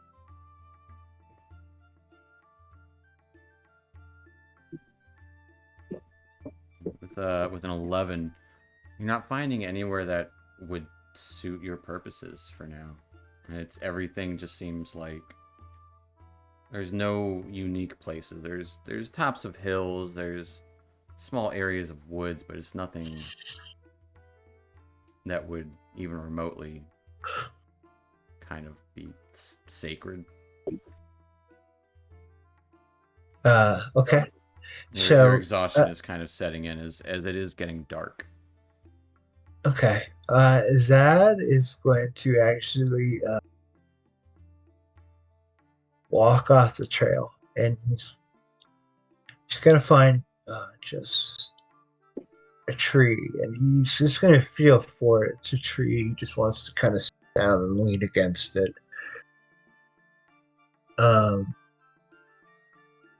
With an 11, you're not finding anywhere that would suit your purposes for now. Everything just seems like there's no unique places. There's tops of hills, there's small areas of woods, but it's nothing that would even remotely kind of be sacred. Okay. Your exhaustion is kind of setting in as it is getting dark. Okay. Zad is going to actually walk off the trail, and he's going to find just a tree, and he's just going to feel for it. It's a tree. He just wants to kind of sit down and lean against it.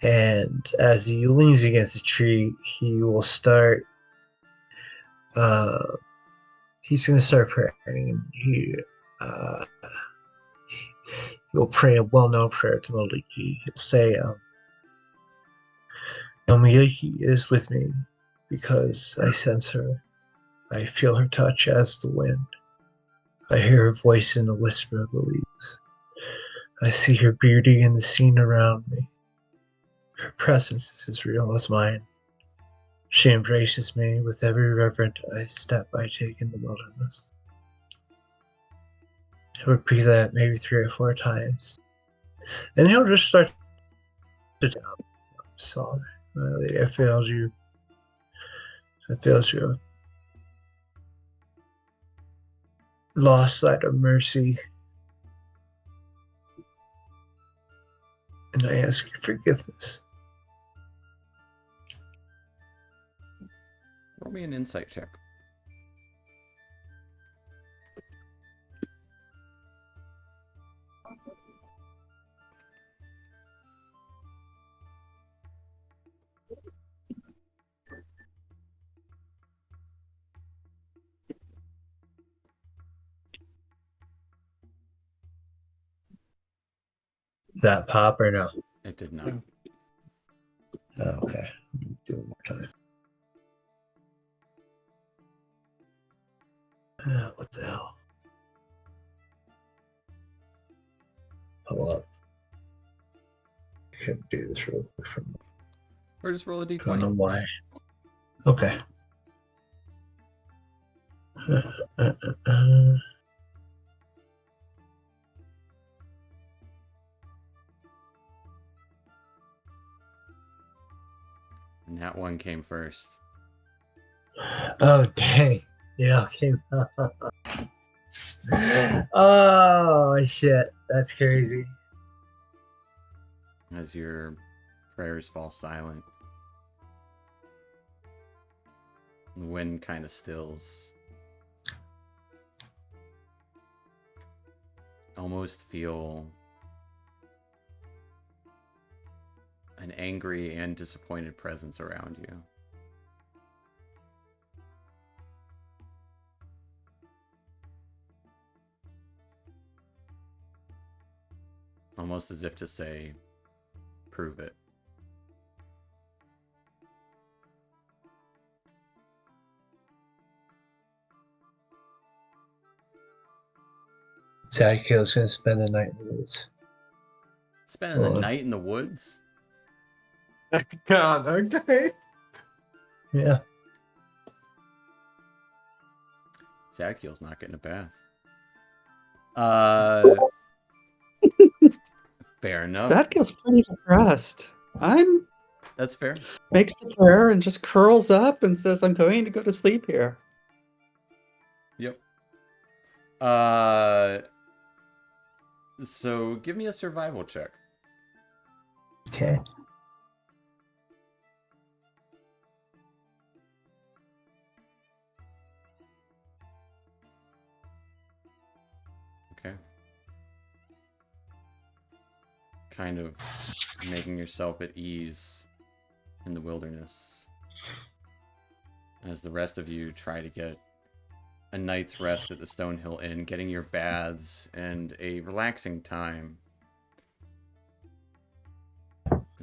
And as he leans against the tree, he will start. He's going to start praying. He'll pray a well-known prayer to Maliki. He'll say, Maliki is with me because I sense her. I feel her touch as the wind. I hear her voice in the whisper of the leaves. I see her beauty in the scene around me. Her presence is as real as mine. She embraces me with every reverent step I take in the wilderness. He'll repeat that maybe 3 or 4 times. And he'll just start to tell me, I'm sorry, my lady, I failed you. I failed you. Lost sight of mercy. And I ask you forgiveness. Roll me an insight check. That pop or no? It did not. Oh, okay. Do it one more time. What the hell? Hold up. I couldn't do this real quick from. Or just roll a d20. I don't know why. Okay. And that one came first. Oh, dang. Yeah, okay. Oh, shit. That's crazy. As your prayers fall silent, the wind kind of stills. Almost feel an angry and disappointed presence around you. Almost as if to say, prove it. Zadkiel's gonna spend the night in the woods. Spending the night in the woods? God, okay. Yeah. Zadkiel's not getting a bath. Fair enough. Zadkiel's pretty depressed. That's fair. Makes the prayer and just curls up and says, I'm going to go to sleep here. Yep. So give me a survival check. Okay. Okay. kind of making yourself at ease in the wilderness. As the rest of you try to get a night's rest at the Stonehill Inn, getting your baths and a relaxing time.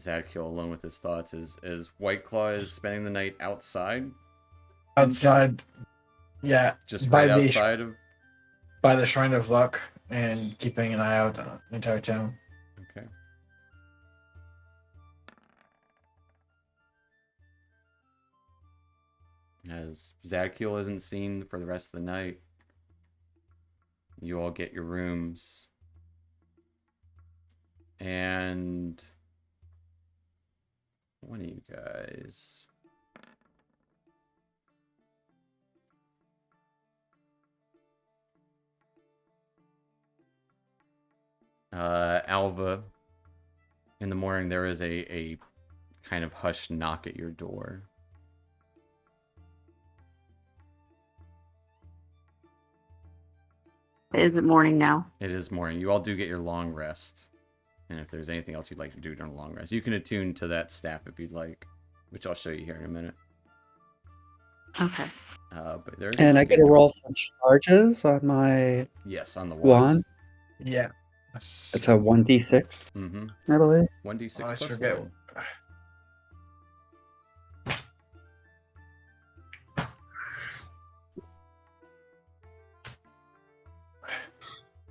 Zadkiel, alone with his thoughts, as White Claw is spending the night outside. Outside, yeah, just right outside by the Shrine of Luck, and keeping an eye out on the entire town. Okay. As Zadkiel isn't seen for the rest of the night, you all get your rooms. And one of you guys... Alva, in the morning there is a kind of hushed knock at your door. Is it morning now? It is morning. You all do get your long rest. And if there's anything else you'd like to do during a long rest, you can attune to that staff if you'd like, which I'll show you here in a minute. Okay. But there's and I get a roll for charges on my on the wand. Yeah. It's a 1d6, I believe. 1d6 I plus forget. 1.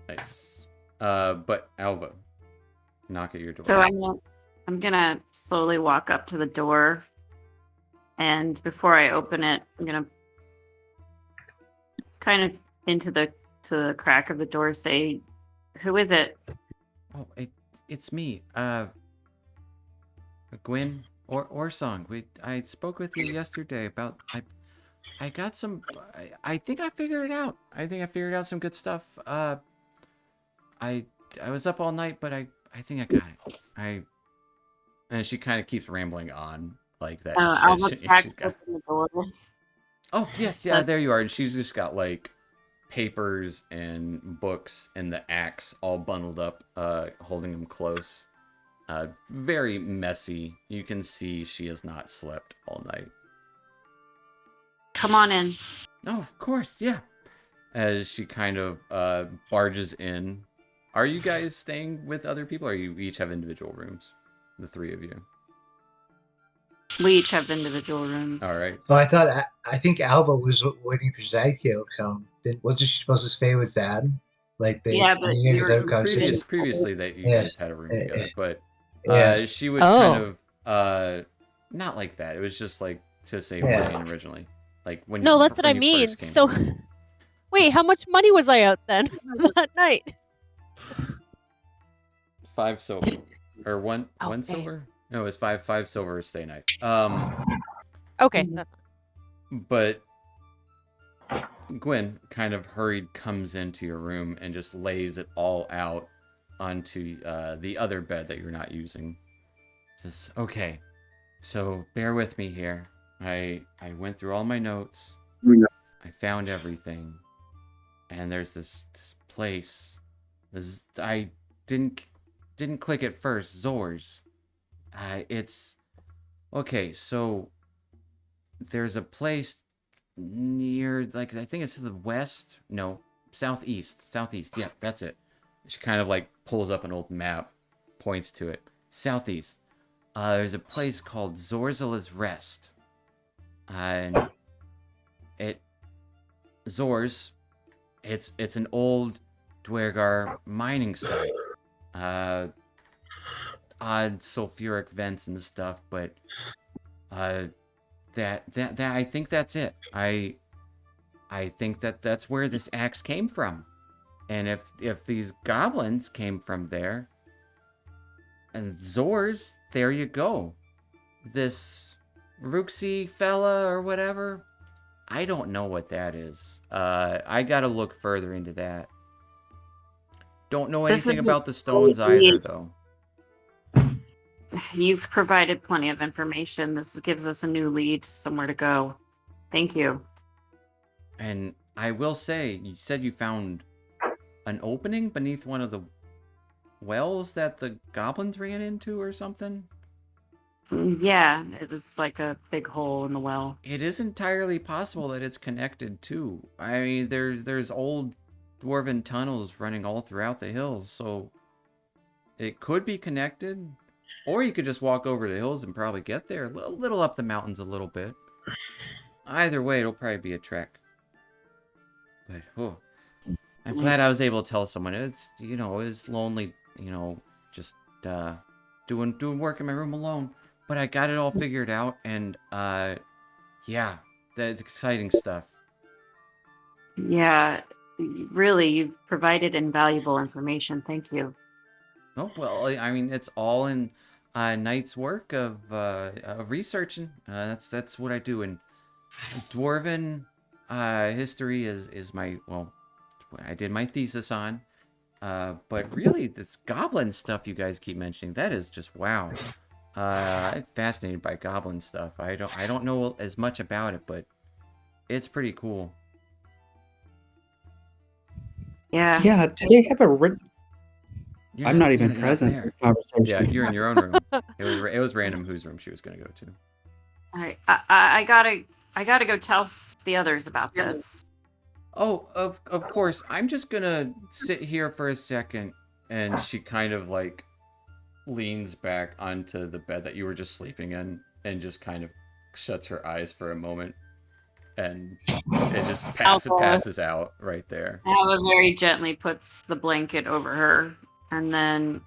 Nice. But Alva, knock at your door. So I'm gonna slowly walk up to the door, and before I open it, I'm gonna kind of to the crack of the door say, "Who is it?" Oh, it's me. Gwyn or Song. I spoke with you yesterday about I got some. I think I figured it out. I think I figured out some good stuff. I was up all night, but I think I got it. And she kind of keeps rambling on like that. Alva cracks open the door. Oh yes, yeah, there you are. And she's just got like papers and books and the axe all bundled up, holding them close. Very messy. You can see she has not slept all night. Come on in. Oh, of course, yeah. As she kind of barges in. Are you guys staying with other people, or you each have individual rooms? The three of you. We each have individual rooms. All right. Well, I think Alva was waiting for Zadkiel to come. Wasn't she supposed to stay with Zad? Like but previously that you guys had a room together, but she would kind of not like that. It was just like to save money originally. Like when no, that's what I mean. So, wait, how much money was I out then that night? 5 silver, or one silver. No, it was five silver stay night. Okay. But Gwyn kind of comes into your room and just lays it all out onto the other bed that you're not using. Says, okay, so bear with me here. I went through all my notes. I found everything. And there's this place. I didn't click at first. Zors. It's okay. So there's a place near, like, I think it's to the west. No, southeast. Yeah, that's it. She kind of like pulls up an old map, points to it. Southeast. There's a place called Zorzala's Rest. And Zors, it's an old Dwergar mining site. Odd sulfuric vents and stuff, but that I think that's it. I think that's where this axe came from. And if these goblins came from there, and Zors, there you go. This Ruxi fella or whatever, I don't know what that is. I gotta look further into that. Don't know anything about the stones either, though. You've provided plenty of information. This gives us a new lead, somewhere to go. Thank you. And I will say, you said you found an opening beneath one of wells that the goblins ran into or something? Yeah, it was like a big hole in the well. It is entirely possible that it's connected too. I mean, there's old dwarven tunnels running all throughout the hills, so it could be connected. Or you could just walk over the hills and probably get there. A little up the mountains a little bit. Either way, it'll probably be a trek. But, oh, I'm glad I was able to tell someone. It's, you know, it's lonely, you know, just doing work in my room alone. But I got it all figured out, and yeah, that's exciting stuff. Yeah, really, you've provided invaluable information. Thank you. Oh well, I mean, it's all in a night's work of researching. That's what I do. And dwarven history is my, well, I did my thesis on. But really, this goblin stuff you guys keep mentioning, that is just wow. I'm fascinated by goblin stuff. I don't know as much about it, but it's pretty cool. Yeah. Yeah, do they have a I'm not even you're present in there. this conversation. Yeah, you're in your own room. It was random whose room she was gonna go to. All right, I gotta go tell the others about this. Oh, of course. I'm just gonna sit here for a second, and she kind of like leans back onto the bed that you were just sleeping in, and just kind of shuts her eyes for a moment, and it just passes out right there. Ava very gently puts the blanket over her, and then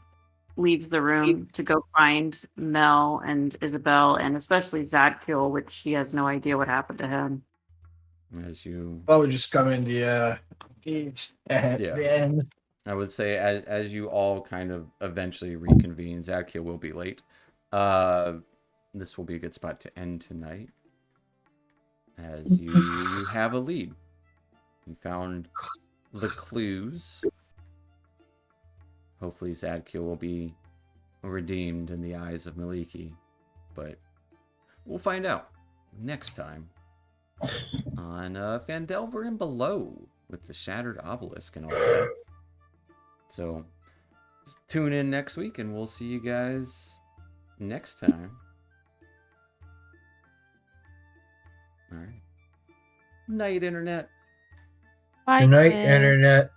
leaves the room to go find Mel and Isabel, and especially Zadkiel, which she has no idea what happened to him. As you, Well, we just come in the end. I would say as you all kind of eventually reconvene, Zadkiel will be late. This will be a good spot to end tonight, as you have a lead. You found the clues. Hopefully Zadkiel will be redeemed in the eyes of Maliki, but we'll find out next time on Phandelver and Below with the Shattered Obelisk and all that. So just tune in next week, and we'll see you guys next time. All right. Night, Internet. Bye, Good night, Quinn. Internet.